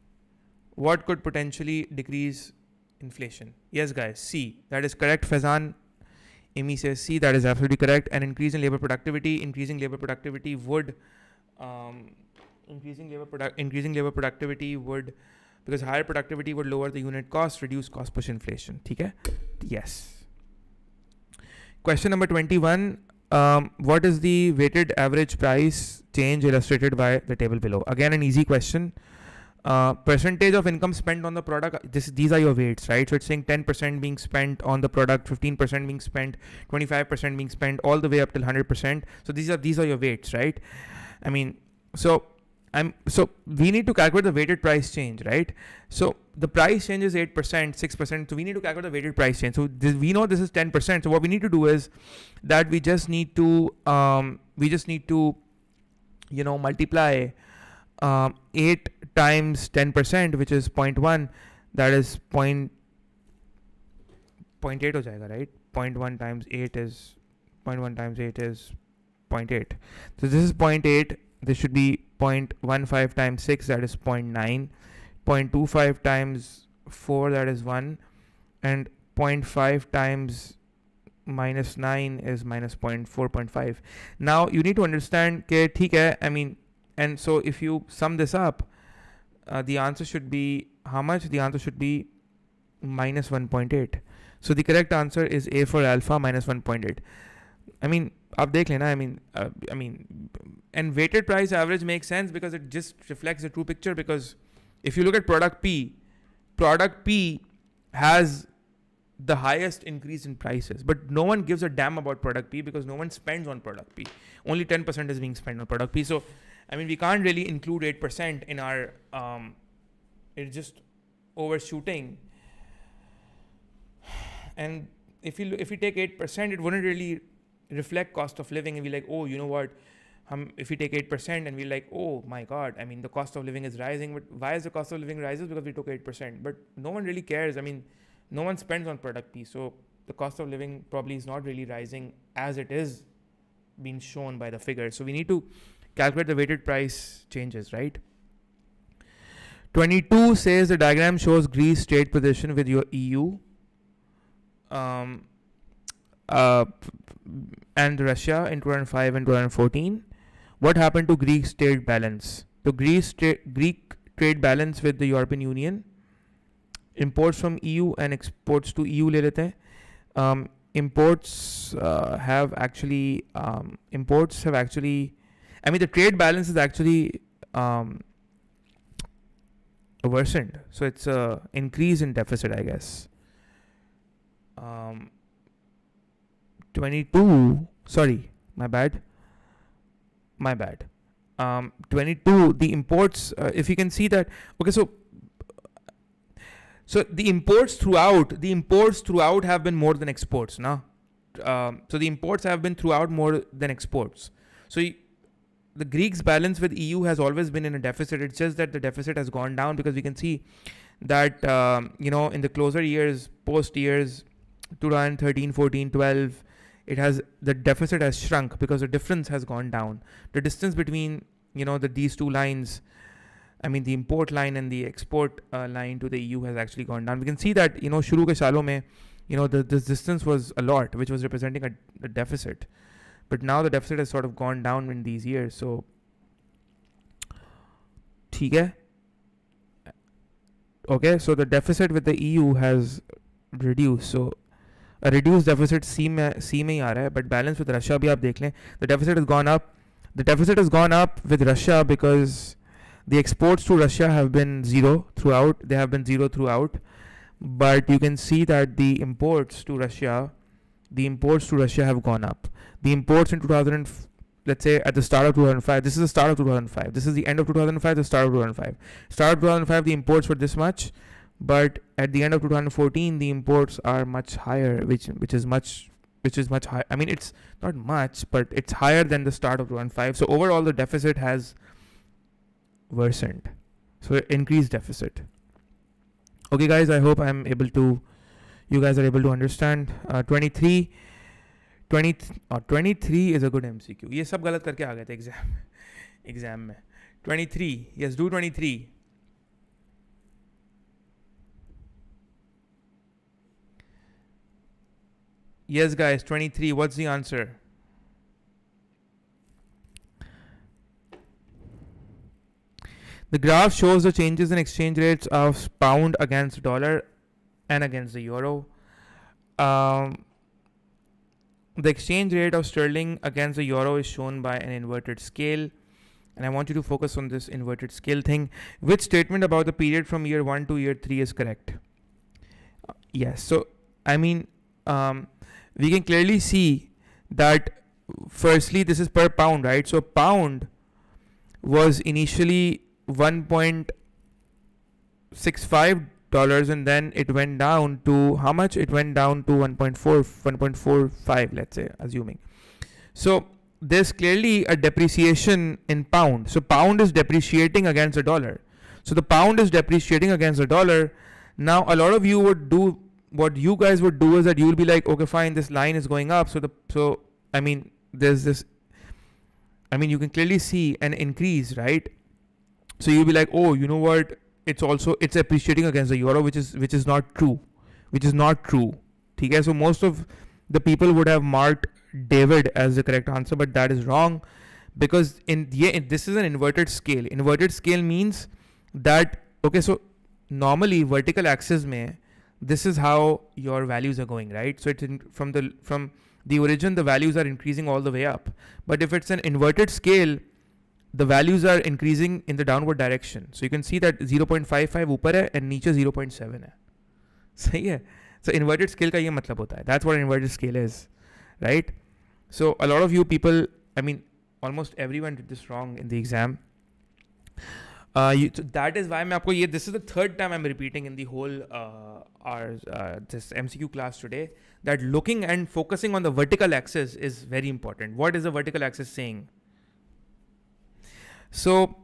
What could potentially decrease inflation? Yes, guys, C. That is correct. Faizan Amy says C. That is absolutely correct. And increase in labor productivity. Increasing labor productivity would because higher productivity would lower the unit cost, reduce cost push inflation. Okay? Yes. Question number 21. What is the weighted average price change illustrated by the table below? Again, an easy question. Percentage of income spent on the product. These are your weights, right? So it's saying 10% being spent on the product, 15% being spent, 25% being spent, all the way up till 100%. So these are your weights, right? I mean, so we need to calculate the weighted price change, right? So the price change is 8%, 6%. So we need to calculate the weighted price change. So we know this is 10%. So what we need to do is that we just need to multiply 8 times 10%, which is 0.1. That is 0.8 हो जाएगा, right? 0.1 times 8 is 0.8. So this is 0.8. This should be 0.15 times 6, that is 0.9. 0.25 times 4, that is 1. And 0.5 times minus 9 is minus 0.4.5. Now you need to understand कि ठीक है, I mean, and so if you sum this up, the answer should be how much? The answer should be minus 1.8. So the correct answer is A for alpha, minus 1.8. I mean, आप देख लेना. I mean, and weighted price average makes sense because it just reflects the true picture. Because if you look at product P has the highest increase in prices, but no one gives a damn about product P because no one spends on product P. Only 10% is being spent on product P. So I mean, we can't really include 8% in our, it's just overshooting. And if you take 8%, it wouldn't really reflect cost of living and be like, oh, you know what, if we take 8% and we're like, oh my God, I mean, the cost of living is rising. But why is the cost of living rises? Because we took 8%. But no one really cares. I mean, no one spends on product P. So the cost of living probably is not really rising as it is being shown by the figure. So we need to calculate the weighted price changes, right? 22 says the diagram shows Greece trade position with your EU and Russia in 2005 and 2014. What happened to Greece's trade balance? The Greek trade balance with the European Union, imports from EU and exports to EU ले लेते हैं. Imports have actually I mean, the trade balance is actually worsened. So it's a increase in deficit, I guess. 22, sorry, my bad. 22, the imports, if you can see that, okay, so the imports throughout have been more than exports, no? So the imports have been throughout more than exports. So the Greeks' balance with EU has always been in a deficit. It's just that the deficit has gone down because we can see that, in the closer years, post years 2013, 14, 12, the deficit has shrunk because the difference has gone down. The distance between, these two lines, I mean, the import line and the export line to the EU has actually gone down. We can see that, shuru ke saalon mein, this distance was a lot, which was representing a deficit. But now the deficit has sort of gone down in these years. So, ठीक है? Okay, so the deficit with the EU has reduced. So, a reduced deficit C में ही आ रहा है, but balance with Russia भी आप देख लें. The deficit has gone up. The deficit has gone up with Russia because the exports to Russia have been zero throughout. They have been zero throughout. But you can see that the imports to Russia have gone up. The imports in let's say at the start of 2005, this is the start of 2005. This is the end of 2005, the start of 2005. Start of 2005, the imports were this much. But at the end of 2014, the imports are much higher, which is much higher. I mean, it's not much, but it's higher than the start of 2005. So overall, the deficit has worsened. So increased deficit. Okay, guys, I hope you guys are able to understand. 23 is a good MCQ. ये सब गलत करके आ गए थे exam में. 23, yes, do 23. Yes, guys, 23. What's the answer? The graph shows the changes in exchange rates of pound against dollar and against the euro. The exchange rate of sterling against the euro is shown by an inverted scale. And I want you to focus on this inverted scale thing. Which statement about the period from year 1 to year 3 is correct? Yes. So, I mean, we can clearly see that firstly, this is per pound, right? So, pound was initially $1.65 and then it went down to how much? It went down to 1.45, let's say, assuming. So, there's clearly a depreciation in pound. So pound is depreciating against the dollar. So the pound is depreciating against the dollar. Now a lot of you would do, what you guys would do is that you will be like, okay, fine, this line is going up. So I mean, there's this, I mean, you can clearly see an increase, right? So you'll be like, oh, you know what? It's appreciating against the euro, which is not true. Okay, so most of the people would have marked David as the correct answer, but that is wrong, because this is an inverted scale. Inverted scale means that, okay, so normally vertical axis mein, this is how your values are going, right? So it's from the origin, the values are increasing all the way up. But if it's an inverted scale, the values are increasing in the downward direction. So you can see that 0.55 ऊपर है and नीचे 0.7 है. सही है? So inverted scale का ये मतलब होता है. That's what an inverted scale is, right? So a lot of you people, I mean, almost everyone did this wrong in the exam. So that is why this is the third time I'm repeating in the whole this MCQ class today, that looking and focusing on the vertical axis is very important. What is the vertical axis saying? So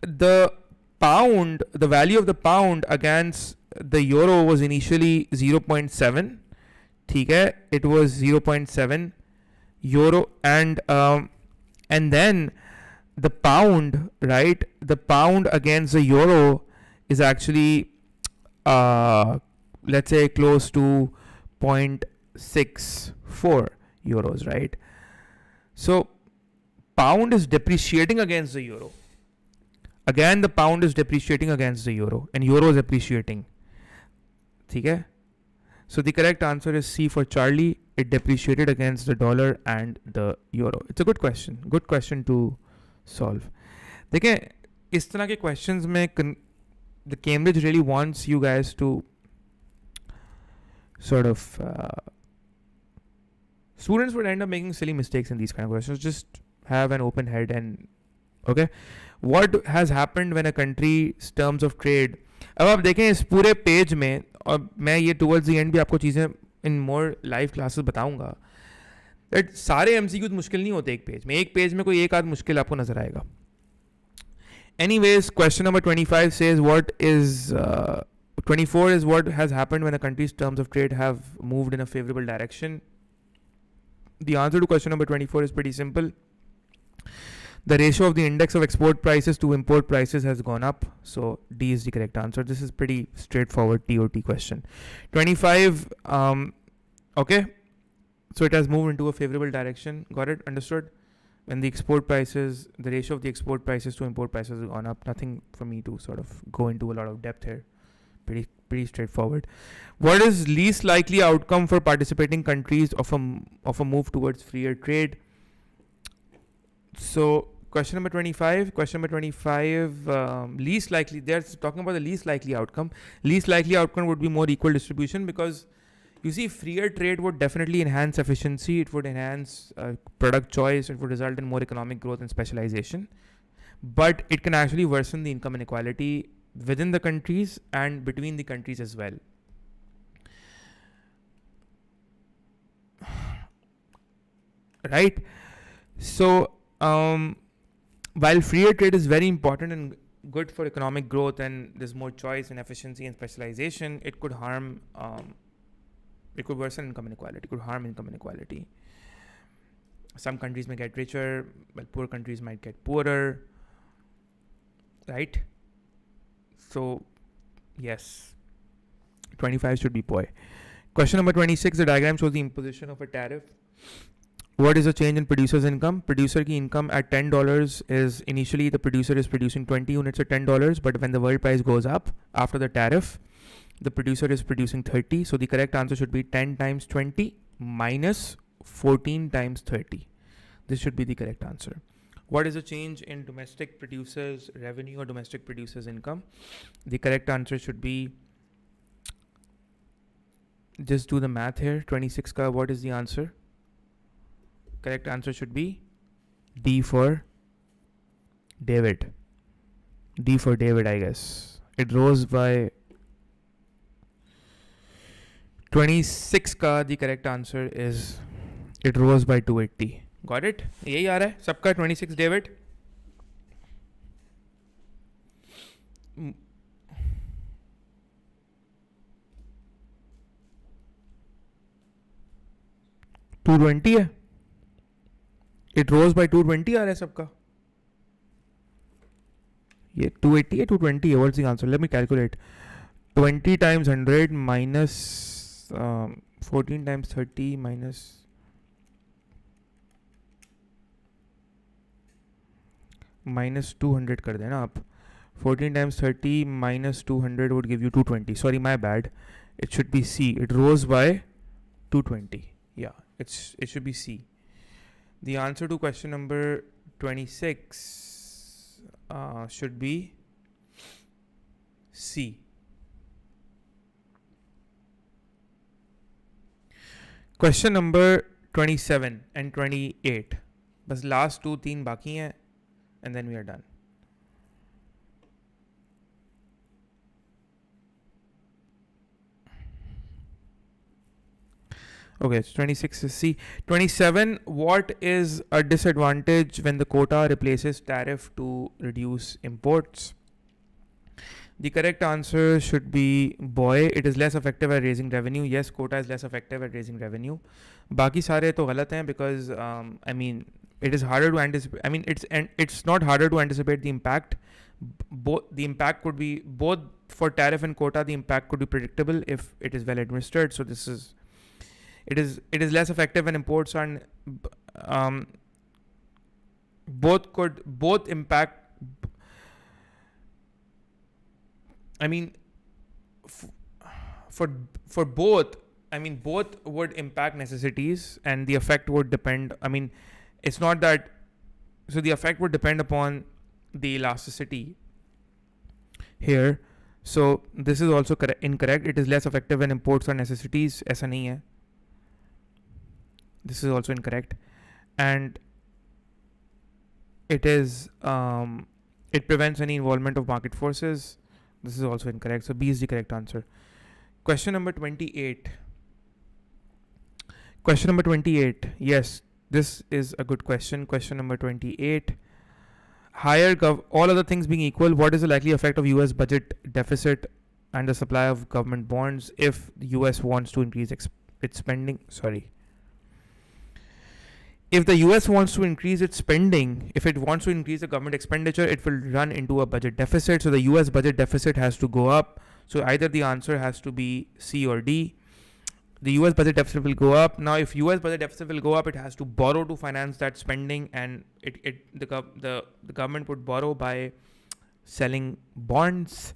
the value of the pound against the euro was initially 0.7. Okay, it was 0.7 euro, and then the pound, right? The pound against the euro is actually let's say close to 0.64 euros, right? So pound is depreciating against the euro. Again, the pound is depreciating against the euro, and euro is appreciating. Okay? So the correct answer is C for Charlie. It depreciated against the dollar and the euro. It's a good question. Good question to solve. देखिए, इस तरह के questions में the Cambridge really wants you guys to sort of students would end up making silly mistakes in these kind of questions. Just have an open head and okay. What has happened when a country's terms of trade? अब आप देखें इस पूरे page में, और मैं ये towards the end भी आपको चीज़ें इन मोर लाइव क्लासेस बताऊंगा, दैट सारे MCQs मुश्किल नहीं होते एक पेज में कोई एक आध मुश्किल आपको नजर आएगा. Anyways, question number 25 says 24 is what has happened when a country's terms of trade have moved in a favorable direction. The answer to question number 24 is pretty simple. The ratio of the index of export prices to import prices has gone up. So D is the correct answer. This is pretty straightforward TOT question. 25, okay. So it has moved into a favorable direction. Got it? Understood? When the export prices, the ratio of the export prices to import prices has gone up. Nothing for me to sort of go into a lot of depth here. Pretty straightforward. What is least likely outcome for participating countries of a move towards freer trade? So question number 25, least likely, they're talking about the least likely outcome. Least likely outcome would be more equal distribution, because you see, freer trade would definitely enhance efficiency. It would enhance product choice. It would result in more economic growth and specialization. But it can actually worsen the income inequality within the countries and between the countries as well. Right? So, while freer trade is very important and good for economic growth and there's more choice and efficiency and specialization, it could harm, it could worsen income inequality, it could harm income inequality. Some countries may get richer, while poor countries might get poorer, right? So, yes, 25 should be boy. Question number 26, the diagram shows the imposition of a tariff. What is the change in producer's income? Producer ki income at $10 is initially the producer is producing 20 units at $10, but when the world price goes up after the tariff, the producer is producing 30. So the correct answer should be 10 times 20 minus 14 times 30. This should be the correct answer. What is the change in domestic producers' revenue or domestic producers' income? The correct answer should be, just do the math here. 26 ka, what is the answer? Correct answer should be D for David. D for David, I guess. It rose by 26 का the correct answer is it rose by 280. Got it? यही आ रहा है सबका 26 David. $220 है. It rose by 220 आ रहा है सबका. ये 280 है 220 है. What's the answer? Let me calculate. 20 times 100 minus 14 times 30 minus 200 कर देना आप. 14 times 30 minus 200 would give you 220. Sorry, my bad. It should be C. It rose by 220. Yeah, it should be C. The answer to question number 26 should be C. Question number 27 and 28. बस last 2-3 बाकी हैं and then we are done. Okay, so 26 is C. 27, what is a disadvantage when the quota replaces tariff to reduce imports? The correct answer should be boy. It is less effective at raising revenue. Yes, quota is less effective at raising revenue. बाकी सारे तो गलत हैं because I mean it is harder to anticipate. I mean it's not harder to anticipate the impact. The impact could be both for tariff and quota. The impact could be predictable if it is well administered. So this is it is less effective when imports are both impact. I mean, for both, I mean, both would impact necessities and the effect would depend. I mean, it's not that, so the effect would depend upon the elasticity here. So this is also incorrect. It is less effective when imports are necessities. ऐसा नहीं है. This is also incorrect. And it is, it prevents any involvement of market forces. This is also incorrect. So B is the correct answer. Question number 28. Question number 28. Yes, this is a good question. Question number 28. All other things being equal, what is the likely effect of US budget deficit and the supply of government bonds if the US wants to increase its spending? Sorry. If the US wants to increase its spending, if it wants to increase the government expenditure, it will run into a budget deficit. So the US budget deficit has to go up. So either the answer has to be C or D. The US budget deficit will go up. Now, if US budget deficit will go up, it has to borrow to finance that spending, and the government would borrow by selling bonds,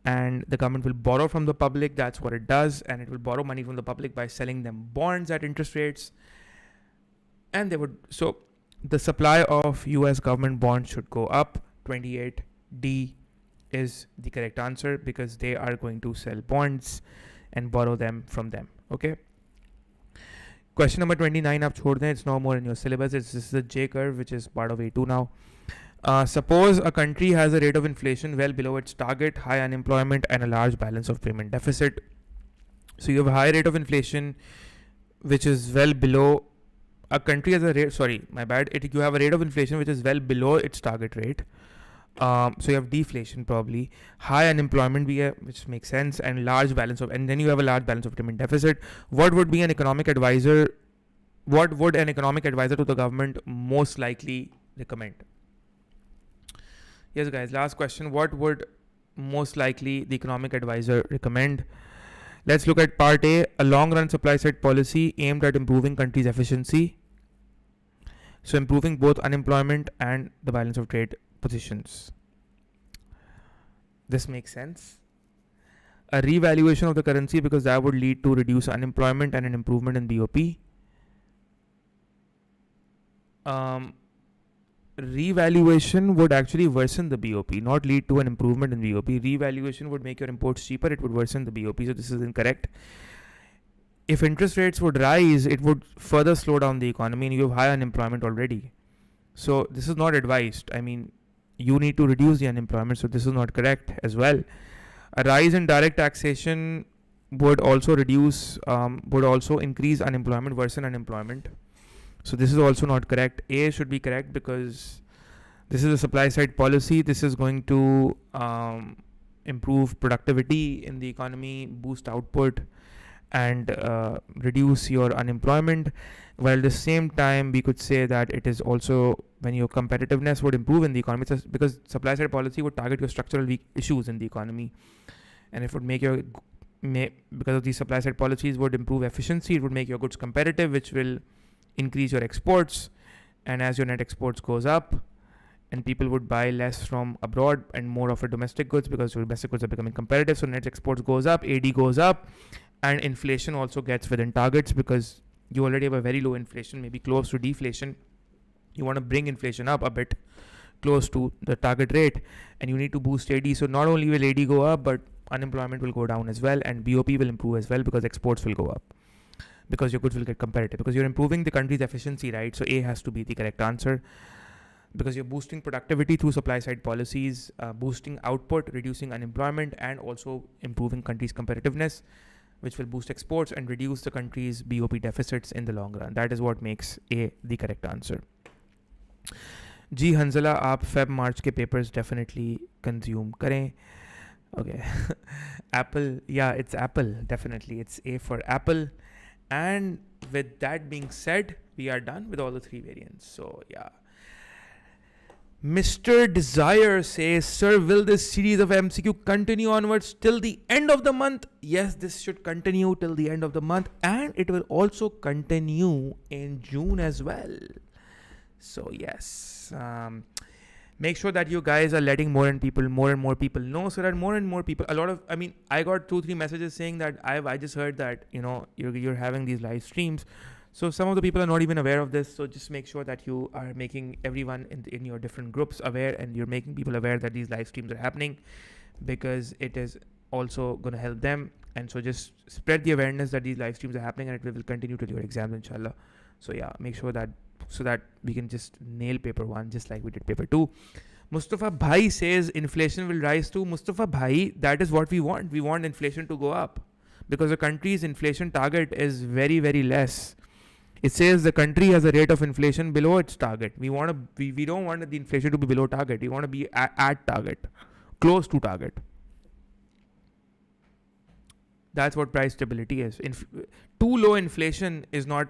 and the government will borrow from the public. That's what it does, and it will borrow money from the public by selling them bonds at interest rates. And they would, so the supply of US government bonds should go up. 28D is the correct answer because they are going to sell bonds and borrow them from them. Okay. Question number 29, आप छोड़ दें. It's no more in your syllabus. This is the J curve, which is part of A2 now. Suppose a country has a rate of inflation well below its target, high unemployment, and a large balance of payment deficit. So you have a high rate of inflation, which is well below. A country has a rate, sorry, my bad. You have a rate of inflation which is well below its target rate. So you have deflation probably. High unemployment भी है, which makes sense, and large balance of, and then you have a large balance of payment deficit. What would an economic advisor to the government most likely recommend? Yes, guys, last question. What would most likely the economic advisor recommend? Let's look at part A, a long-run supply-side policy aimed at improving country's efficiency. So improving both unemployment and the balance of trade positions. This makes sense. A revaluation of the currency because that would lead to reduced unemployment and an improvement in BOP. revaluation would actually worsen the BOP, not lead to an improvement in BOP. Revaluation would make your imports cheaper, it would worsen the BOP, so this is incorrect. If interest rates would rise, it would further slow down the economy, and you have high unemployment already. So this is not advised. I mean, you need to reduce the unemployment, so this is not correct as well. A rise in direct taxation would also increase unemployment, worsen unemployment. So this is also not correct. A should be correct because this is a supply side policy. This is going to improve productivity in the economy, boost output, and reduce your unemployment. While at the same time, we could say that it is also when your competitiveness would improve in the economy, because supply side policy would target your structural weak issues in the economy, and it would make your because of these supply side policies would improve efficiency. It would make your goods competitive, which will increase your exports, and as your net exports goes up, and people would buy less from abroad and more of your domestic goods because your domestic goods are becoming competitive, so net exports goes up, AD goes up, and inflation also gets within targets because you already have a very low inflation, maybe close to deflation. You want to bring inflation up a bit close to the target rate, and you need to boost AD. So not only will AD go up, but unemployment will go down as well, and BOP will improve as well because exports will go up, because your goods will get competitive, because you're improving the country's efficiency, right? So A has to be the correct answer, because you're boosting productivity through supply side policies, boosting output, reducing unemployment, and also improving country's competitiveness, which will boost exports and reduce the country's BOP deficits in the long run. That is what makes A the correct answer. जी हंजला, आप Feb March के papers definitely consume करें. Okay. Apple, yeah, it's Apple, definitely. It's A for Apple. And with that being said, we are done with all the three variants. So, yeah. Mr. Desire says, sir, will this series of MCQ continue onwards till the end of the month? Yes, this should continue till the end of the month. And it will also continue in June as well. So, yes. Make sure that you guys are letting more and more people know, so that more and more people, I got 2-3 messages saying that I just heard that, you're having these live streams. So some of the people are not even aware of this. So just make sure that you are making everyone in your different groups aware, and you're making people aware that these live streams are happening, because it is also going to help them. And so just spread the awareness that these live streams are happening, and it will continue till your exams, inshallah. So yeah, make sure that, so that we can just nail paper 1 just like we did paper 2. Mustafa Bhai says inflation will rise too. Mustafa Bhai, that is what we want. We want inflation to go up, because the country's inflation target is very, very less. It says the country has a rate of inflation below its target. We don't want the inflation to be below target. We want to be at target, close to target. That's what price stability is. Too low inflation is not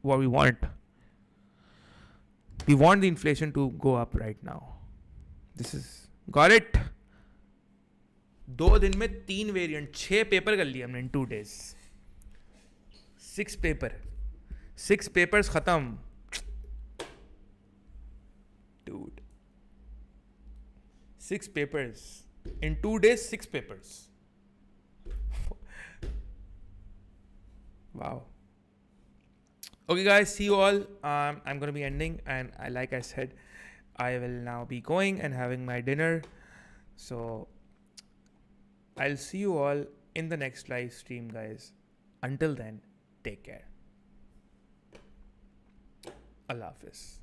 what we want. We want the inflation to go up right now. This is, got it? 2 दिन में 3 variant, 6 paper कर लिए हमने in 2 days. 6 papers खत्म. Dude. 6 papers. In 2 days, 6 papers. Wow. Okay, guys, see you all. I'm going to be ending, and like I said, I will now be going and having my dinner. So I'll see you all in the next live stream, guys. Until then, take care. Allah Hafiz.